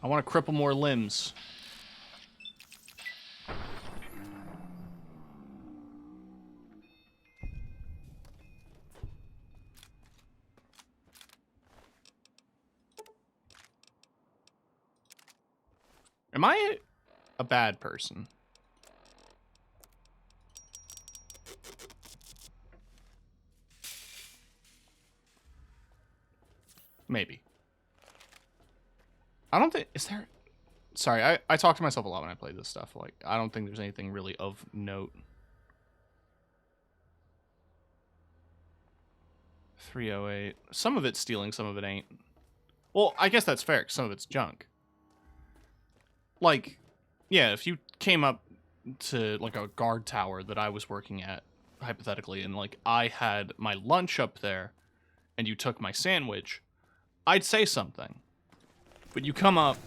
I want to cripple more limbs. Am I a bad person? Maybe. I don't think... Is there... Sorry, I talk to myself a lot when I play this stuff. Like, I don't think there's anything really of note. 308. Some of it's stealing, some of it ain't. Well, I guess that's fair, 'cause some of it's junk. Like, yeah, if you came up to, like, a guard tower that I was working at, hypothetically, and, like, I had my lunch up there, and you took my sandwich, I'd say something. But you come up...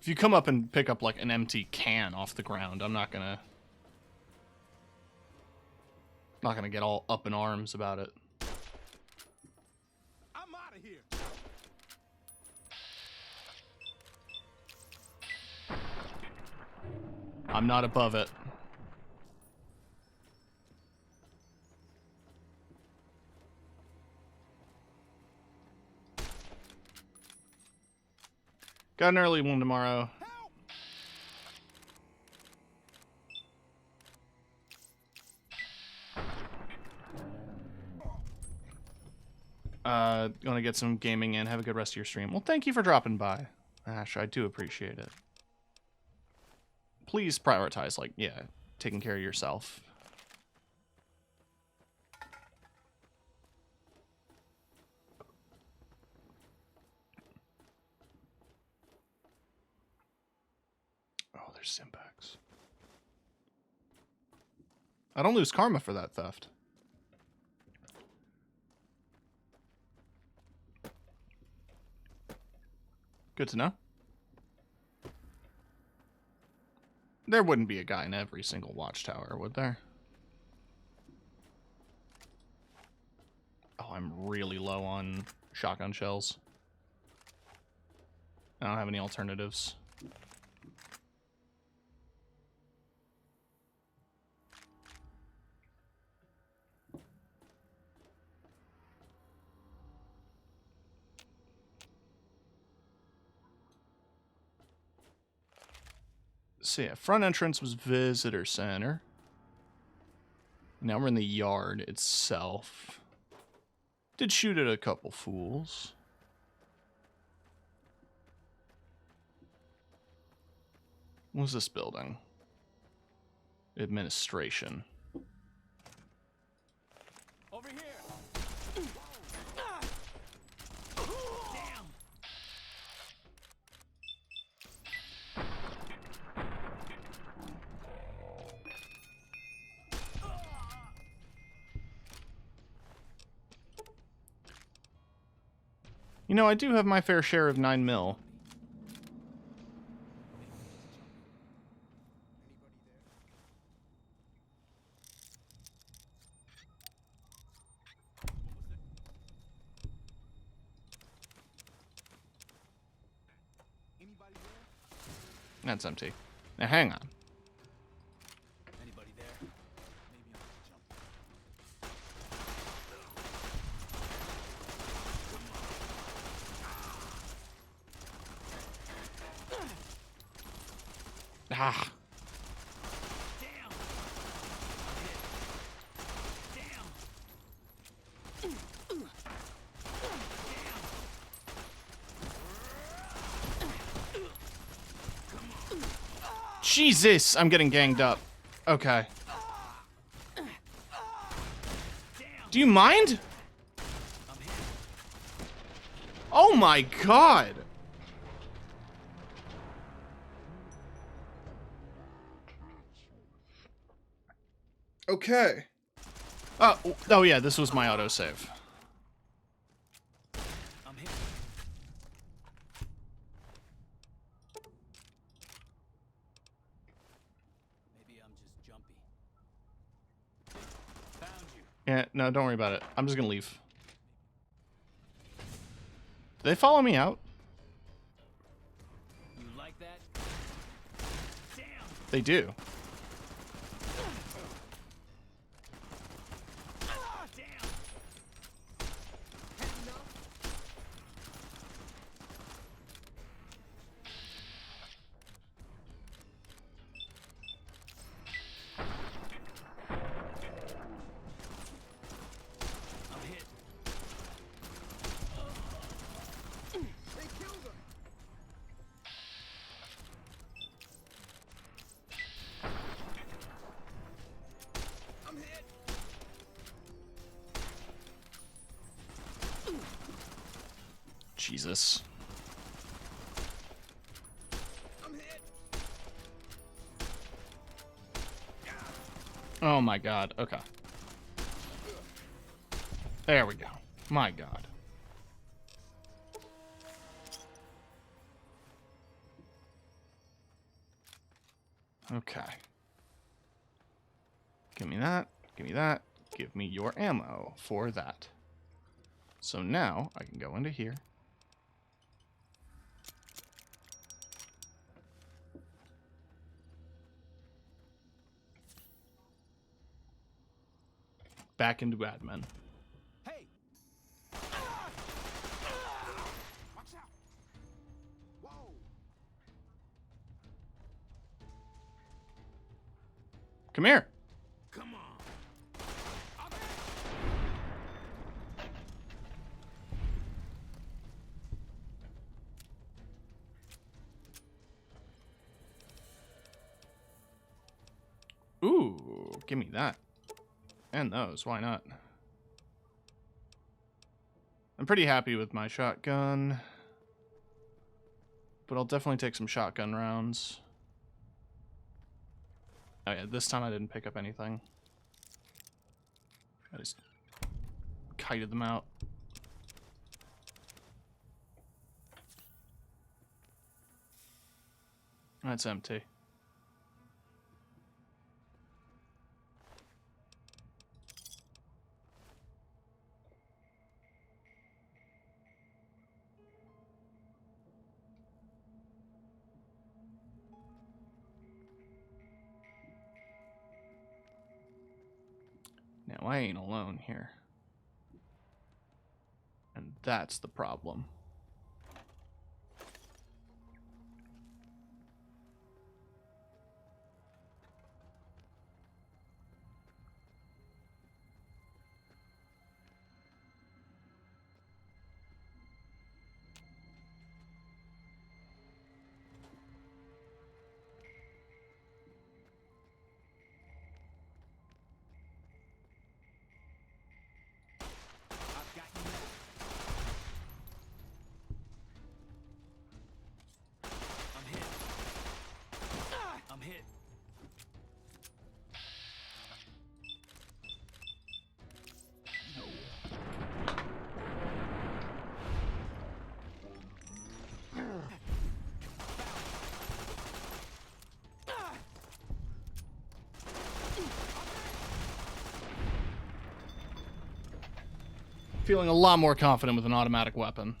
If you come up and pick up like an empty can off the ground, I'm not gonna get all up in arms about it. I'm out of here. I'm not above it. Got an early one tomorrow. Gonna get some gaming in. Have a good rest of your stream. Well, thank you for dropping by, Ash. I do appreciate it. Please prioritize, like, yeah, taking care of yourself. Oh, there's Simbax. I don't lose karma for that theft. Good to know. There wouldn't be a guy in every single watchtower, would there? Oh, I'm really low on shotgun shells. I don't have any alternatives. So yeah, front entrance was visitor center. Now we're in the yard itself. Did shoot at a couple fools. What's this building? Administration. Over here. Damn. You know, I do have my fair share of 9mm. That's empty. Now hang on. Anybody there? Maybe I'll jump. Ah. Damn. Jesus, I'm getting ganged up. Okay. Do you mind? Oh my god. Okay. Oh yeah, this was my autosave. I'm hit. Maybe I'm just jumpy. Found you. Yeah, no, don't worry about it. I'm just gonna leave. Do they follow me out? You like that? Damn. They do. Jesus. Oh my god, okay. There we go. My god. Okay. Give me that. Give me that. Give me your ammo for that. So now I can go into here. Back into admin. Hey! Watch out! Whoa! Come here. Come on. Ooh, give me that. And those, why not? I'm pretty happy with my shotgun. But I'll definitely take some shotgun rounds. Oh yeah, this time I didn't pick up anything. I just kited them out. That's empty. Now, I ain't alone here. And that's the problem. I'm hit. Feeling a lot more confident with an automatic weapon.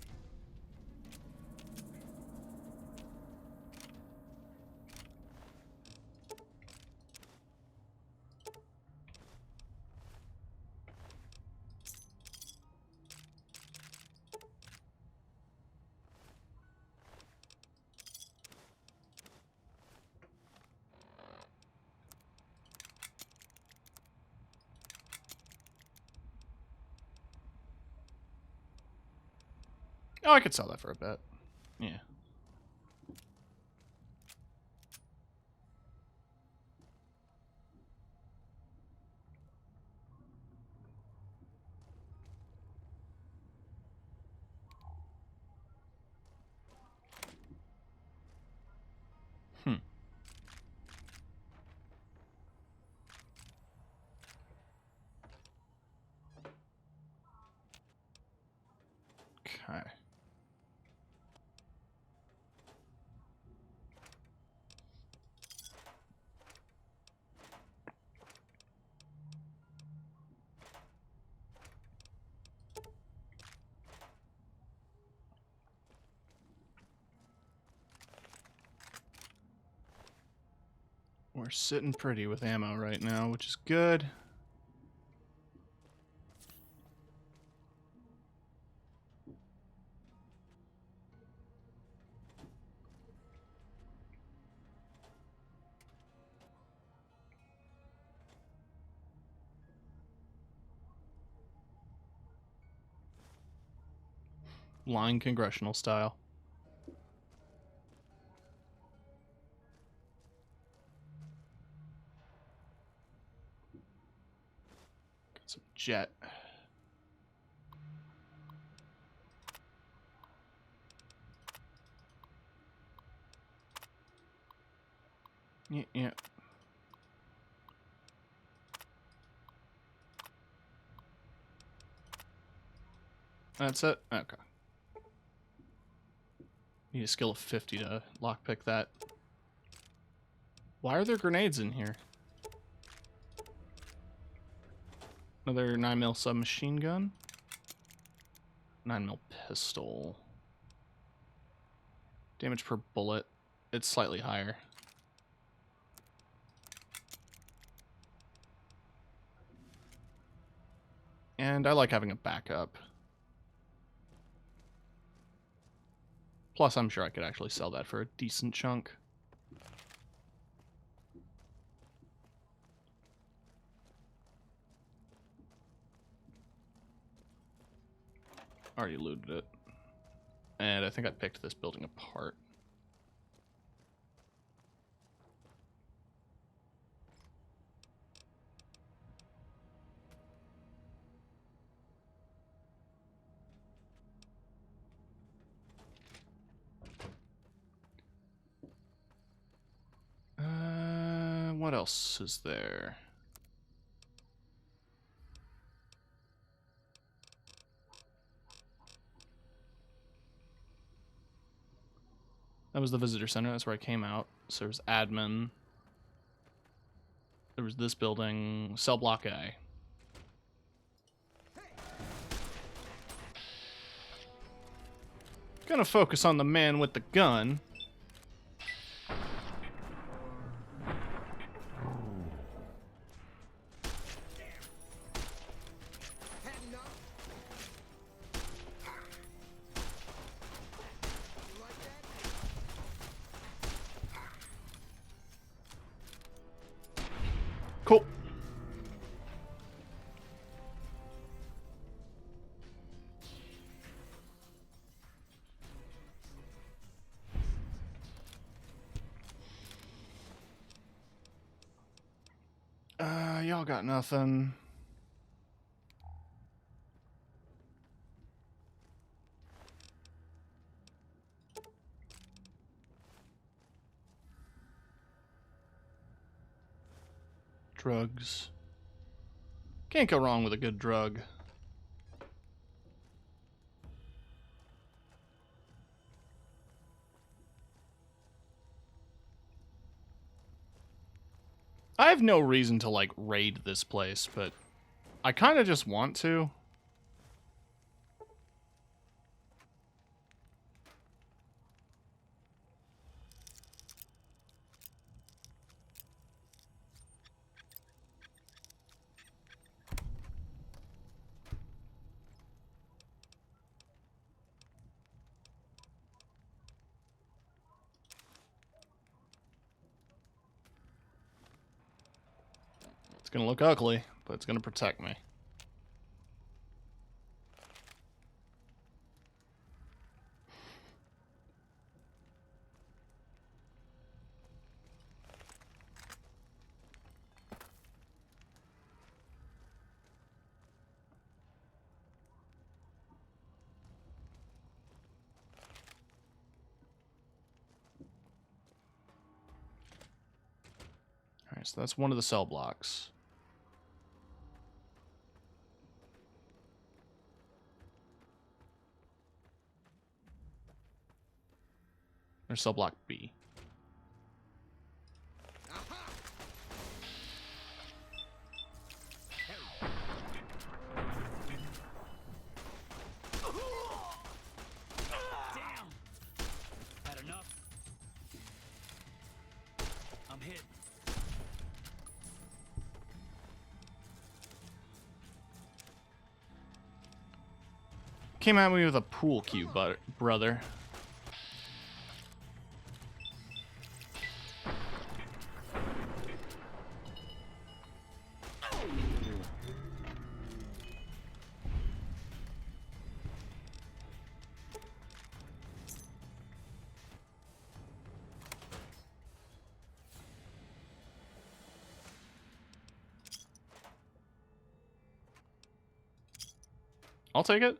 Oh, I could sell that for a bit. Yeah. Okay. We're sitting pretty with ammo right now, which is good. Line congressional style. Got some jet. Yeah. That's it? Okay. Need a skill of 50 to lockpick that. Why are there grenades in here? Another 9mm submachine gun. 9mm pistol. Damage per bullet. It's slightly higher. And I like having a backup. Plus, I'm sure I could actually sell that for a decent chunk. Already looted it. And I think I picked this building apart. What else is there? That was the visitor center. That's where I came out. So there was admin. There was this building, cell block A. Gonna focus on the man with the gun. Cool. Y'all got nothing. Drugs. Can't go wrong with a good drug. I have no reason to, like, raid this place, but I kind of just want to. It's gonna look ugly, but it's gonna protect me. Alright, so that's one of the cell blocks. There's cell block B. Damn! Had enough? I'm hit. Came at me with a pool cue, brother. I'll take it.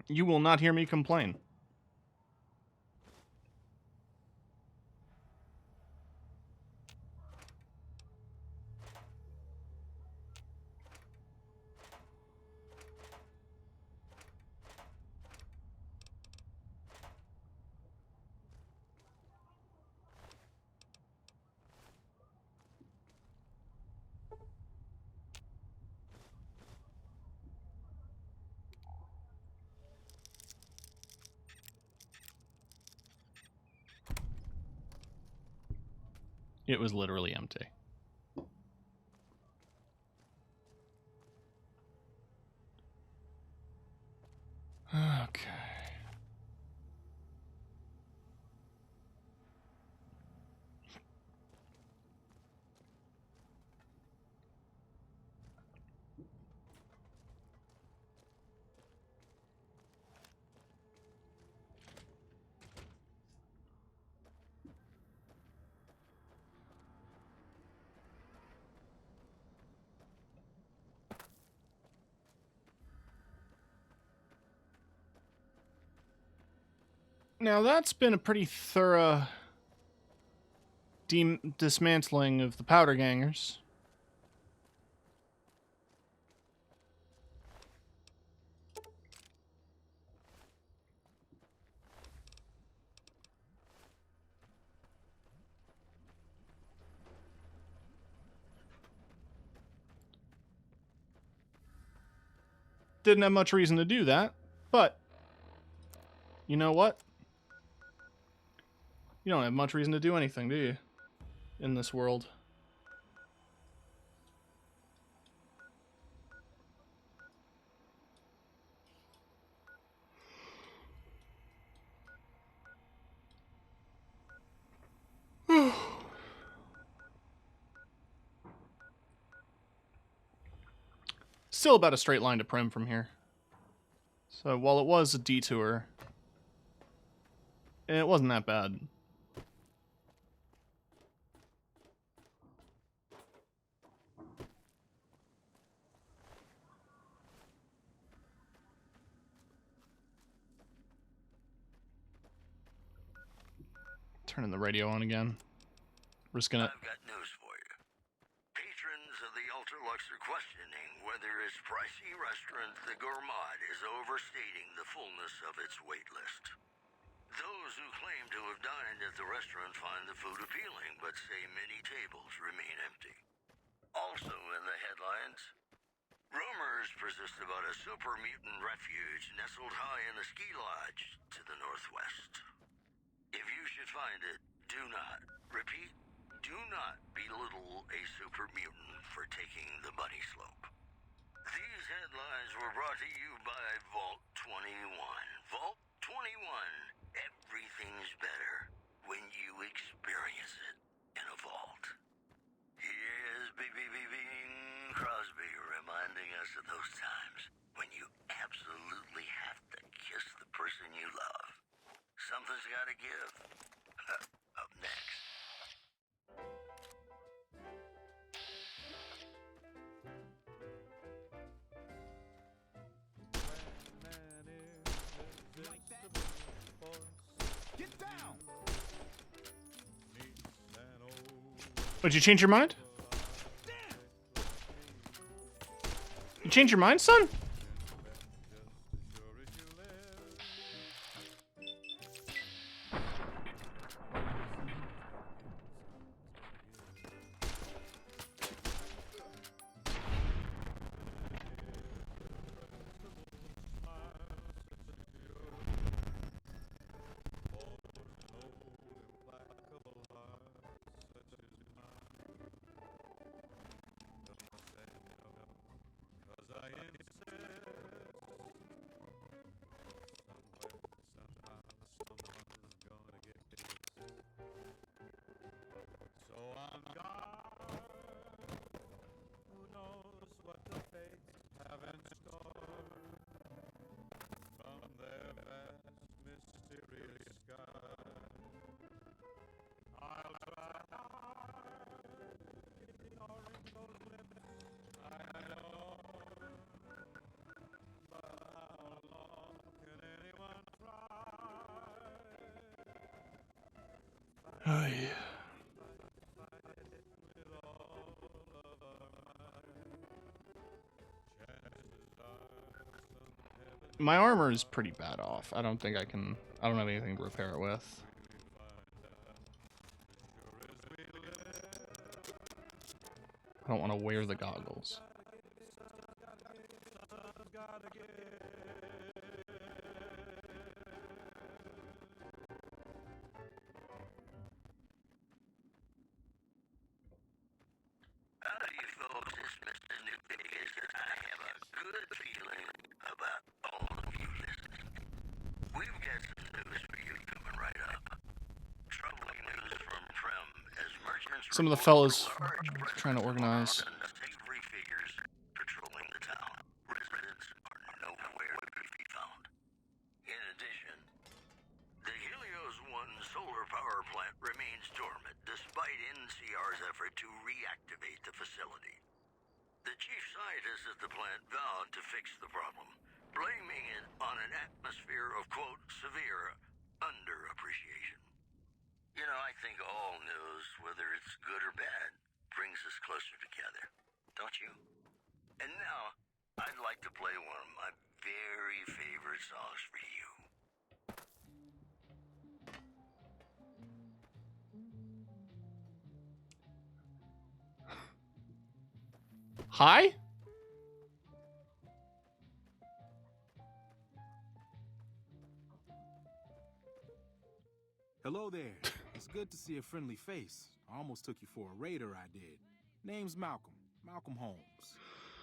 You will not hear me complain. It was literally empty. Okay. Now that's been a pretty thorough dismantling of the powder gangers. Didn't have much reason to do that, but you know what? You don't have much reason to do anything, do you? In this world. Still about a straight line to Primm from here. So while it was a detour, it wasn't that bad. Turning the radio on again. Risking it. I've got news for you. Patrons of the Ultralux are questioning whether its pricey restaurant, the Gourmand, is overstating the fullness of its wait list. Those who claim to have dined at the restaurant find the food appealing, but say many tables remain empty. Also in the headlines, rumors persist about a super mutant refuge nestled high in a ski lodge to the northwest. If you should find it, do not, repeat, do not belittle a super mutant for taking the bunny slope. These headlines were brought to you by Vault 21. Vault 21. Everything's better when you experience it in a vault. Here's Bing Crosby reminding us of those times when you absolutely have to kiss the person you love. Something's gotta give. Up next. Get down! Would you change your mind? You change your mind, son? Oh, yeah. My armor is pretty bad off. I don't think I can... I don't have anything to repair it with. I don't want to wear the goggles. Some of the fellas trying to organize. Unsavory figures patrolling the town. Residents are nowhere to be found. In addition, the Helios 1 solar power plant remains dormant despite NCR's effort to reactivate the facility. The chief scientist at the plant vowed to fix the problem, blaming it on an atmosphere of, quote, severe underappreciation. You know, I think all news, whether it's good or bad, brings us closer together. Don't you? And now, I'd like to play one of my very favorite songs for you. Hi? Hello there. It's good to see a friendly face. I almost took you for a raider, I did. Name's Malcolm. Malcolm Holmes.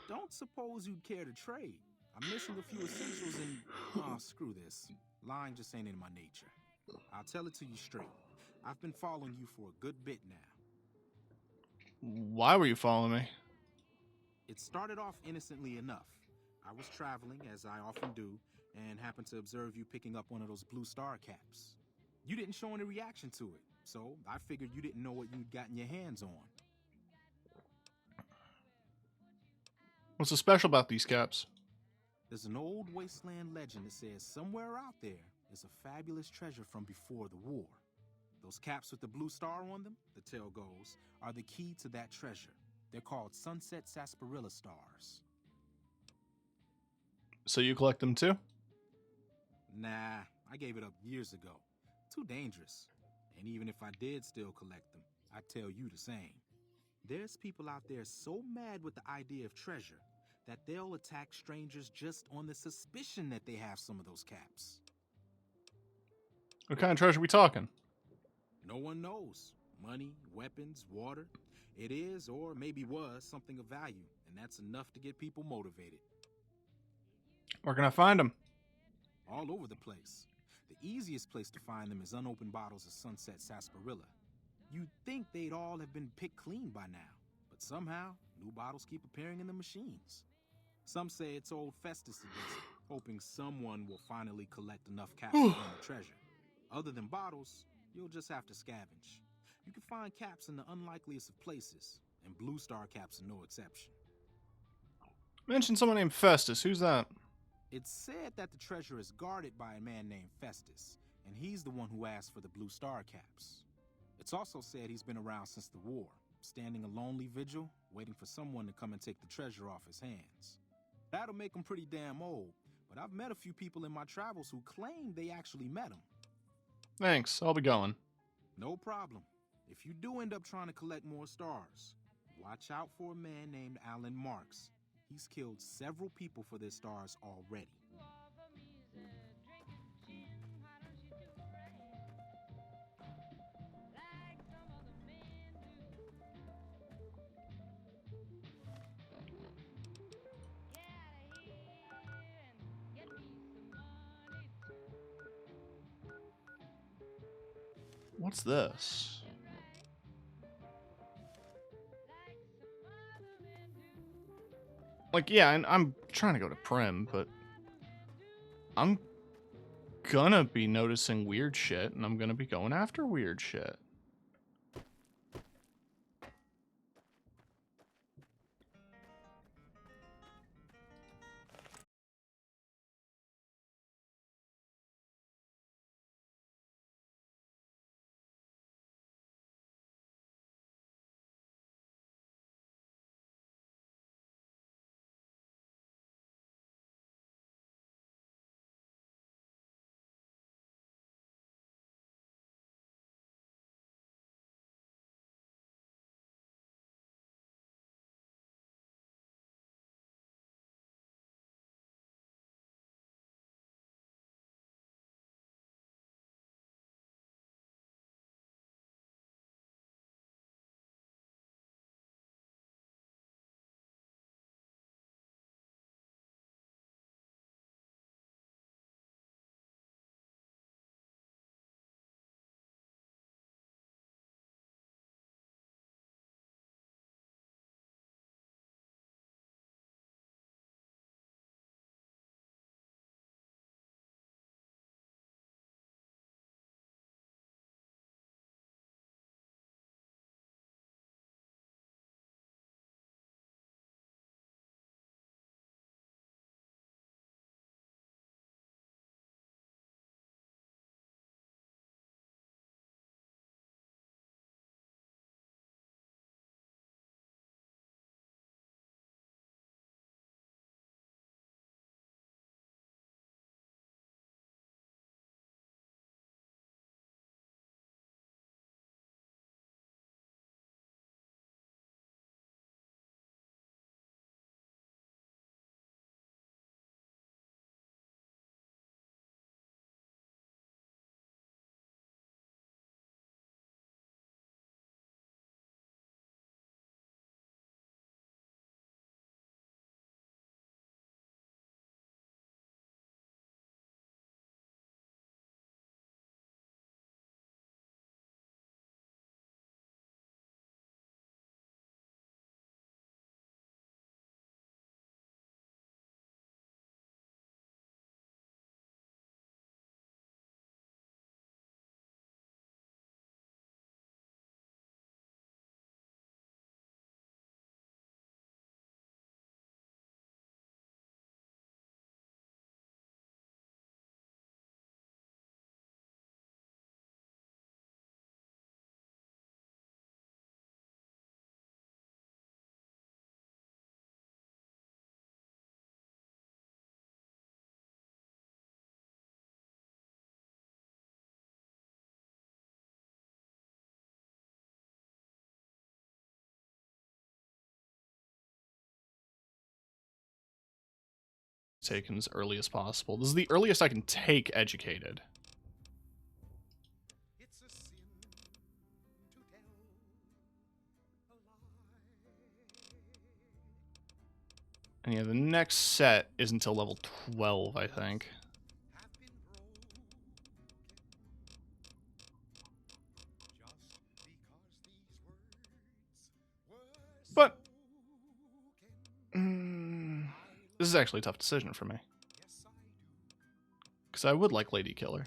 Don't suppose you'd care to trade. I'm missing a few essentials and... oh, screw this. Lying just ain't in my nature. I'll tell it to you straight. I've been following you for a good bit now. Why were you following me? It started off innocently enough. I was traveling, as I often do, and happened to observe you picking up one of those Blue Star caps. You didn't show any reaction to it, so I figured you didn't know what you'd gotten your hands on. What's so special about these caps? There's an old wasteland legend that says somewhere out there is a fabulous treasure from before the war. Those caps with the blue star on them, the tale goes, are the key to that treasure. They're called Sunset Sarsaparilla Stars. So you collect them too? Nah, I gave it up years ago. Too dangerous. And even if I did still collect them, I'd tell you the same. There's people out there so mad with the idea of treasure that they'll attack strangers just on the suspicion that they have some of those caps. What kind of treasure are we talking? No one knows. Money, weapons, water. It is, or maybe was, something of value, and that's enough to get people motivated. Where can I find them? All over the place. The easiest place to find them is unopened bottles of Sunset Sarsaparilla. You'd think they'd all have been picked clean by now, but somehow, new bottles keep appearing in the machines. Some say it's old Festus who does it, hoping someone will finally collect enough caps to find the treasure. Other than bottles, you'll just have to scavenge. You can find caps in the unlikeliest of places, and Blue Star caps are no exception. Mention someone named Festus. Who's that? It's said that the treasure is guarded by a man named Festus, and he's the one who asked for the Blue Star caps. It's also said he's been around since the war, standing a lonely vigil, waiting for someone to come and take the treasure off his hands. That'll make him pretty damn old, but I've met a few people in my travels who claim they actually met him. Thanks, I'll be going. No problem. If you do end up trying to collect more stars, watch out for a man named Alan Marks. He's killed several people for their stars already. What's this? Like, yeah, and I'm trying to go to Prim, but I'm gonna be noticing weird shit, and I'm gonna be going after weird shit. taken as early as possible. This is the earliest I can take educated. And yeah, the next set is until level 12, I think. But this is actually a tough decision for me. Because I would like Lady Killer.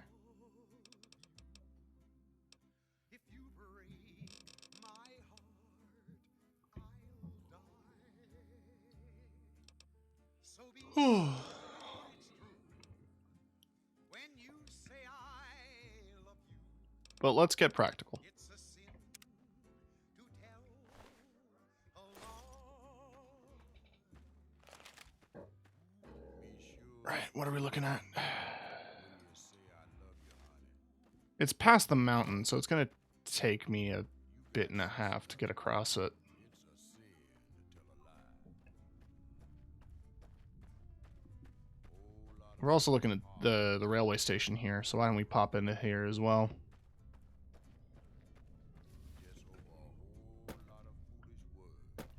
But let's get practical. Right, what are we looking at? It's past the mountain, so it's going to take me a bit and a half to get across it. We're also looking at the railway station here, so why don't we pop into here as well?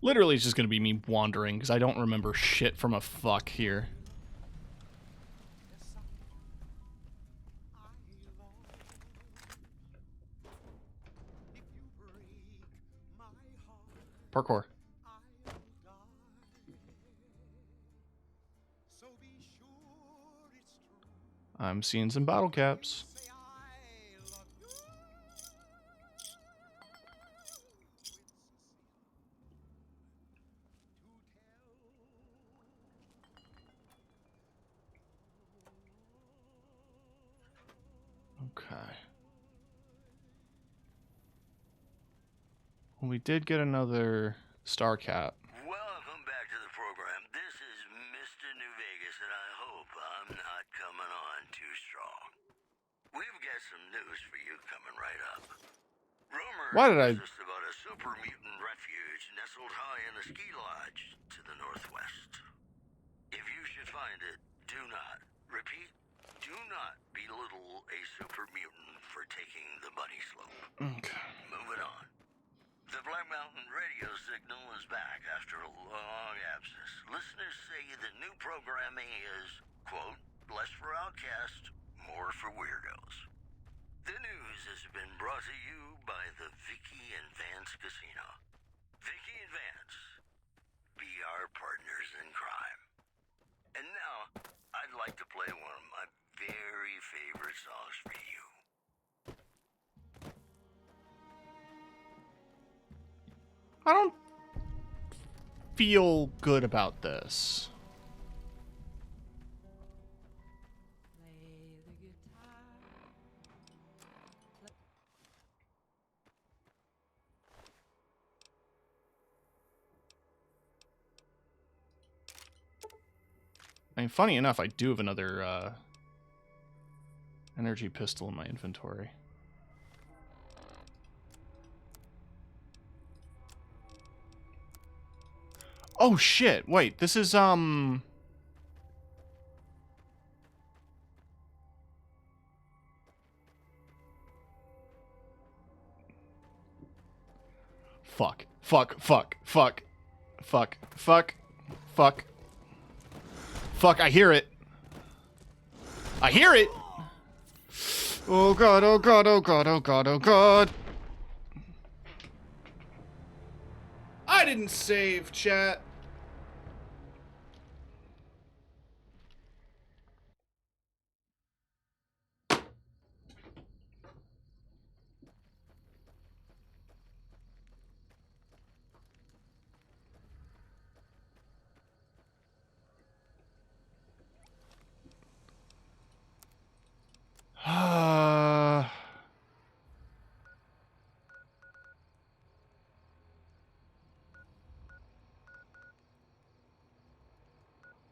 Literally, it's just going to be me wandering, because I don't remember shit from a fuck here. Parkour. I'm seeing some bottle caps. Okay. Well, we did get another star cap. Welcome back to the program. This is Mr. New Vegas, and I hope I'm not coming on too strong. We've got some news for you coming right up. Rumors Why did I... exist about a super mutant refuge nestled high in a ski lodge to the northwest. If you should find it, do not, repeat, do not belittle a super mutant for taking the bunny slope. Okay. Moving on. The Black Mountain radio signal is back after a long absence. Listeners say the new programming is, quote, less for outcasts, more for weirdos. The news has been brought to you by the Vicky and Vance Casino. Vicky and Vance, be our partners in crime. And now, I'd like to play one of my very favorite songs for you. I don't feel good about this. I mean, funny enough, I do have another energy pistol in my inventory. Oh shit, wait, this is, Fuck, fuck, fuck, fuck, fuck, fuck, fuck. Fuck, I hear it. I hear it! Oh god, oh god, oh god, oh god, oh god. I didn't save, chat.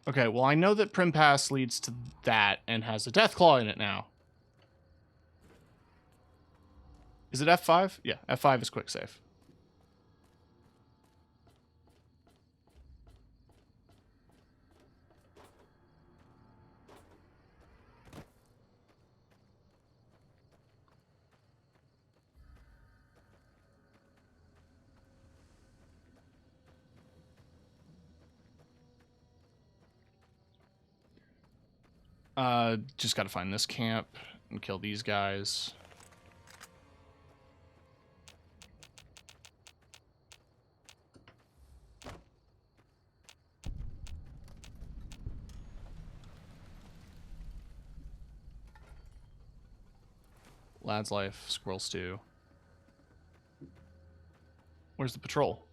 Okay, well, I know that Prim Pass leads to that and has a Deathclaw in it now. Is it F5? Yeah, F5 is quick save. Just gotta find this camp and kill these guys. Lad's life, squirrel stew. Where's the patrol?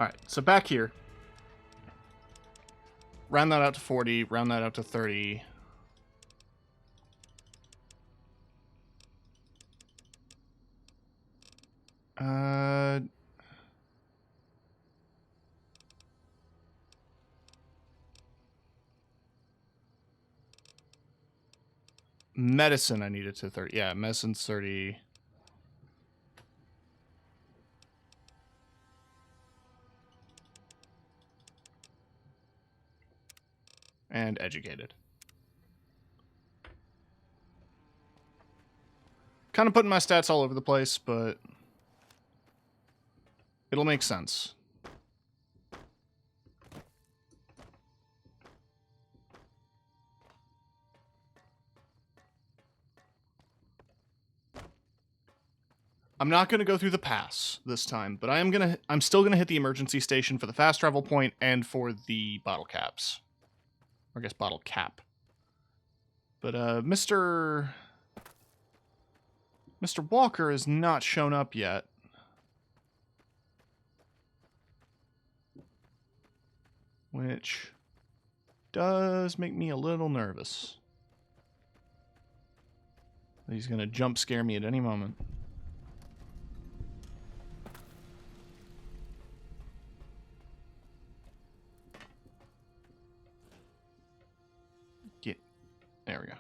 Alright, so back here. Round that out to 40, round that out to 30. Medicine I needed to 30. Yeah, medicine's 30. And educated. Kind of putting my stats all over the place, but it'll make sense. I'm not going to go through the pass this time, but I'm still going to hit the emergency station for the fast travel point and for the bottle caps. Or I guess bottle cap. But Mr. Walker has not shown up yet. Which does make me a little nervous. He's going to jump scare me at any moment. There we go.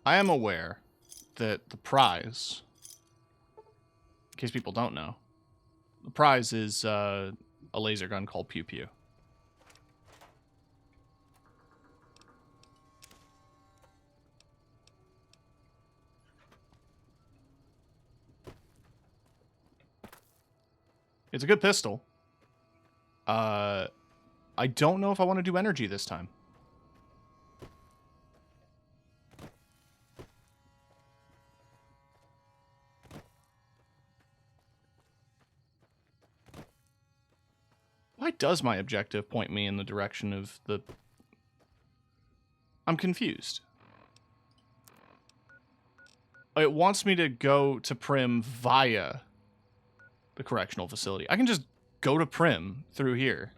I am aware that the prize, in case people don't know, the prize is a laser gun called Pew Pew. It's a good pistol. I don't know if I want to do energy this time. Why does my objective point me in the direction of the... I'm confused. It wants me to go to Prim via the correctional facility. I can just go to Prim through here.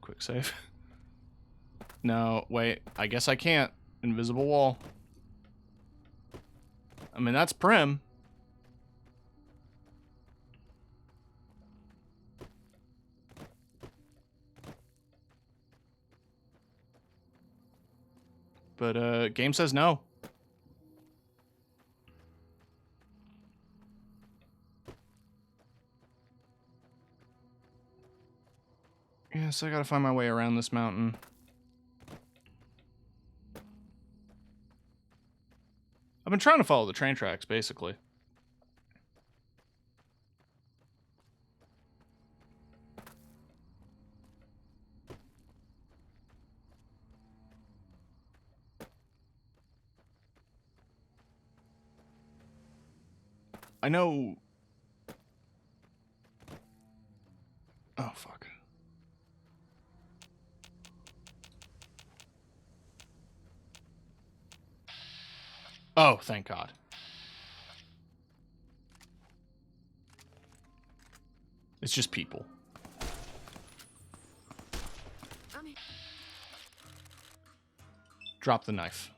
Quick save. No, wait. I guess I can't. Invisible wall. I mean, that's Prim. But, game says no. Yeah, so I gotta find my way around this mountain. I've been trying to follow the train tracks, basically. I know... Oh, fuck. Oh, thank God. It's just people. Drop the knife.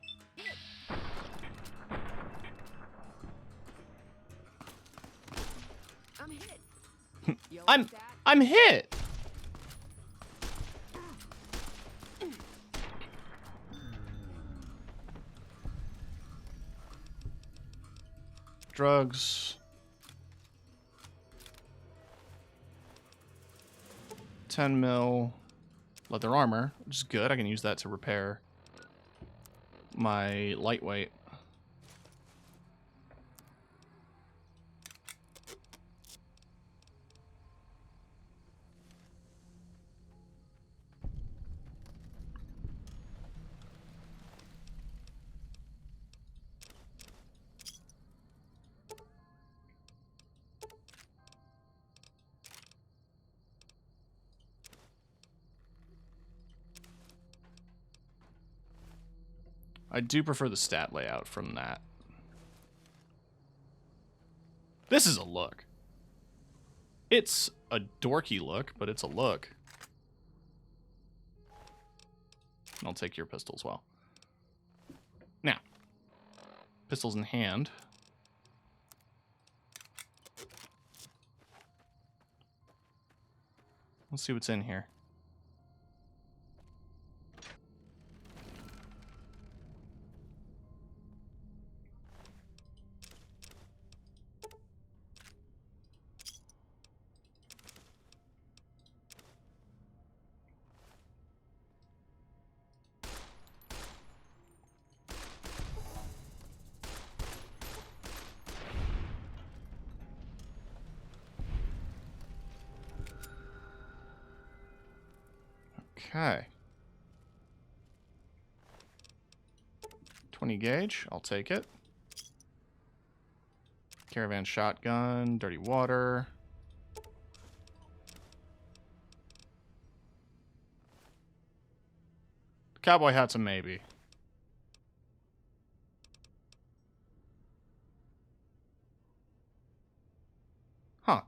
I'm hit. Drugs. 10 mil leather armor, which is good. I can use that to repair my lightweight. I do prefer the stat layout from that. This is a look. It's a dorky look, but it's a look. And I'll take your pistol as well. Now, pistols in hand. Let's see what's in here. Okay. 20 gauge, I'll take it. Caravan shotgun, dirty water. Cowboy hat's a maybe. Huh.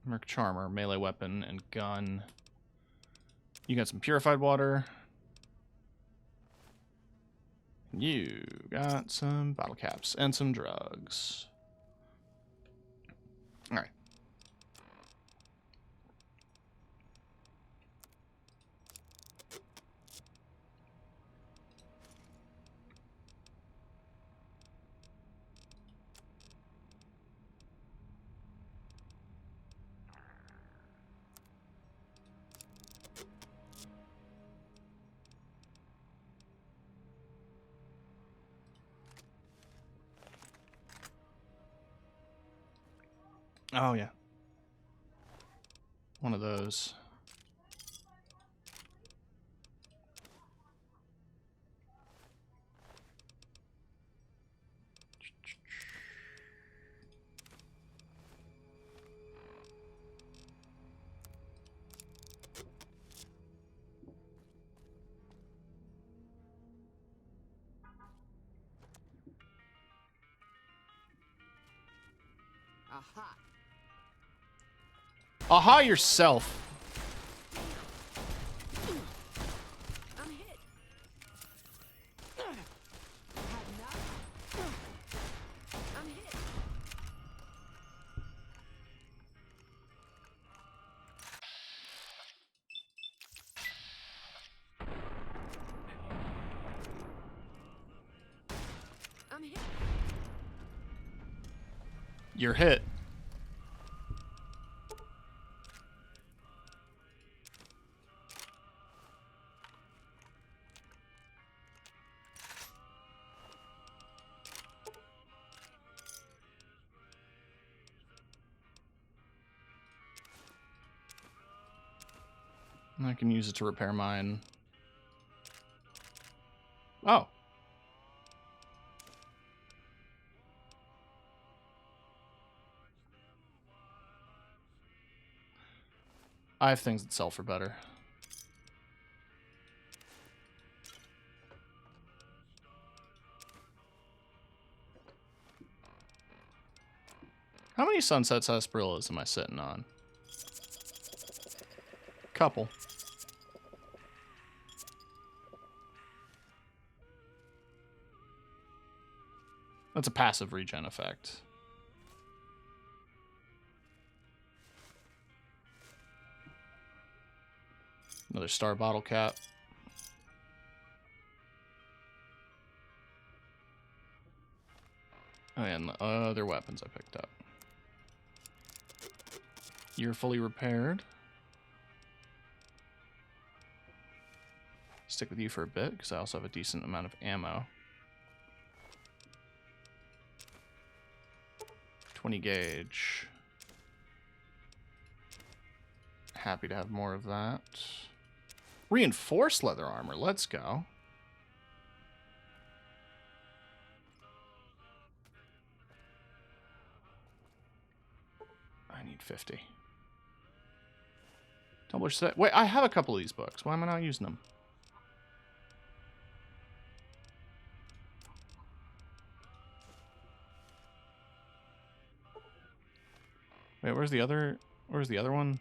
Merc Charmer, melee weapon, and gun. You got some purified water. You got some bottle caps and some drugs. All right. Oh, yeah. One of those. Aha! Aha yourself. I'm hit. I'm hit. I'm hit. You're hit. I can use it to repair mine. Oh. I have things that sell for better. How many Sunset Sarsaparillas am I sitting on? Couple. That's a passive regen effect. Another star bottle cap. Oh, and the other weapons I picked up. You're fully repaired. Stick with you for a bit, because I also have a decent amount of ammo. 20 gauge. Happy to have more of that. Reinforced leather armor, let's go. I need 50. Tumblr set. Wait, I have a couple of these books. Why am I not using them? Wait, where's the other one?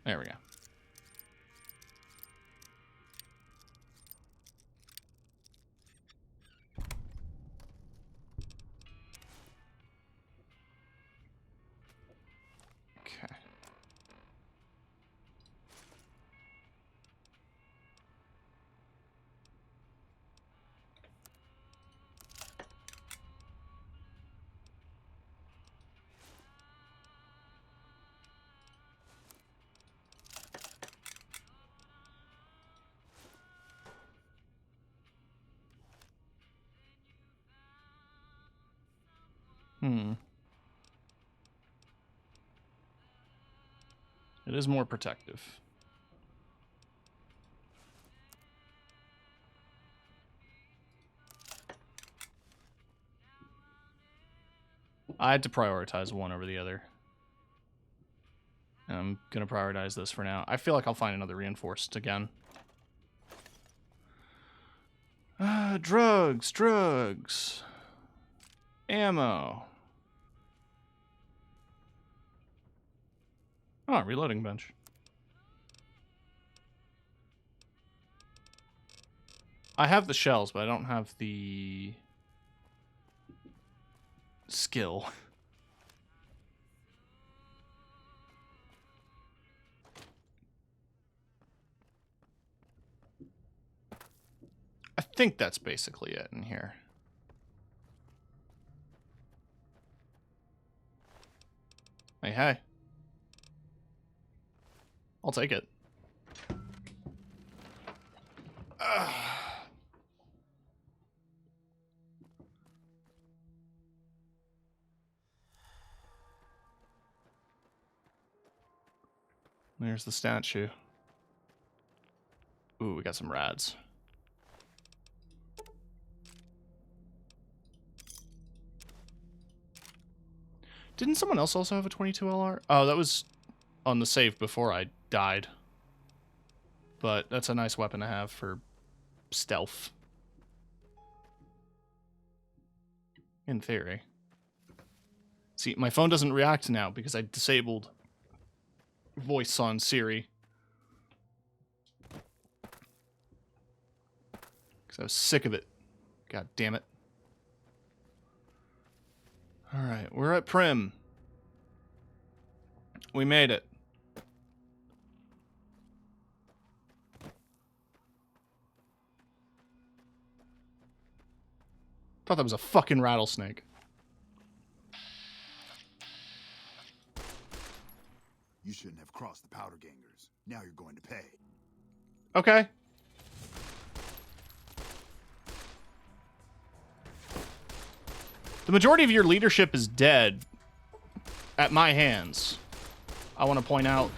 There we go. Okay. It is more protective. I had to prioritize one over the other. And I'm going to prioritize this for now. I feel like I'll find another reinforced again. Drugs. Ammo. Oh, reloading bench. I have the shells, but I don't have the skill. I think that's basically it in here. Hey, hey. I'll take it. There's the statue. Ooh, we got some rads. Didn't someone else also have a 22 LR? Oh, that was on the save before I died. But that's a nice weapon to have for stealth. In theory. See, my phone doesn't react now because I disabled voice on Siri. Because I was sick of it. God damn it. Alright, we're at Prim. We made it. Thought that was a fucking rattlesnake. You shouldn't have crossed the powder gangers. Now you're going to pay. Okay. The majority of your leadership is dead at my hands. I want to point out.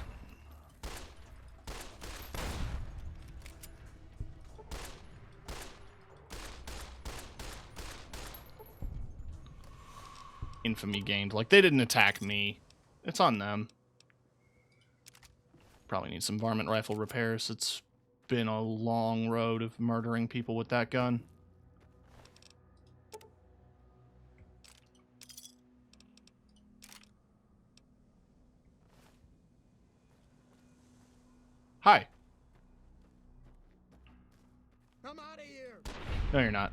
Infamy gained. Like, they didn't attack me. It's on them. Probably need some varmint rifle repairs. It's been a long road of murdering people with that gun. Hi. I'm out of here. No, you're not.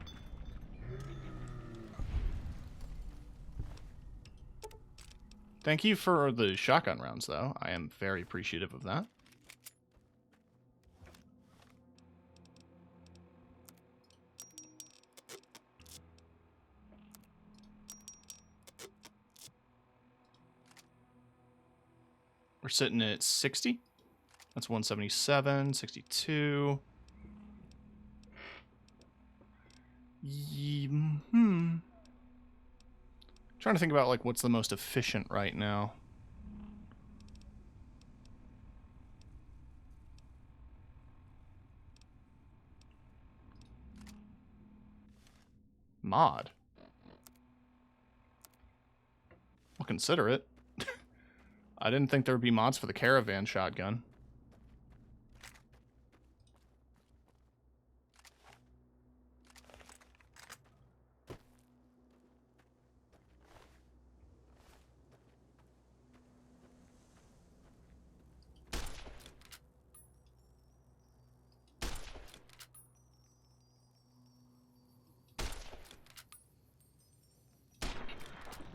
Thank you for the shotgun rounds, though. I am very appreciative of that. We're sitting at 60. That's 177, 62. Trying to think about, like, what's the most efficient right now. Mod. I'll consider it. I didn't think there would be mods for the caravan shotgun.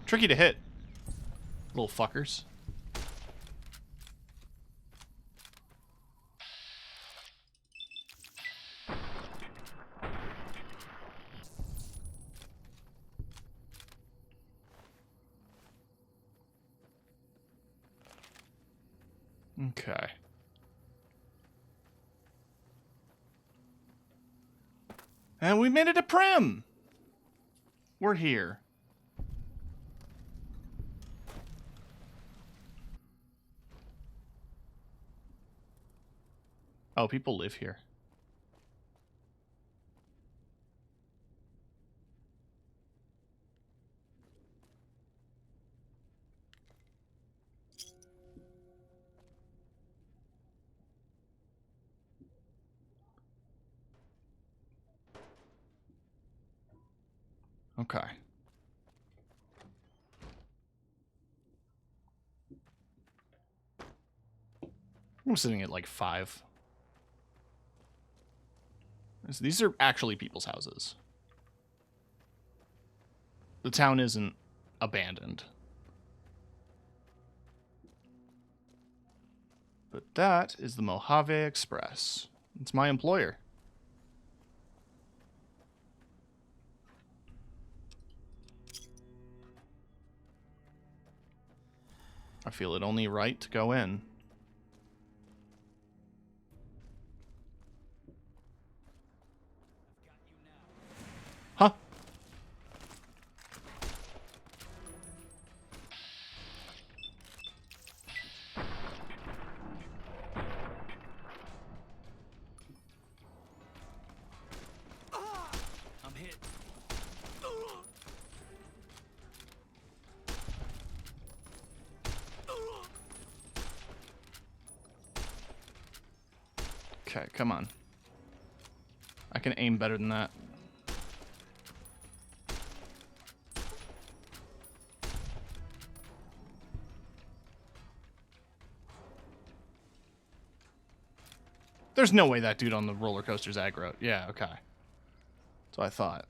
Tricky to hit, little fuckers. Okay. And we made it to Primm! We're here. Oh, people live here. Okay. I'm sitting at like 5. So these are actually people's houses. The town isn't abandoned. But that is the Mojave Express. It's my employer. I feel it only right to go in. Huh? I'm hit. Okay, come on. I can aim better than that. There's no way that dude on the roller coaster's aggro. Yeah, okay. That's what I thought.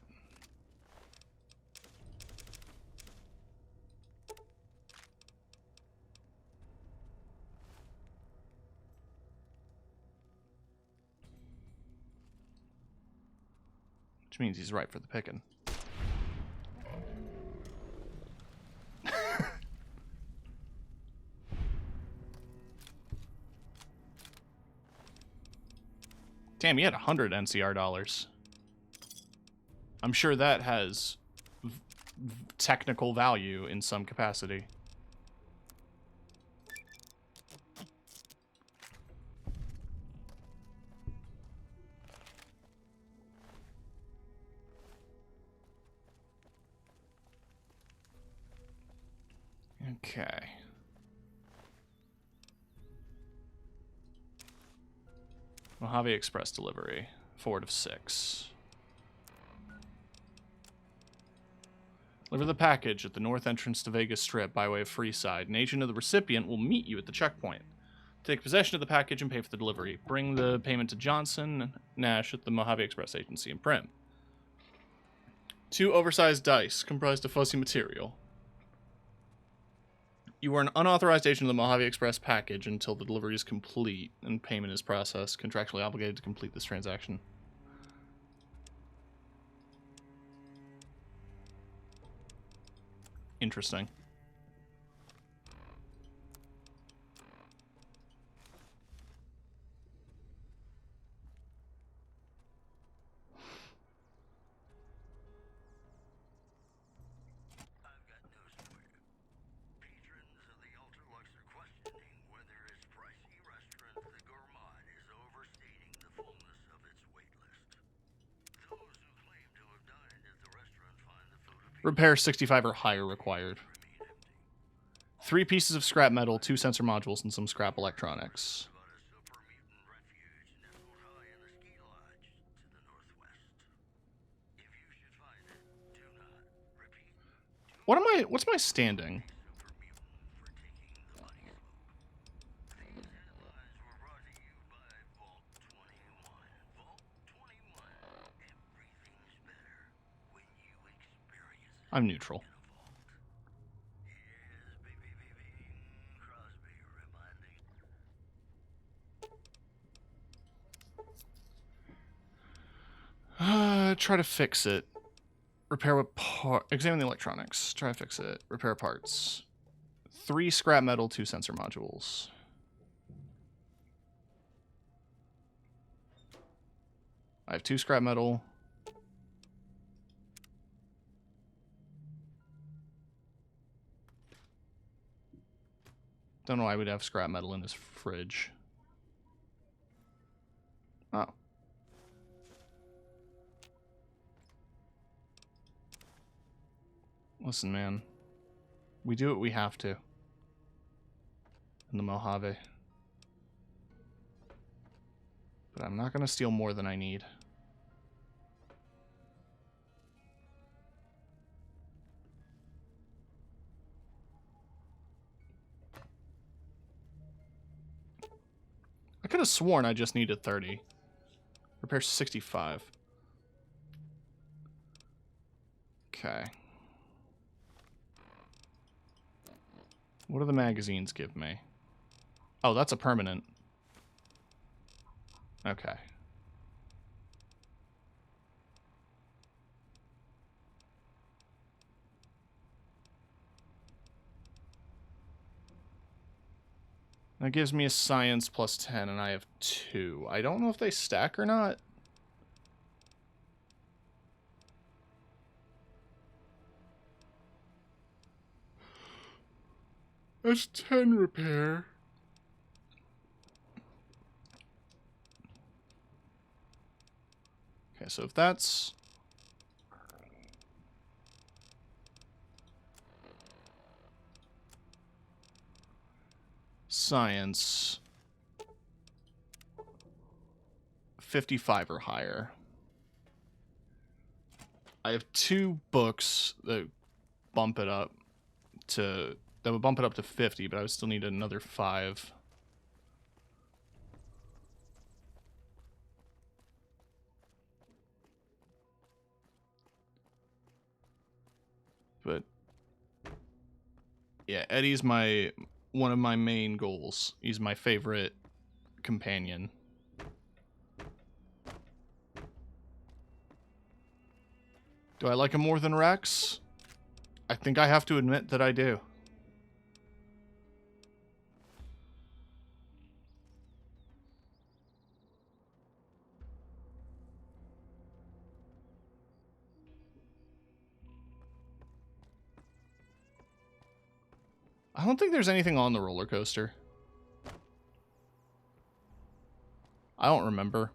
Which means he's right for the picking. Damn, you had 100 NCR dollars. I'm sure that has technical value in some capacity. Okay. Mojave Express delivery. Forward of 6. Deliver the package at the north entrance to Vegas Strip by way of Freeside. An agent of the recipient will meet you at the checkpoint. Take possession of the package and pay for the delivery. Bring the payment to Johnson Nash at the Mojave Express agency in Prim. 2 oversized dice comprised of fuzzy material. You are an unauthorized agent of the Mojave Express package until the delivery is complete and payment is processed. Contractually obligated to complete this transaction. Interesting. Repair 65 or higher required. 3 pieces of scrap metal, 2 sensor modules, and some scrap electronics. What's my standing? I'm neutral. Try to fix it. Repair with part. Examine the electronics. Try to fix it. Repair parts. 3 scrap metal, 2 sensor modules. I have 2 scrap metal. Don't know why we'd have scrap metal in his fridge. Oh. Listen, man. We do what we have to. In the Mojave. But I'm not going to steal more than I need. I could have sworn I just needed 30. Repair 65. Okay. What do the magazines give me? Oh, that's a permanent. Okay. That gives me a science plus 10, and I have 2. I don't know if they stack or not. That's 10 repair. Okay, so if that's... Science... 55 or higher. I have 2 books that bump it up to... That would bump it up to 50, but I would still need another 5. But yeah, Eddie's one of my main goals. He's my favorite companion. Do I like him more than Rex? I think I have to admit that I do. I don't think there's anything on the roller coaster. I don't remember.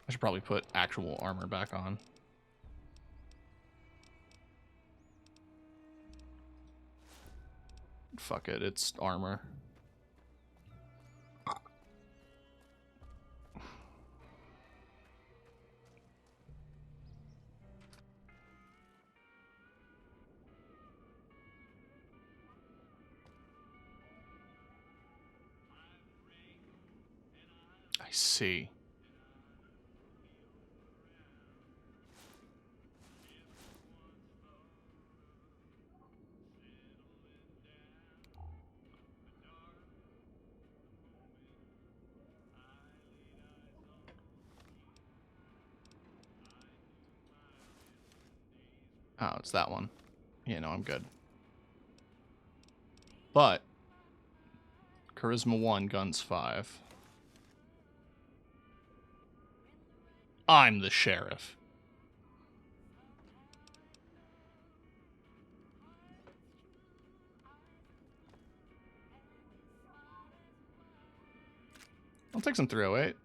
I should probably put actual armor back on. Fuck it, it's armor. I see. Oh, it's that one. Yeah, no, I'm good. But Charisma 1, Guns 5. I'm the sheriff. I'll take some 308.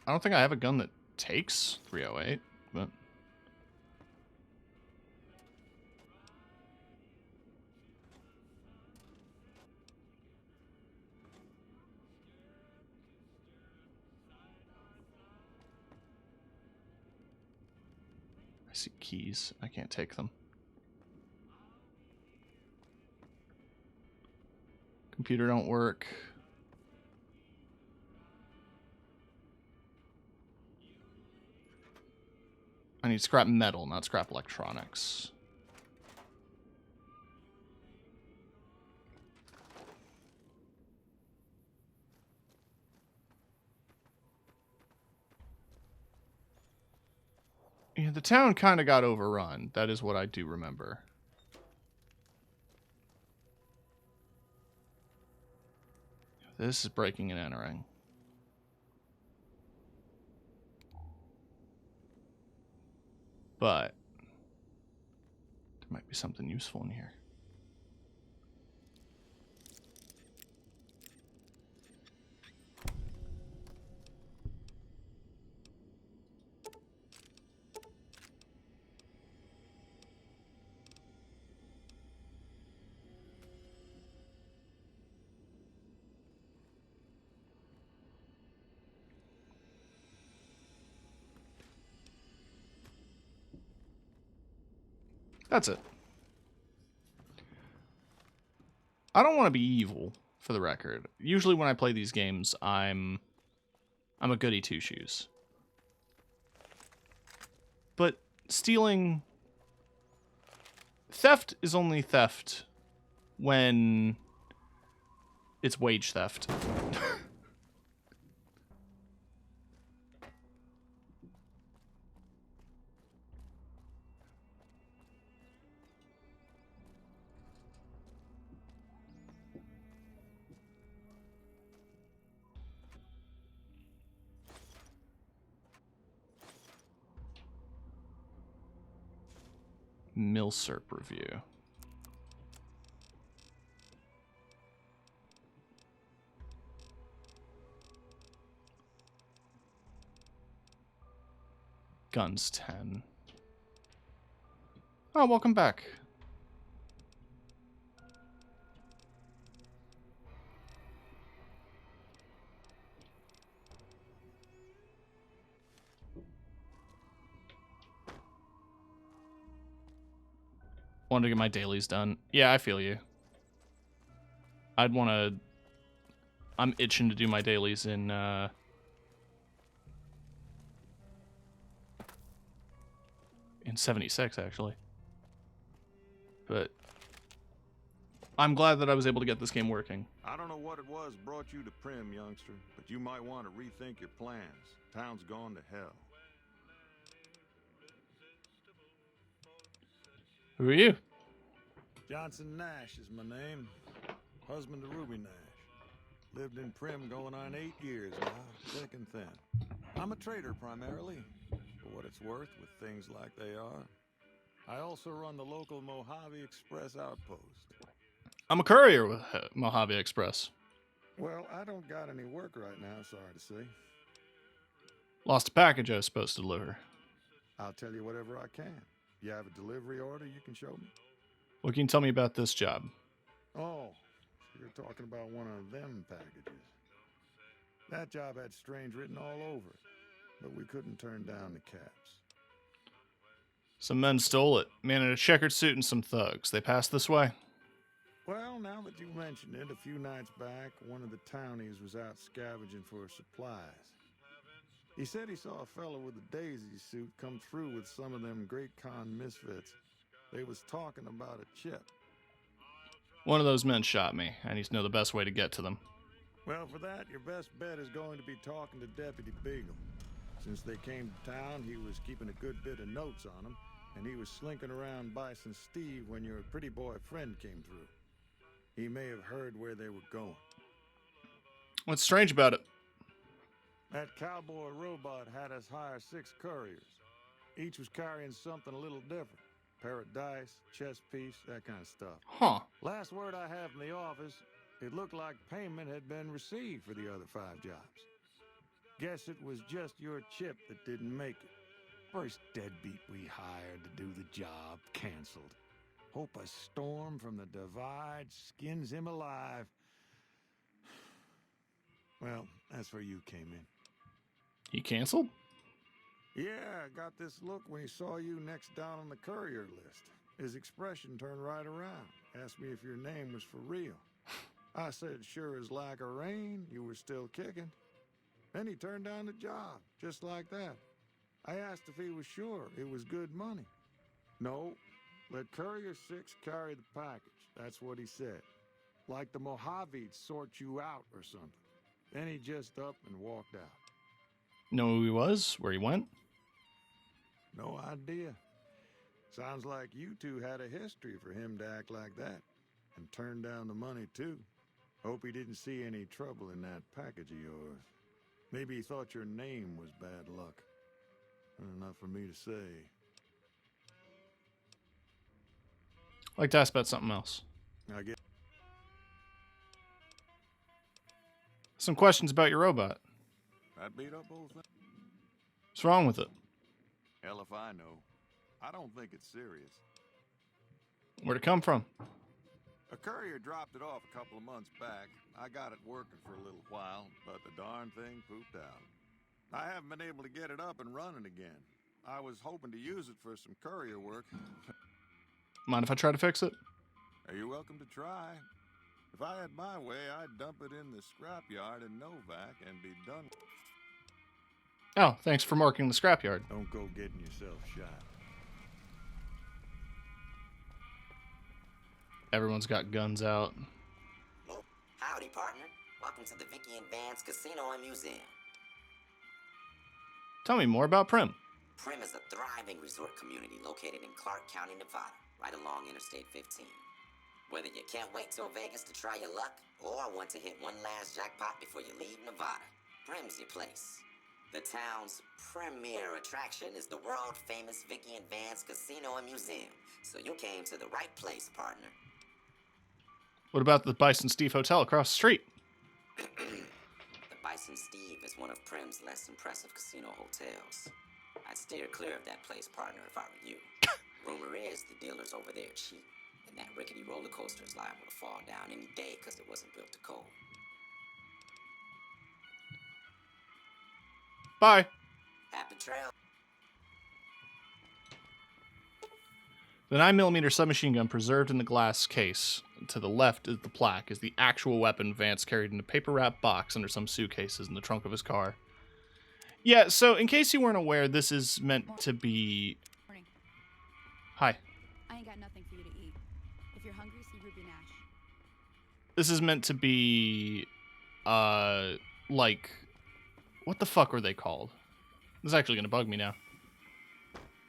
I don't think I have a gun that takes 308, but... I see keys. I can't take them. Computer don't work. I need scrap metal, not scrap electronics. Yeah, the town kind of got overrun. That is what I do remember. This is breaking and entering. But there might be something useful in here. That's it. I don't want to be evil, for the record. Usually when I play these games, I'm a goody two-shoes. But stealing... Theft is only theft when it's wage theft. Milsurp review. Guns 10. Oh, welcome back. Wanted to get my dailies done. Yeah, I feel you. I'd want to... I'm itching to do my dailies in 76, actually. But I'm glad that I was able to get this game working. I don't know what it was brought you to Primm, youngster, but you might want to rethink your plans. Town's gone to hell. Who are you? Johnson Nash is my name. Husband to Ruby Nash. Lived in Prim going on 8 years now, thick and thin. I'm a trader primarily, for what it's worth with things like they are. I also run the local Mojave Express outpost. I'm a courier with Mojave Express. Well, I don't got any work right now, sorry to say. Lost a package I was supposed to deliver. I'll tell you whatever I can. You have a delivery order you can show me? What can you tell me about this job? Oh, you're talking about one of them packages. That job had Strange written all over it, but we couldn't turn down the caps. Some men stole it. Man in a checkered suit and some thugs. They passed this way? Well, now that you mention it, a few nights back, one of the townies was out scavenging for supplies. He said he saw a fellow with a daisy suit come through with some of them Great Con misfits. They was talking about a chip. One of those men shot me. I need to know the best way to get to them. Well, for that, your best bet is going to be talking to Deputy Beagle. Since they came to town, he was keeping a good bit of notes on them, and he was slinking around Bison Steve when your pretty boy friend came through. He may have heard where they were going. What's strange about it? That cowboy robot had us hire 6 couriers. Each was carrying something a little different. Pair of dice, chess piece, that kind of stuff. Huh. Last word I have from the office, it looked like payment had been received for the other 5 jobs. Guess it was just your chip that didn't make it. First deadbeat we hired to do the job canceled. Hope a storm from the divide skins him alive. Well, that's where you came in. He canceled? Yeah, I got this look when he saw you next down on the courier list. His expression turned right around. Asked me if your name was for real. I said, sure as lack of rain, you were still kicking. Then he turned down the job, just like that. I asked if he was sure it was good money. No, let Courier 6 carry the package. That's what he said. Like the Mojave'd sort you out or something. Then he just up and walked out. Know who he was? Where he went? No idea. Sounds like you two had a history for him to act like that. And turn down the money, too. Hope he didn't see any trouble in that package of yours. Maybe he thought your name was bad luck. Enough for me to say. I'd like to ask about something else. I guess. Some questions about your robot. That beat up old thing? What's wrong with it? Hell if I know. I don't think it's serious. Where'd it come from? A courier dropped it off a couple of months back. I got it working for a little while, but the darn thing pooped out. I haven't been able to get it up and running again. I was hoping to use it for some courier work. Mind if I try to fix it? You're welcome to try. If I had my way, I'd dump it in the scrapyard in Novak and be done. Oh, thanks for marking the scrapyard. Don't go getting yourself shot. Everyone's got guns out. Oh, howdy, partner. Welcome to the Vicky and Vance Casino and Museum. Tell me more about Prim. Prim is a thriving resort community located in Clark County, Nevada, right along Interstate 15. Whether you can't wait till Vegas to try your luck, or want to hit one last jackpot before you leave Nevada, Prim's your place. The town's premier attraction is the world-famous Vicky and Vance Casino and Museum, so you came to the right place, partner. What about the Bison Steve Hotel across the street? The Bison Steve is one of Prim's less impressive casino hotels. I'd steer clear of that place, partner, if I were you. Rumor is the dealers over there cheap, and that rickety roller coaster is liable to fall down any day because it wasn't built to code. Bye. Happy trail. The 9mm submachine gun preserved in the glass case to the left is the plaque, is the actual weapon Vance carried in a paper-wrapped box under some suitcases in the trunk of his car. Yeah, so in case you weren't aware, this is meant to be... Morning. Hi. I ain't got nothing for you to eat. If you're hungry, see Ruby Nash. This is meant to be... like... What the fuck were they called? This is actually going to bug me now.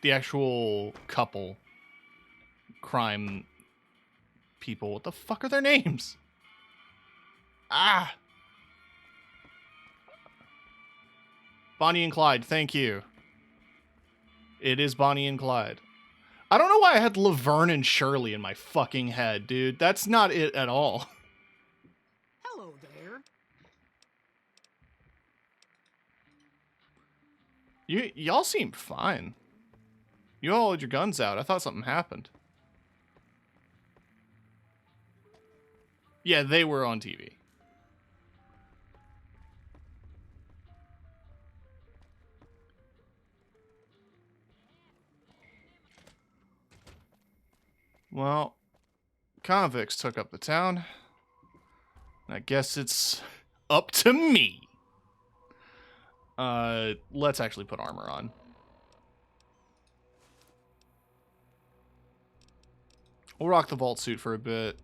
The actual couple... crime people. What the fuck are their names? Ah! Bonnie and Clyde, thank you. It is Bonnie and Clyde. I don't know why I had Laverne and Shirley in my fucking head, dude. That's not it at all. Hello there. Y'all seem fine. You all had your guns out. I thought something happened. Yeah, they were on TV. Well, convicts took up the town. I guess it's up to me. Let's actually put armor on. We'll rock the vault suit for a bit.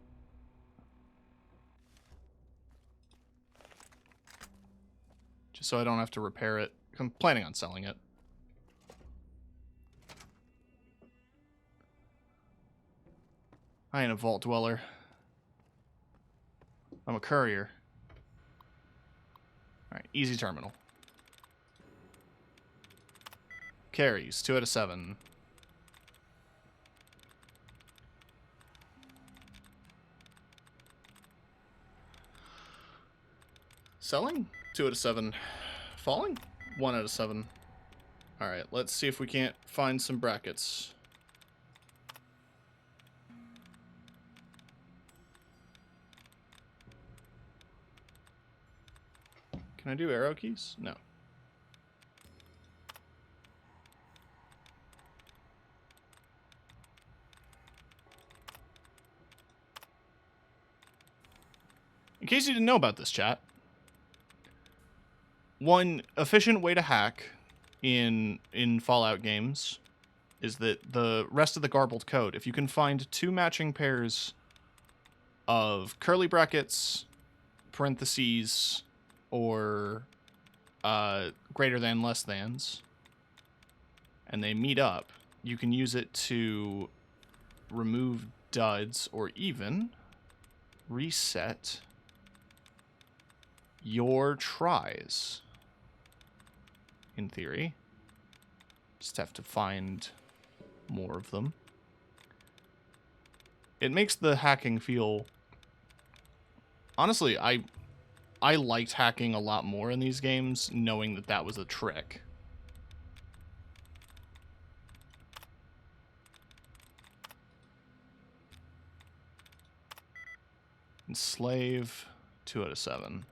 Just so I don't have to repair it. I'm planning on selling it. I ain't a vault dweller. I'm a courier. Alright, easy terminal. Carries, 2 out of 7. Selling? 2 out of 7. Falling? 1 out of 7. Alright, let's see if we can't find some brackets. Can I do arrow keys? No. In case you didn't know about this, chat, one efficient way to hack in Fallout games is that the rest of the garbled code, if you can find 2 matching pairs of curly brackets, parentheses, or greater than, less thans, and they meet up, you can use it to remove duds or even reset your tries. In theory. Just have to find more of them. It makes the hacking feel... Honestly, I liked hacking a lot more in these games, knowing that that was a trick. Enslave, 2 out of 7.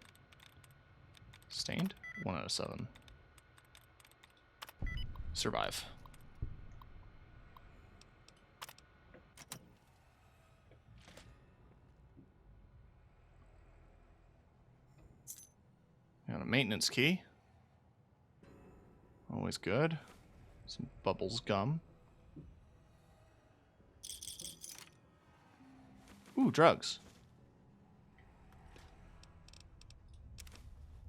Stained, 1 out of 7. Survive. Got a maintenance key. Always good. Some Bubbles gum. Ooh, drugs.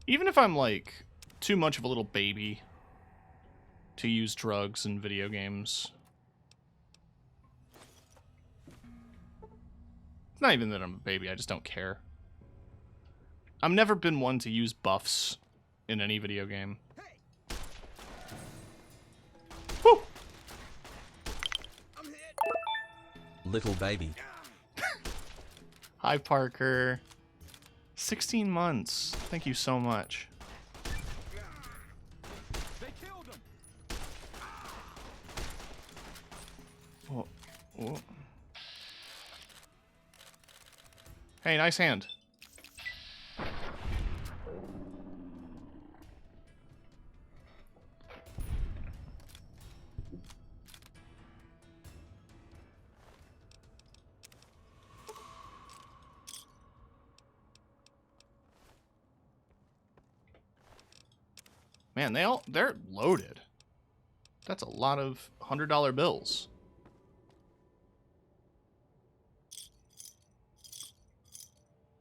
Even if I'm, like, too much of a little baby to use drugs in video games. It's not even that I'm a baby, I just don't care. I've never been one to use buffs in any video game. Woo! Little baby. Hi, Parker. 16 months. Thank you so much. Oh, oh. Hey, nice hand. Man, they're loaded. That's a lot of $100 bills.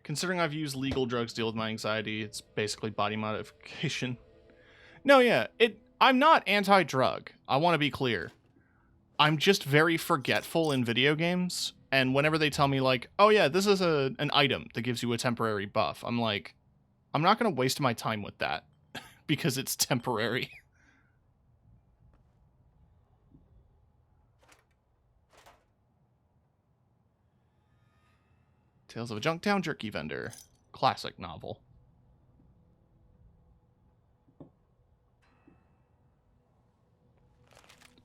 Considering I've used legal drugs to deal with my anxiety, it's basically body modification. No, yeah, I'm not anti-drug. I want to be clear. I'm just very forgetful in video games, and whenever they tell me, like, oh yeah, this is an item that gives you a temporary buff, I'm like, I'm not going to waste my time with that. because it's temporary. Tales of a Junktown Jerky Vendor. Classic novel.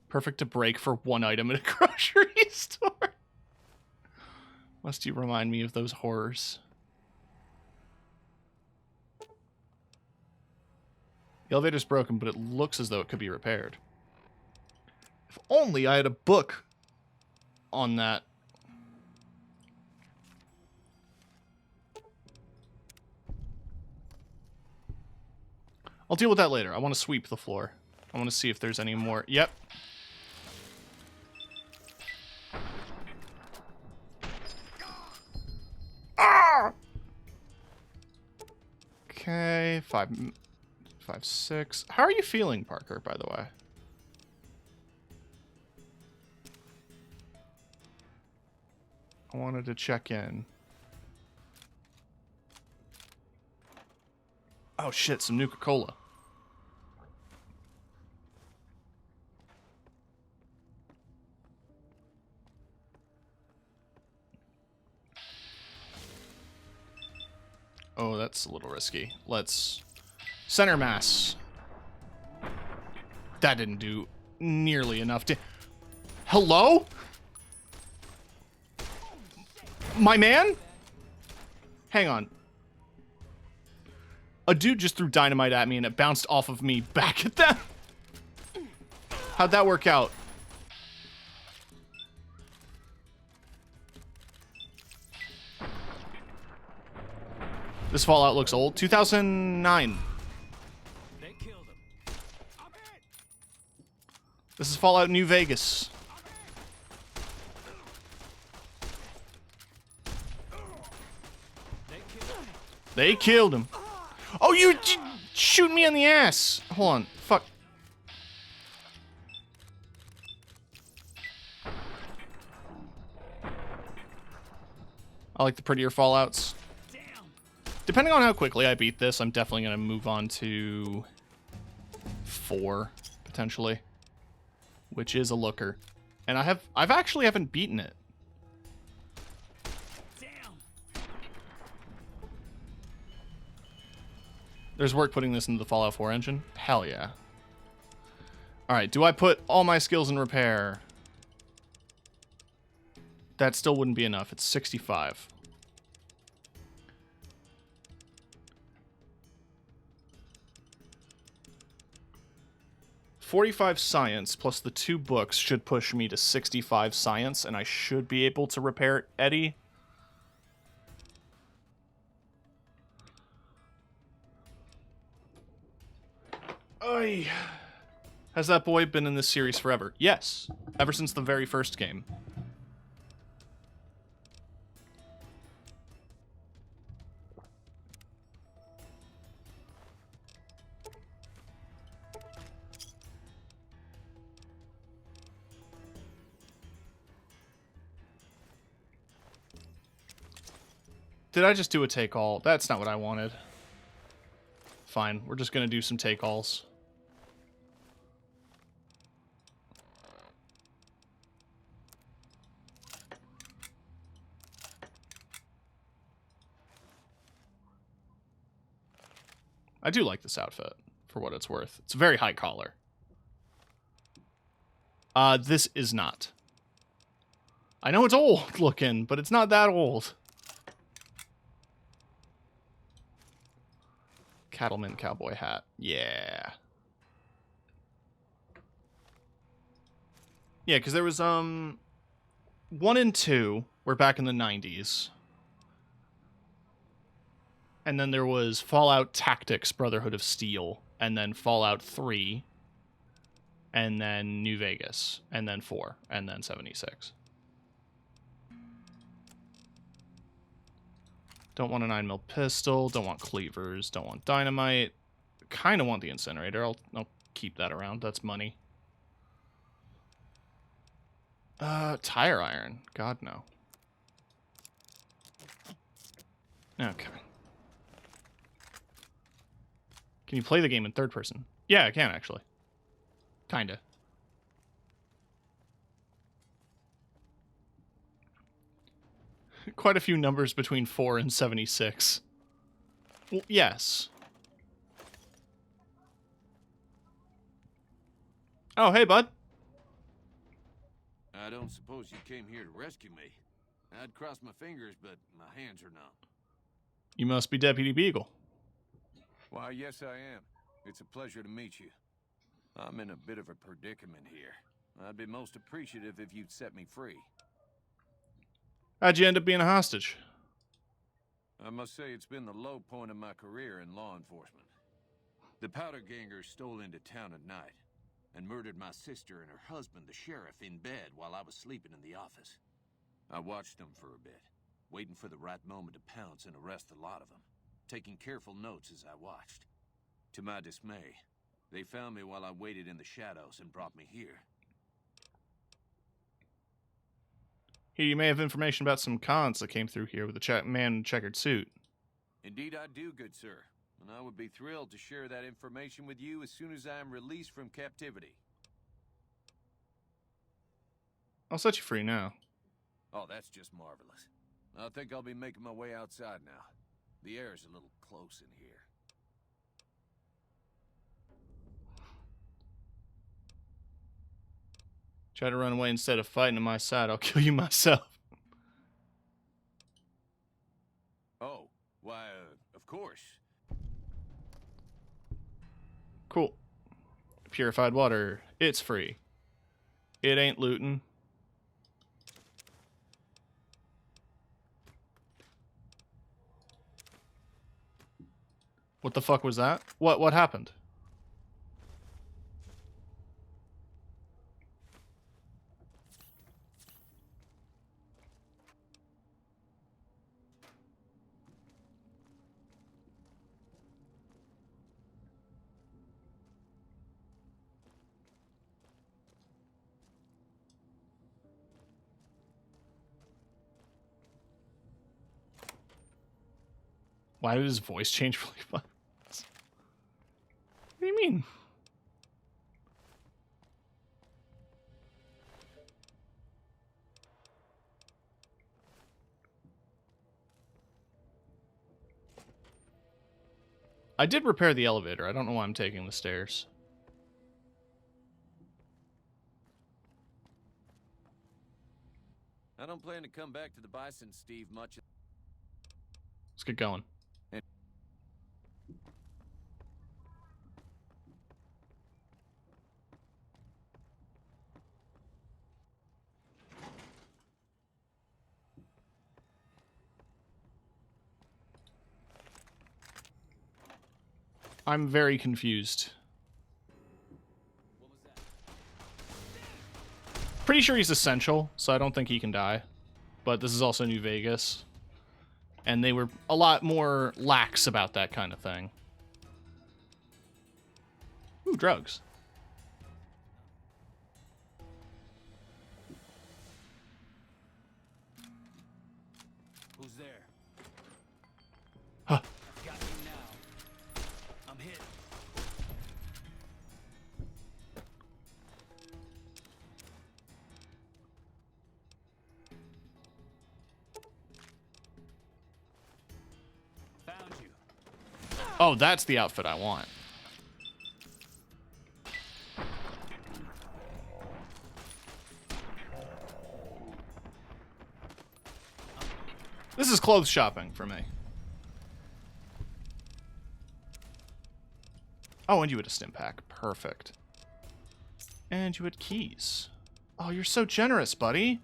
Perfect to break for one item at a grocery store. Must you remind me of those horrors. The elevator's broken, but it looks as though it could be repaired. If only I had a book on that. I'll deal with that later. I want to sweep the floor. I want to see if there's any more. Yep. Okay, 5, 6. How are you feeling, Parker, by the way? I wanted to check in. Oh shit, some Nuka-Cola. Oh, that's a little risky. Let's center mass. That didn't do nearly enough to... Hello? My man? Hang on. A dude just threw dynamite at me and it bounced off of me back at them. How'd that work out? This Fallout looks old. 2009. They killed him. This is Fallout New Vegas. They killed him. Oh, you shoot me in the ass. Hold on. Fuck. I like the prettier Fallouts. Depending on how quickly I beat this, I'm definitely going to move on to 4, potentially. Which is a looker. And I've actually haven't beaten it. There's work putting this into the Fallout 4 engine? Hell yeah. Alright, do I put all my skills in repair? That still wouldn't be enough. It's 65. $45 science plus the 2 books should push me to 65 science, and I should be able to repair Eddie. Oy. Has that boy been in this series forever? Yes. Ever since the very first game. Did I just do a take-all? That's not what I wanted. Fine, we're just gonna do some take-alls. I do like this outfit, for what it's worth. It's a very high collar. This is not. I know it's old looking, but it's not that old. Cattleman cowboy hat. Yeah. Yeah, because there was, 1 and 2 were back in the 90s. And then there was Fallout Tactics, Brotherhood of Steel. And then Fallout 3. And then New Vegas. And then 4. And then 76. Don't want a 9mm pistol. Don't want cleavers. Don't want dynamite. Kind of want the incinerator. I'll keep that around. That's money. Tire iron. God, no. Okay. Can you play the game in third person? Yeah, I can actually. Kinda. Quite a few numbers between 4 and 76. Well, yes. Oh, hey, bud. I don't suppose you came here to rescue me. I'd cross my fingers, but my hands are numb. You must be Deputy Beagle. Why, yes, I am. It's a pleasure to meet you. I'm in a bit of a predicament here. I'd be most appreciative if you'd set me free. How'd you end up being a hostage? I must say it's been the low point of my career in law enforcement. The powder gangers stole into town at night and murdered my sister and her husband, the sheriff, in bed while I was sleeping in the office. I watched them for a bit, waiting for the right moment to pounce and arrest the lot of them, taking careful notes as I watched. To my dismay, they found me while I waited in the shadows and brought me here. Here, you may have information about some cons that came through here with a man in a checkered suit. Indeed I do, good sir. And I would be thrilled to share that information with you as soon as I am released from captivity. I'll set you free now. Oh, that's just marvelous. I think I'll be making my way outside now. The air is a little close in here. Try to run away instead of fighting on my side. I'll kill you myself. Oh, why, of course. Cool. Purified water. It's free. It ain't looting. What the fuck was that? What happened? Why did his voice change really fast? What do you mean? I did repair the elevator. I don't know why I'm taking the stairs. I don't plan to come back to the Bison, Steve, much. Let's get going. I'm very confused. Pretty sure he's essential, so I don't think he can die. But this is also New Vegas. And they were a lot more lax about that kind of thing. Ooh, drugs. Who's there? Huh. Got you now. I'm hit. Found you. Oh, that's the outfit I want. This is clothes shopping for me. Oh, and you had a stim pack. Perfect. And you had keys. Oh, you're so generous, buddy.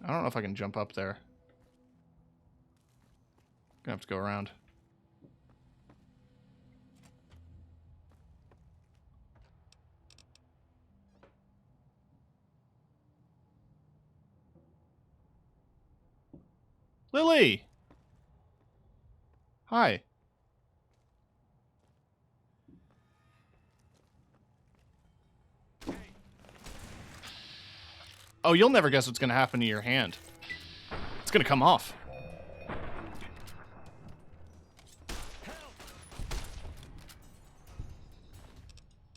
I don't know if I can jump up there. Gonna have to go around. Lily! Hi. Oh, you'll never guess what's going to happen to your hand. It's going to come off.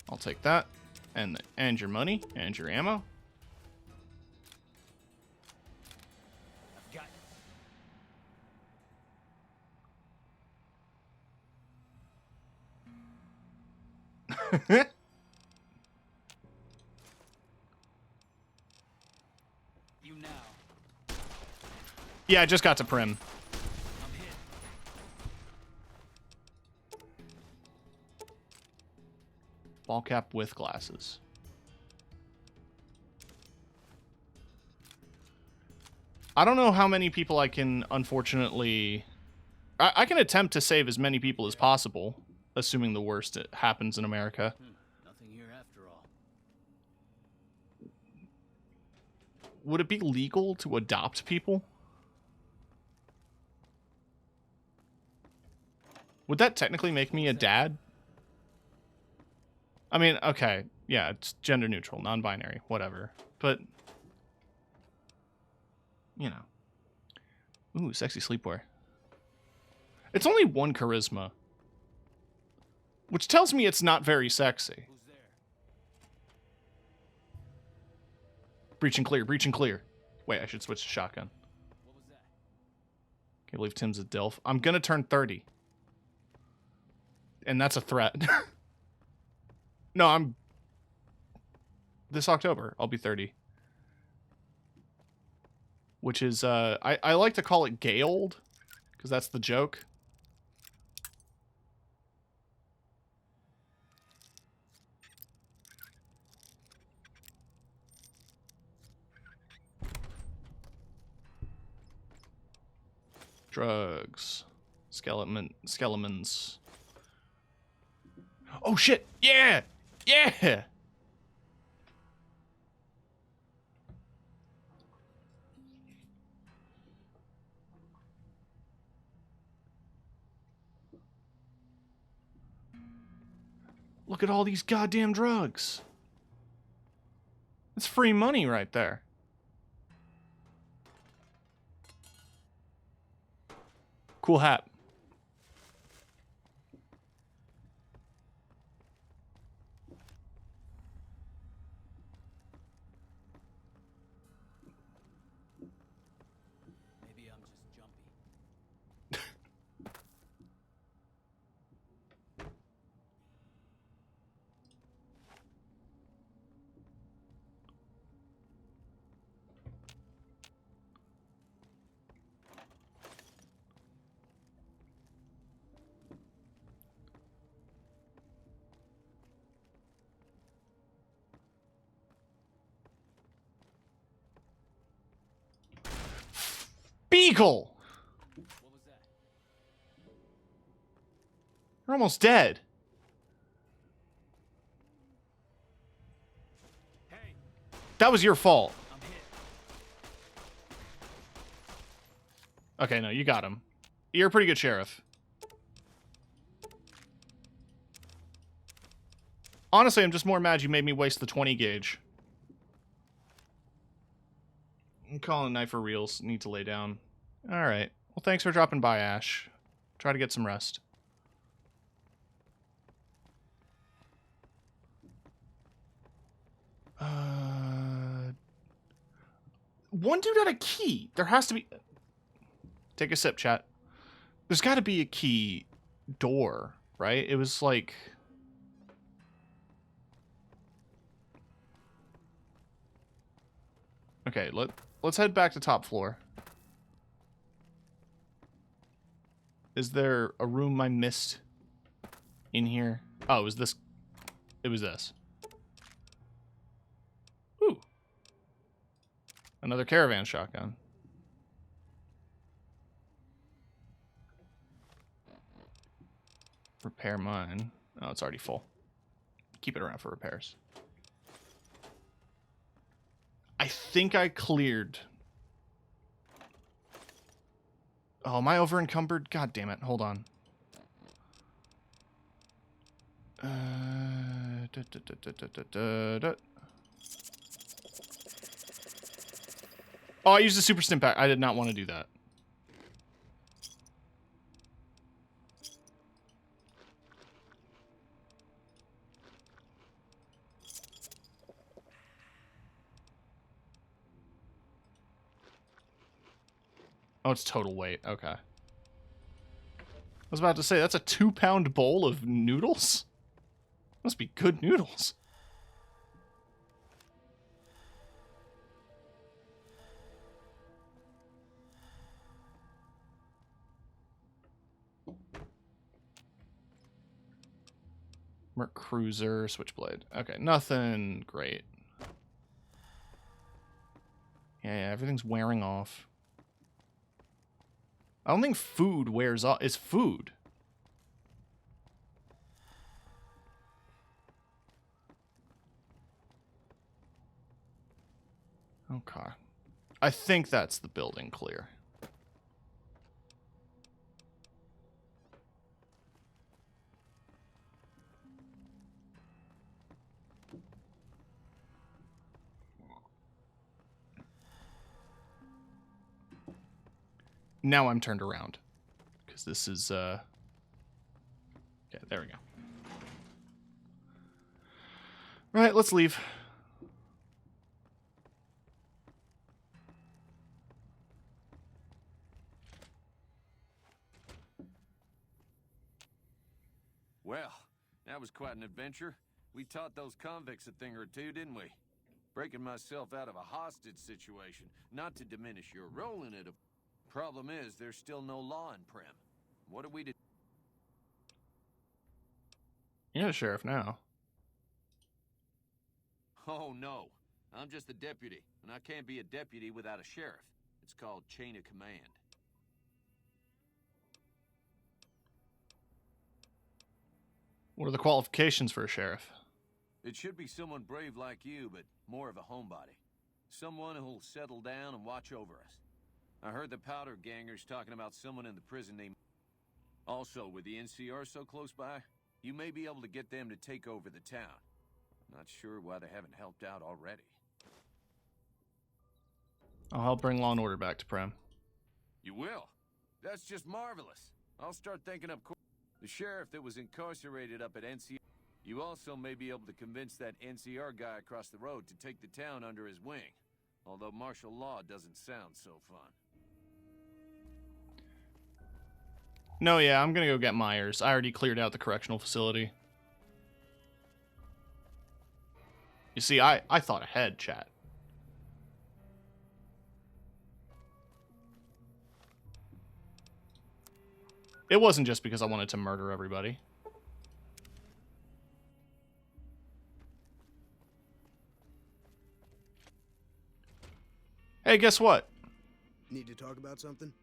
I'll take that. And your money. And your ammo. You now. Yeah, I just got to Prim. Ball cap with glasses. I don't know how many people I can, unfortunately... I can attempt to save as many people as possible, assuming the worst happens in America. Nothing here after all. Would it be legal to adopt people? Would that technically make me a dad? I mean, okay, yeah, it's gender neutral, non-binary, whatever. But, you know. Ooh, sexy sleepwear. It's only 1 charisma. Which tells me it's not very sexy. Breach and clear, breach and clear. Wait, I should switch to shotgun. What was that? Can't believe Tim's a DILF. I'm gonna turn 30. And that's a threat. No, I'm... This October, I'll be 30. Which is, I like to call it gay old, because that's the joke. Drugs. Skeletons. Oh shit! Yeah! Yeah! Look at all these goddamn drugs. It's free money right there. Cool hat. Maybe I'm just jumpy. Beagle! What was that? We're almost dead. Hey. That was your fault. I'm hit. Okay, no, you got him. You're a pretty good sheriff. Honestly, I'm just more mad you made me waste the 20 gauge. I'm calling a knife for reals. Need to lay down. Alright. Well, thanks for dropping by, Ash. Try to get some rest. One dude had a key. There has to be... Take a sip, chat. There's got to be a key door, right? It was like... Okay, let's head back to top floor. Is there a room I missed in here? Oh, it was this. It was this. Ooh. Another caravan shotgun. Repair mine. Oh, it's already full. Keep it around for repairs. I think I cleared Oh, am I over encumbered? God damn it. Hold on. Oh, I used a super stim pack. I did not want to do that. Oh, it's total weight. Okay. I was about to say, that's a 2-pound bowl of noodles? Must be good noodles. Merc Cruiser, Switchblade. Okay, nothing great. Yeah, everything's wearing off. I don't think food wears off. It's food. Okay. I think that's the building clear. Now I'm turned around. Because this is, okay, there we go. Right, let's leave. Well, that was quite an adventure. We taught those convicts a thing or two, didn't we? Breaking myself out of a hostage situation, not to diminish your role in it. Problem is, there's still no law in Primm. What are we to... You're the sheriff now. Oh, no. I'm just a deputy, and I can't be a deputy without a sheriff. It's called chain of command. What are the qualifications for a sheriff? It should be someone brave like you, but more of a homebody. Someone who'll settle down and watch over us. I heard the powder gangers talking about someone in the prison named... Also, with the NCR so close by, you may be able to get them to take over the town. Not sure why they haven't helped out already. I'll help bring law and order back to Primm. You will? That's just marvelous. I'll start thinking up... The sheriff that was incarcerated up at NCR... You also may be able to convince that NCR guy across the road to take the town under his wing. Although martial law doesn't sound so fun. No, yeah, I'm gonna go get Myers. I already cleared out the correctional facility. You see, I thought ahead, chat. It wasn't just because I wanted to murder everybody. Hey, guess what? Need to talk about something?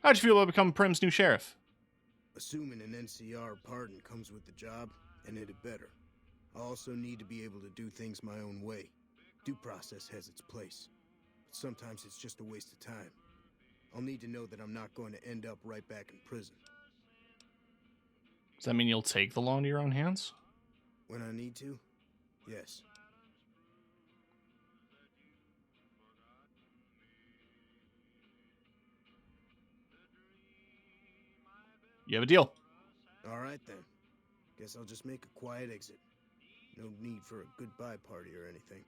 How'd you feel about becoming Primm's new sheriff? Assuming an NCR pardon comes with the job, and it had better. I also need to be able to do things my own way. Due process has its place. But sometimes it's just a waste of time. I'll need to know that I'm not going to end up right back in prison. Does that mean you'll take the law into your own hands? When I need to? Yes. You have a deal. All right, then. Guess I'll just make a quiet exit. No need for a goodbye party or anything.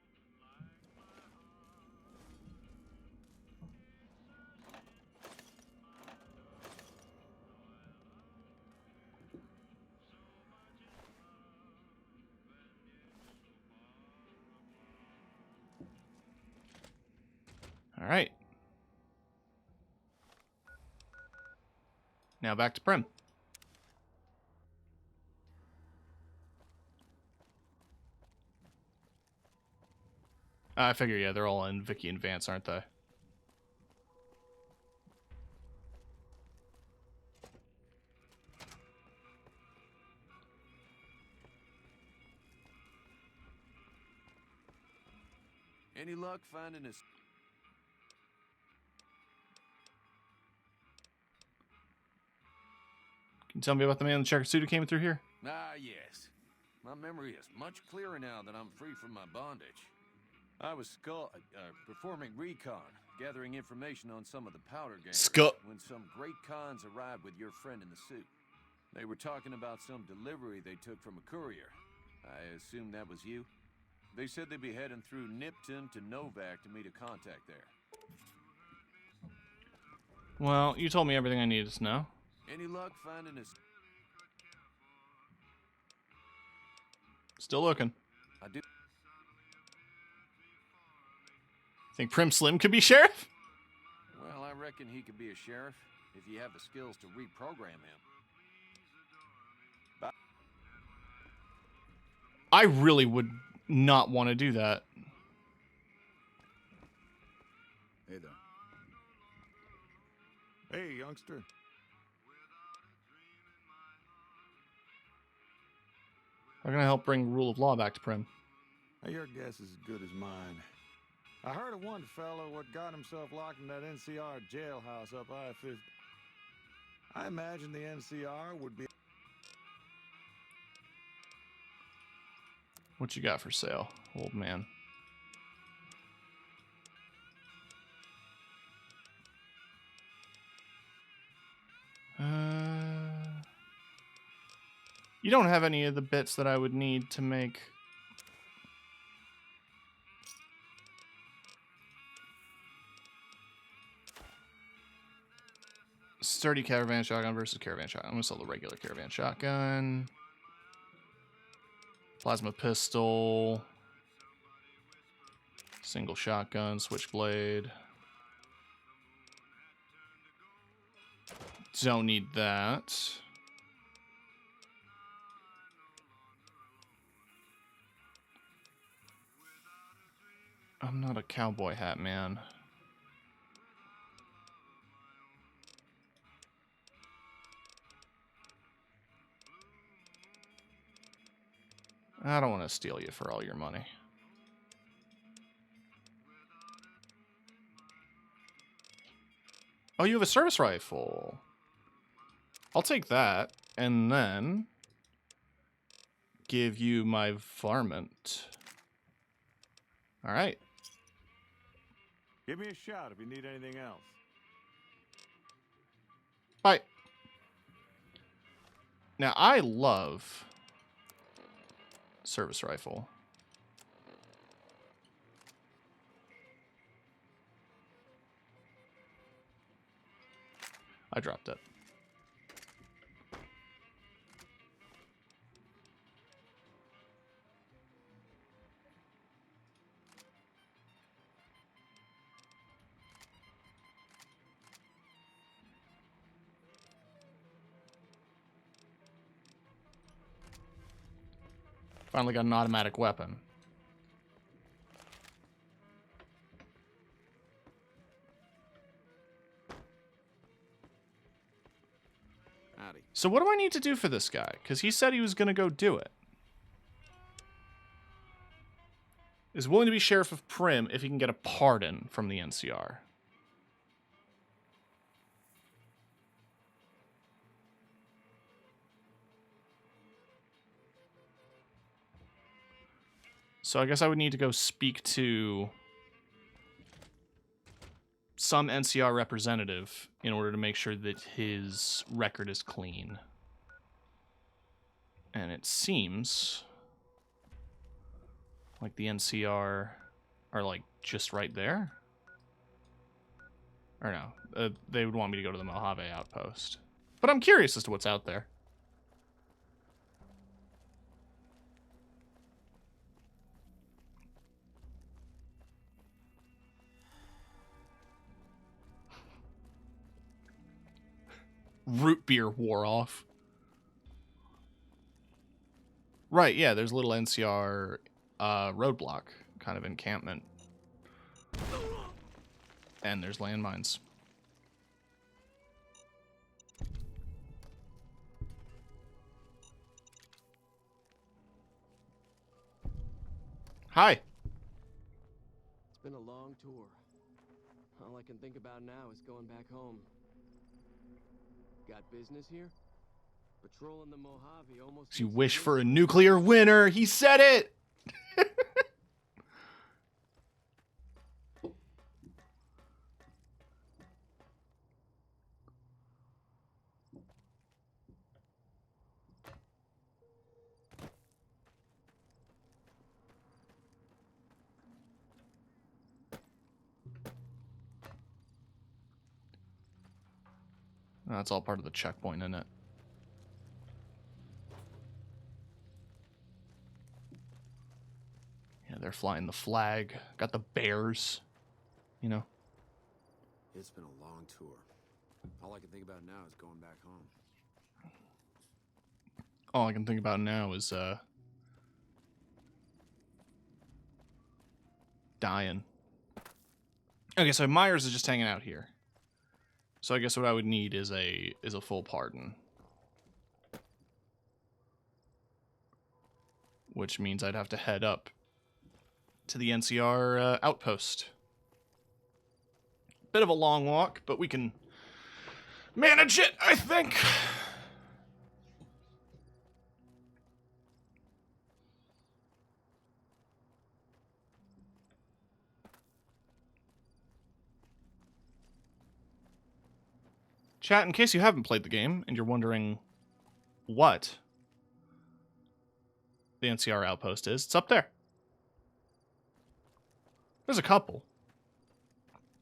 All right. Now back to Primm. I figure, yeah, they're all in Vicky and Vance, aren't they? Any luck finding us? Can you tell me about the man in the checkered suit who came through here? Ah, yes. My memory is much clearer now that I'm free from my bondage. I was performing recon, gathering information on some of the powder gangs when some great cons arrived with your friend in the suit. They were talking about some delivery they took from a courier. I assume that was you? They said they'd be heading through Nipton to Novak to meet a contact there. Well, you told me everything I needed to know. Any luck finding us? Still looking. I do. Think Prim Slim could be sheriff? Well, I reckon he could be a sheriff if you have the skills to reprogram him. I really would not want to do that. Hey there. Hey, youngster. How can I help bring rule of law back to Prim? Your guess is as good as mine. I heard of one fellow what got himself locked in that NCR jailhouse up I-50. I imagine the NCR would be... What you got for sale, old man? You don't have any of the bits that I would need to make... Sturdy caravan shotgun versus caravan shotgun. I'm gonna sell the regular caravan shotgun. Plasma pistol. Single shotgun, switchblade. Don't need that. I'm not a cowboy hat man. I don't want to steal you for all your money. Oh, you have a service rifle. I'll take that, and then give you my varmint. All right. Give me a shout if you need anything else. Bye. Now, I love service rifle. I dropped it. Finally got an automatic weapon. Howdy. So what do I need to do for this guy? Because he said he was going to go do it. Is willing to be sheriff of Prim if he can get a pardon from the NCR. So I guess I would need to go speak to some NCR representative in order to make sure that his record is clean. And it seems like the NCR are like just right there. Or no, they would want me to go to the Mojave outpost. But I'm curious as to what's out there. Root beer wore off. Right, yeah, there's a little NCR roadblock kind of encampment. And there's landmines. Hi. It's been a long tour. All I can think about now is going back home. Got business here? Patrolling the Mojave almost. You wish for a nuclear winter. He said it. That's all part of the checkpoint, isn't it? Yeah, they're flying the flag. Got the bears, you know. It's been a long tour. All I can think about now is going back home. All I can think about now is dying. Okay, so Myers is just hanging out here. So I guess what I would need is a full pardon. Which means I'd have to head up to the NCR outpost. Bit of a long walk, but we can manage it, I think. Chat, in case you haven't played the game and you're wondering what the NCR outpost is, it's up there. There's a couple.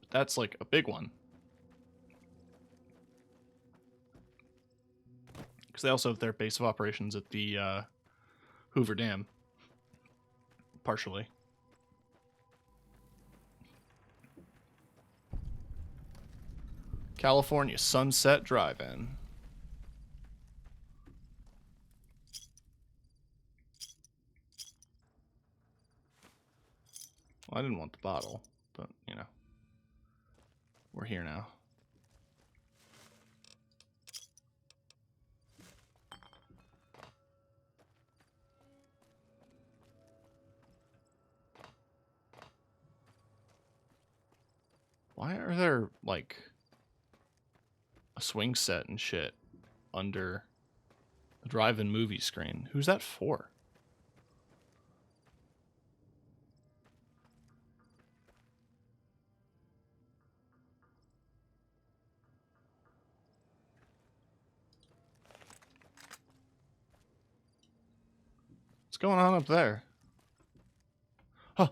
But that's like a big one. Because they also have their base of operations at the Hoover Dam. Partially. California Sunset Drive-In. Well, I didn't want the bottle, but, you know. We're here now. Why are there, like, a swing set and shit under the drive-in movie screen? Who's that for? What's going on up there? Huh.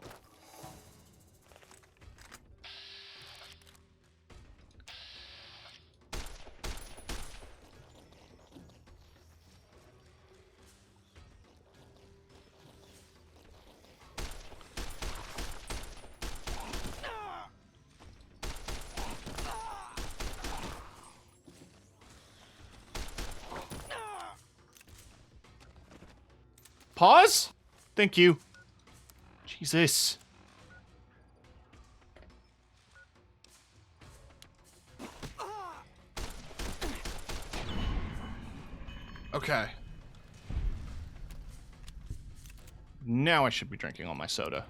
Pause? Thank you. Jesus. Okay. Now I should be drinking all my soda.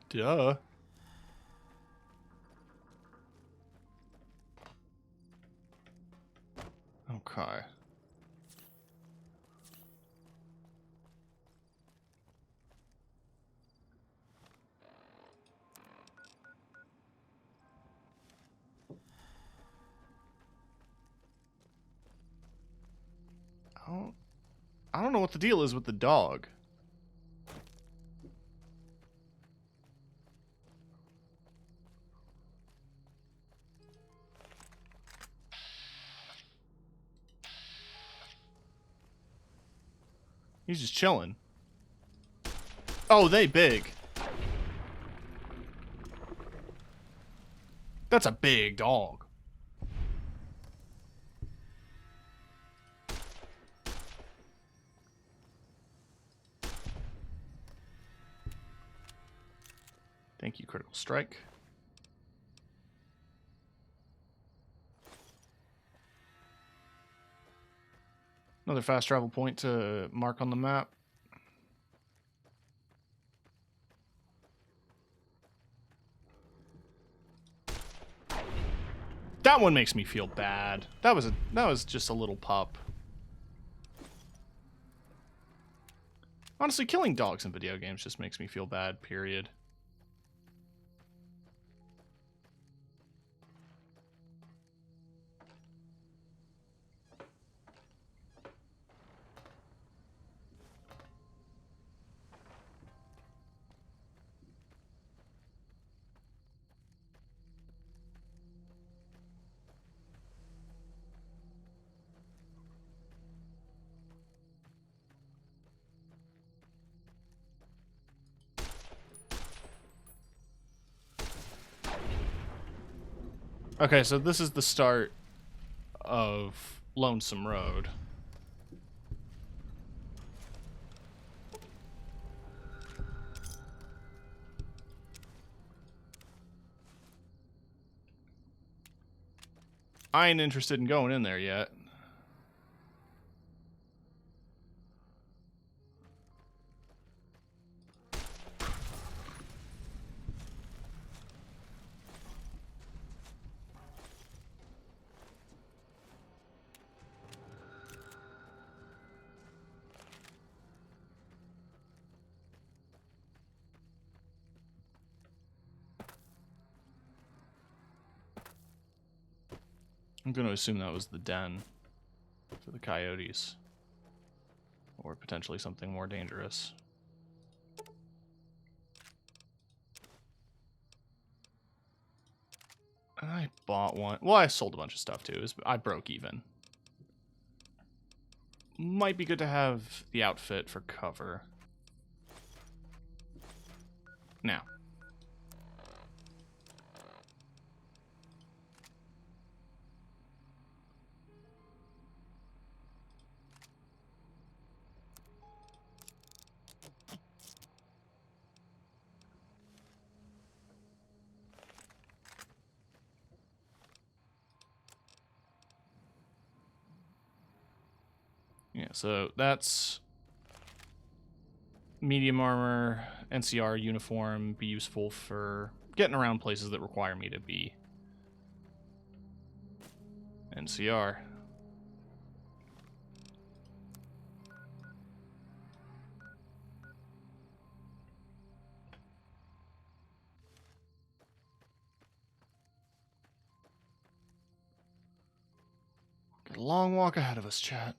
Duh. Okay. I don't know what the deal is with the dog. He's just chilling. Oh, they big. That's a big dog. Thank you, Critical Strike. Another fast travel point to mark on the map. That one makes me feel bad. That was just a little pup. Honestly, killing dogs in video games just makes me feel bad, period. Okay, so this is the start of Lonesome Road. I ain't interested in going in there yet. I'm going to assume that was the den for the coyotes. Or potentially something more dangerous. I bought one. Well, I sold a bunch of stuff too. I broke even. Might be good to have the outfit for cover. Now. Yeah, so that's medium armor, NCR uniform, be useful for getting around places that require me to be NCR. Got a long walk ahead of us, chat.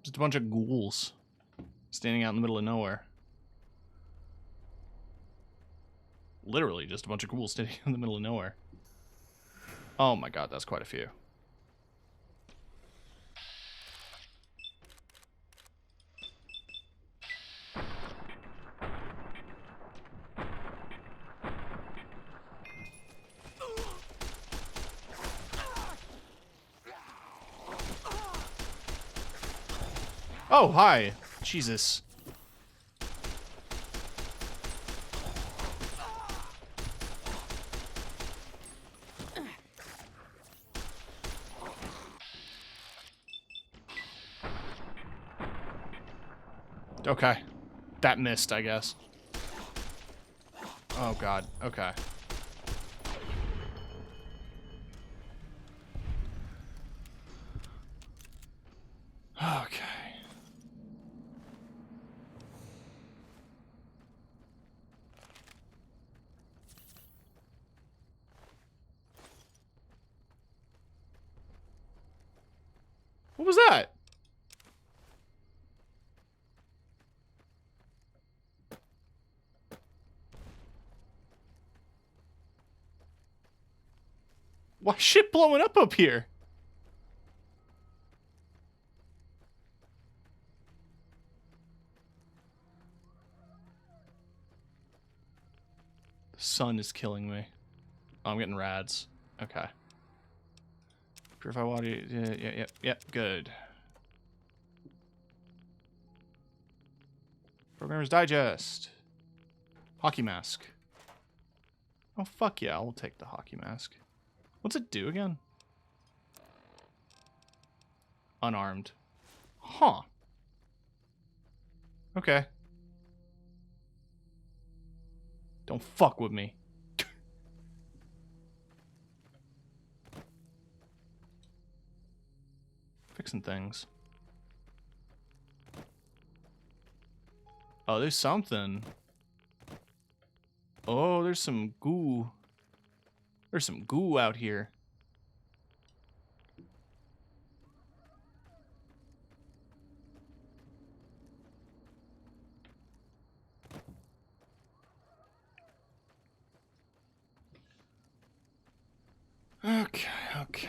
Just a bunch of ghouls standing out in the middle of nowhere. Literally just a bunch of ghouls standing in the middle of nowhere. Oh my god, that's quite a few. Oh, hi. Jesus. Okay. That missed, I guess. Oh god. Okay. Okay. What was that? Why is shit blowing up here? The sun is killing me. Oh, I'm getting rads. Okay. Purify water. Yeah, good. Programmer's Digest. Hockey mask. Oh, fuck yeah, I'll take the hockey mask. What's it do again? Unarmed. Huh. Okay. Don't fuck with me. Fixing things. Oh, there's something. Oh, there's some goo. There's some goo out here. Okay.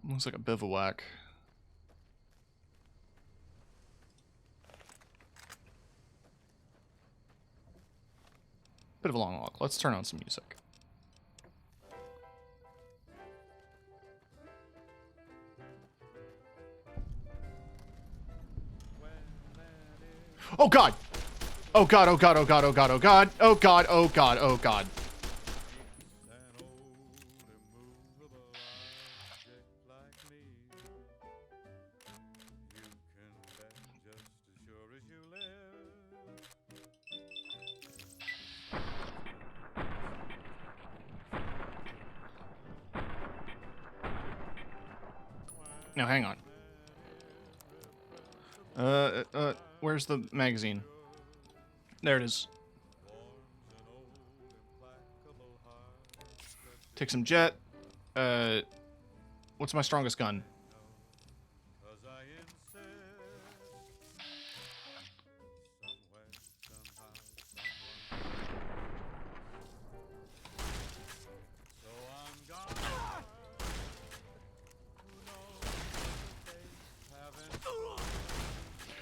Looks like a bivouac. Bit of a long walk. Let's turn on some music. Oh god! Oh god, oh god, oh god, oh god, oh god, oh god, oh god, oh god. Now hang on. Where's the magazine? There it is. Take some jet. What's my strongest gun?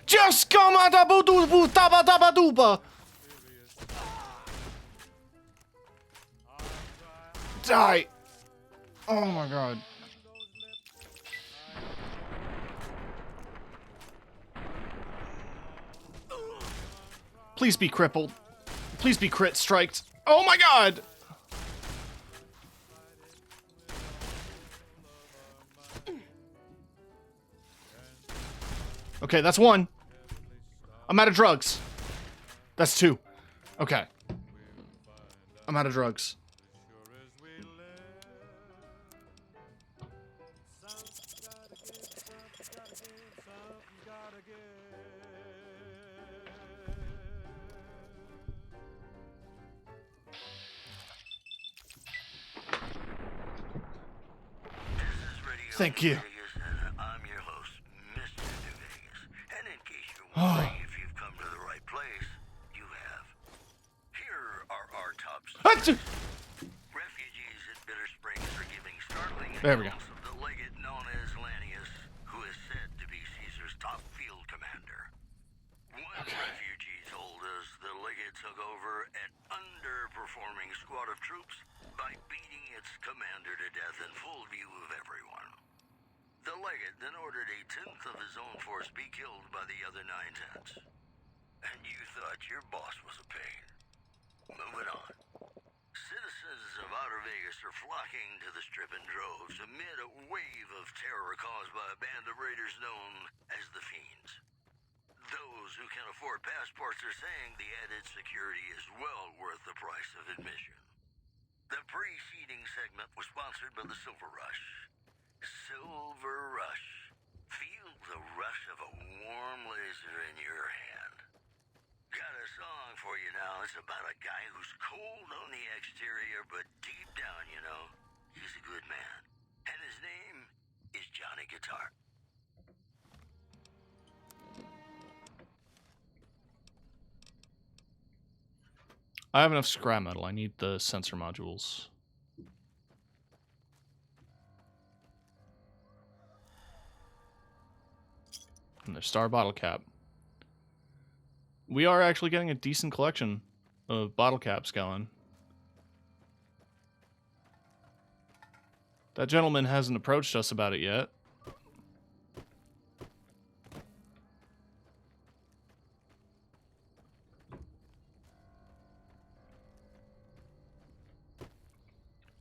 Just come on, dabba. Die. Oh my god. Please be crippled. Please be crit striked. Oh my god. Okay, that's one. I'm out of drugs. That's two. Okay. I'm out of drugs. Thank you. I'm your host, Mr. New Vegas. And in case you're wondering if you've come to the right place, you have. Here are our top refugees at Bitter Springs are giving startling accounts of the legate known as Lanius, who is said to be Caesar's top field commander. One refugee told us the legate took over an underperforming squad of troops by beating its commander to death in full view of everyone. The legate then ordered a tenth of his own force be killed by the other 9/10. And you thought your boss was a pain. Moving on. Citizens of Outer Vegas are flocking to the Strip in droves amid a wave of terror caused by a band of raiders known as the Fiends. Those who can afford passports are saying the added security is well worth the price of admission. The preceding segment was sponsored by the Silver Rush. Silver Rush. Feel the rush of a warm laser in your hand. Got a song for you now. It's about a guy who's cold on the exterior, but deep down, you know, he's a good man. And his name is Johnny Guitar. I have enough scrap metal. I need the sensor modules. And there's Star Bottle Cap. We are actually getting a decent collection of bottle caps going. That gentleman hasn't approached us about it yet.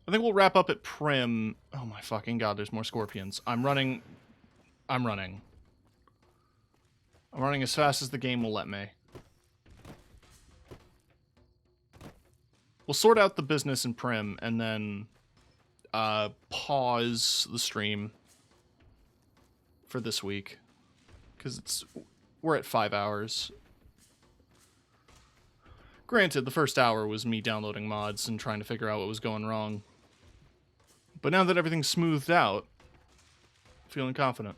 I think we'll wrap up at Prim. Oh my fucking god, there's more scorpions. I'm running as fast as the game will let me. We'll sort out the business in Prim and then pause the stream for this week. Because we're at 5 hours. Granted, the first hour was me downloading mods and trying to figure out what was going wrong. But now that everything's smoothed out, feeling confident.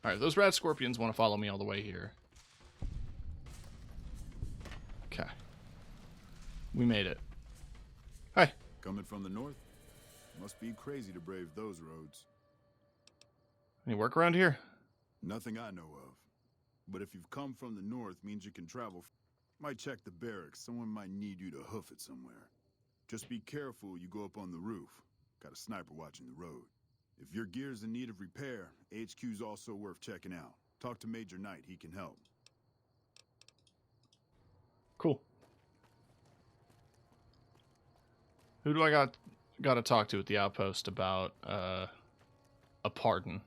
Alright, those rad scorpions want to follow me all the way here. Okay. We made it. Hi. Coming from the north? Must be crazy to brave those roads. Any work around here? Nothing I know of. But if you've come from the north, means you can travel. Might check the barracks. Someone might need you to hoof it somewhere. Just be careful you go up on the roof. Got a sniper watching the road. If your gear's in need of repair, HQ's also worth checking out. Talk to Major Knight, he can help. Cool. Who do I got to talk to at the outpost about a pardon?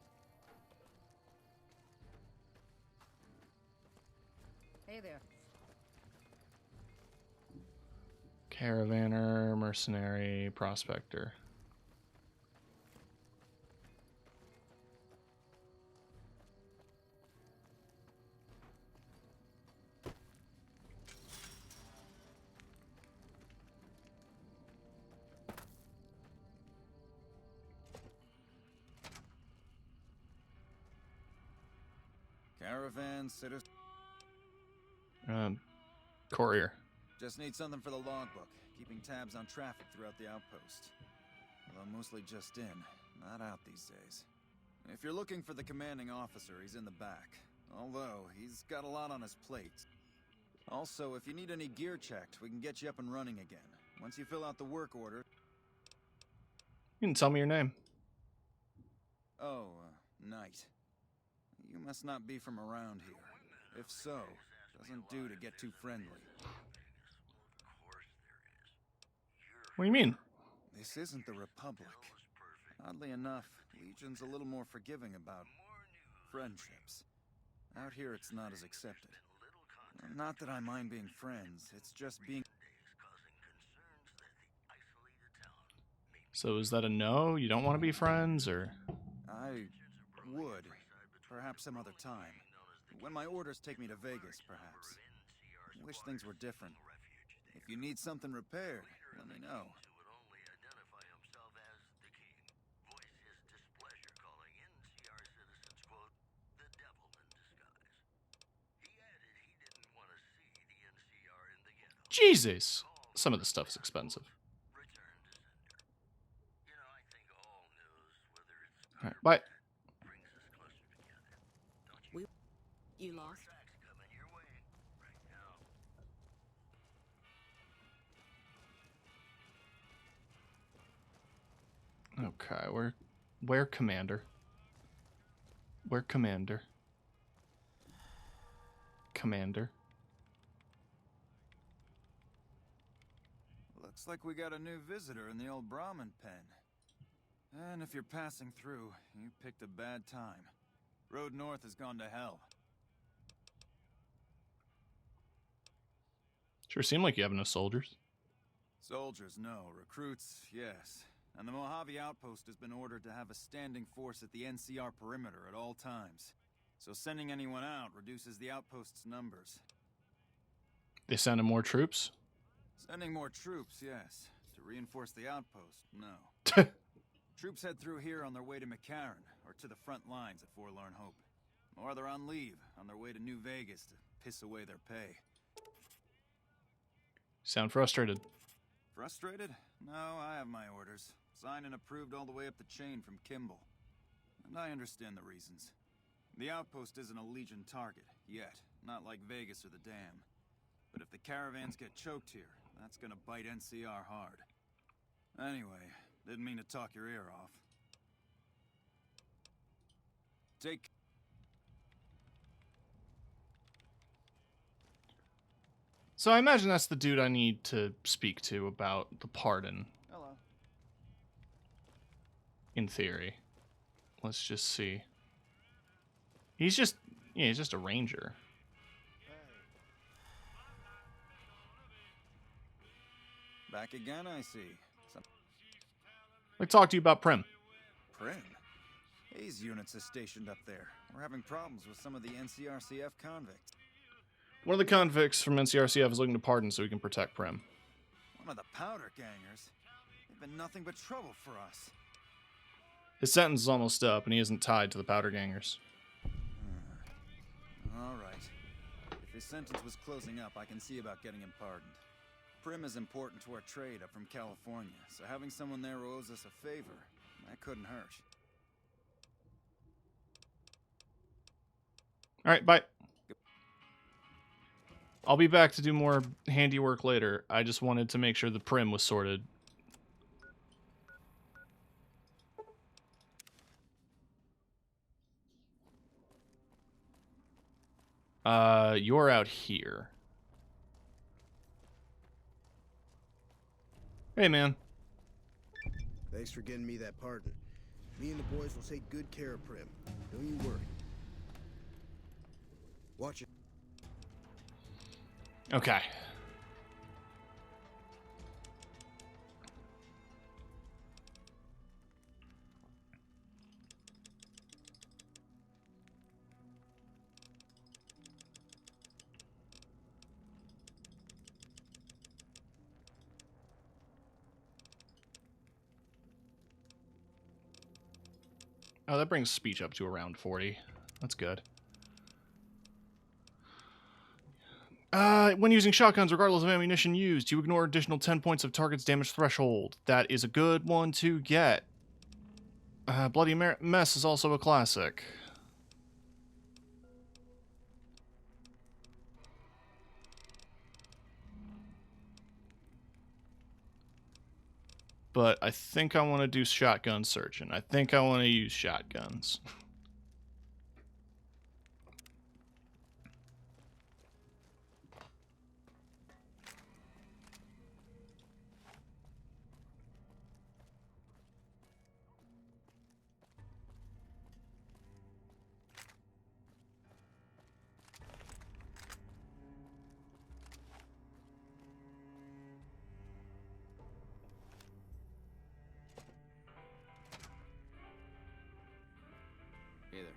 Hey there. Caravaner, mercenary, prospector. Caravan, citizen. Courier. Just need something for the logbook, keeping tabs on traffic throughout the outpost. Although mostly just in, not out these days. If you're looking for the commanding officer, he's in the back. Although, he's got a lot on his plate. Also, if you need any gear checked, we can get you up and running again. Once you fill out the work order... You can tell me your name. Oh, Knight. You must not be from around here. If so, doesn't do to get too friendly. What do you mean? This isn't the Republic. Oddly enough, Legion's a little more forgiving about friendships. Out here, it's not as accepted. Not that I mind being friends, it's just being... So is that a no? You don't want to be friends, or...? I would. Perhaps some other time. When my orders take me to Vegas, perhaps. Wish things were different. If you need something repaired, let me know. Jesus! Some of the stuff's expensive. Alright, bye. You lost? Okay, where Commander? Where Commander? Commander. Looks like we got a new visitor in the old Brahmin pen. And if you're passing through, you picked a bad time. Road north has gone to hell. Sure seem like you have no soldiers. Soldiers, no. Recruits, yes. And the Mojave Outpost has been ordered to have a standing force at the NCR perimeter at all times. So sending anyone out reduces the outpost's numbers. They sending more troops? Sending more troops, yes. To reinforce the outpost, no. Troops head through here on their way to McCarran, or to the front lines at Forlorn Hope. Or they're on leave, on their way to New Vegas to piss away their pay. Sound frustrated. Frustrated? No, I have my orders. Signed and approved all the way up the chain from Kimball. And I understand the reasons. The outpost isn't a Legion target, yet. Not like Vegas or the Dam. But if the caravans get choked here, that's gonna bite NCR hard. Anyway, didn't mean to talk your ear off. Take... So I imagine that's the dude I need to speak to about the pardon. Hello. In theory. Let's just see. He's just a ranger. Back again, I see. I'd like to talk to you about Prim. Prim? Hayes units are stationed up there. We're having problems with some of the NCRCF convicts. One of the convicts from NCRCF is looking to pardon so we can protect Prim. One of the powder gangers? They've been nothing but trouble for us. His sentence is almost up, and he isn't tied to the powder gangers. All right. If his sentence was closing up, I can see about getting him pardoned. Prim is important to our trade up from California, so having someone there who owes us a favor, that couldn't hurt. All right, bye. I'll be back to do more handiwork later. I just wanted to make sure the Prim was sorted. You're out here. Hey, man. Thanks for getting me that pardon. Me and the boys will take good care of Prim. Don't you worry. Watch it. Okay. Oh, that brings speech up to around 40. That's good. When using shotguns, regardless of ammunition used, you ignore additional 10 points of target's damage threshold. That is a good one to get. Bloody Mess is also a classic. But I think I want to do shotgun searching. I think I want to use shotguns. Hey there.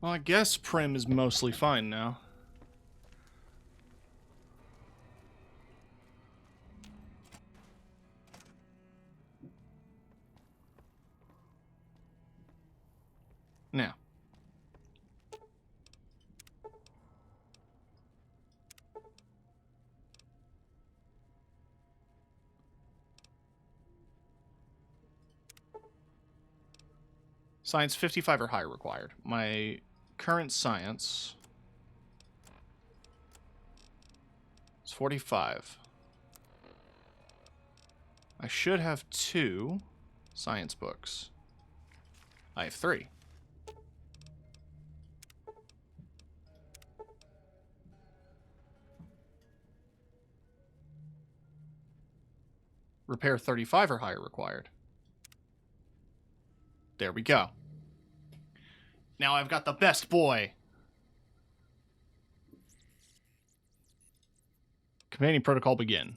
Well, I guess Prim is mostly fine now. Now. Science 55 or higher required. My current science is 45. I should have 2 science books. I have 3. Repair 35 or higher required. There we go. Now I've got the best boy. Companion protocol begin.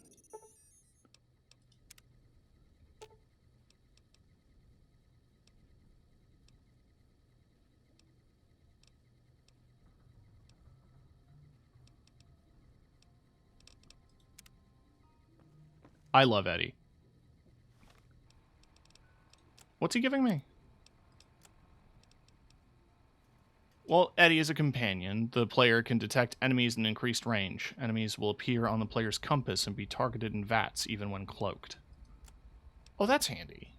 I love Eddie. What's he giving me? Well, Eddie is a companion. The player can detect enemies in increased range. Enemies will appear on the player's compass and be targeted in VATS even when cloaked. Oh, that's handy.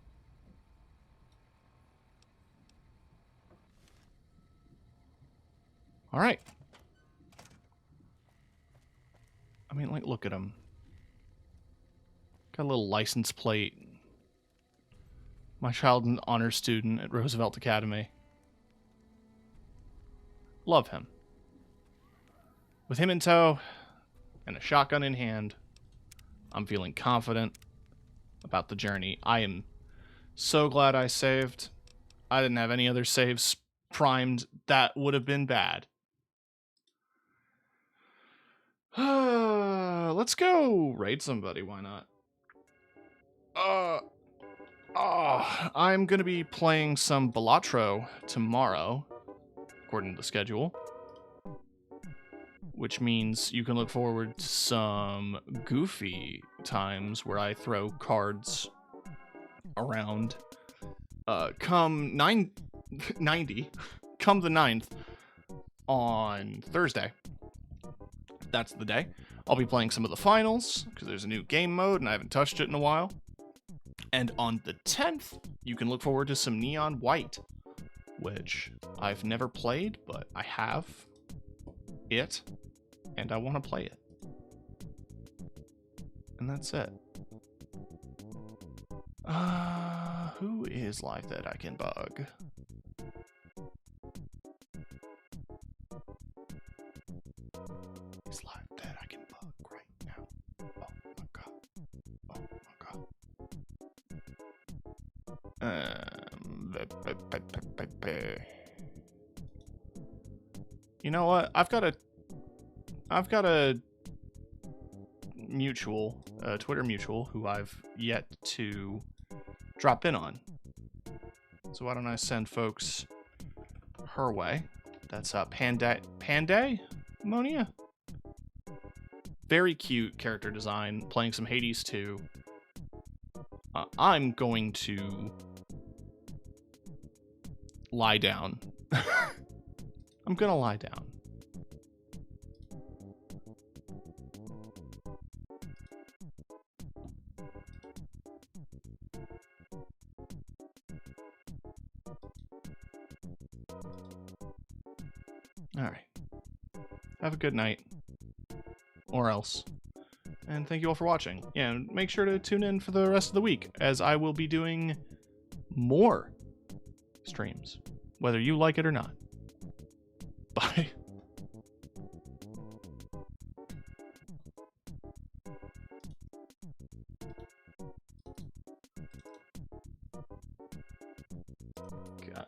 All right. I mean, like, look at him. Got a little license plate. My child, an honor student at Roosevelt Academy. Love him. With him in tow and a shotgun in hand, I'm feeling confident about the journey. I am so glad I saved. I didn't have any other saves primed. That would have been bad. Let's go raid somebody. Why not? I'm going to be playing some Balatro tomorrow, according to the schedule. Which means you can look forward to some goofy times where I throw cards around. Come the 9th on Thursday. That's the day. I'll be playing some of the finals, because there's a new game mode and I haven't touched it in a while. And on the 10th, you can look forward to some Neon White, which I've never played, but I have it, and I want to play it. And that's it. Who is live that I can bug? He's live that I can bug right now. Oh my god. Oh my god. You know what? I've got a mutual, Twitter mutual, who I've yet to drop in on. So why don't I send folks her way? That's Panday Monia. Very cute character design. Playing some Hades 2. I'm going to lie down. I'm gonna lie down. All right. Have a good night. Or else. And thank you all for watching. Yeah, and make sure to tune in for the rest of the week, as I will be doing more streams, whether you like it or not. Bye. God.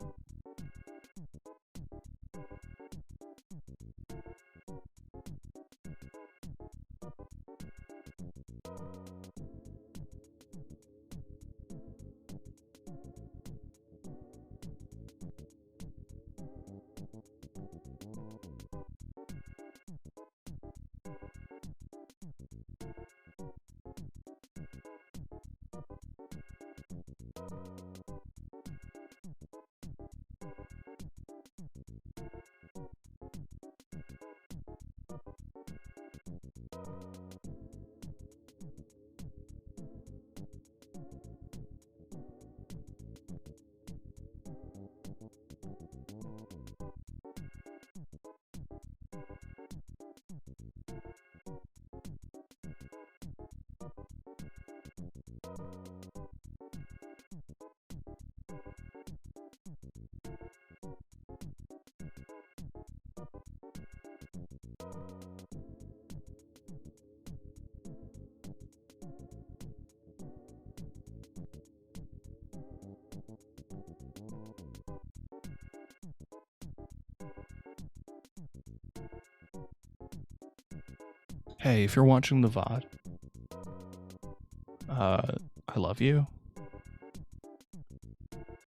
Hey, if you're watching the VOD, I love you.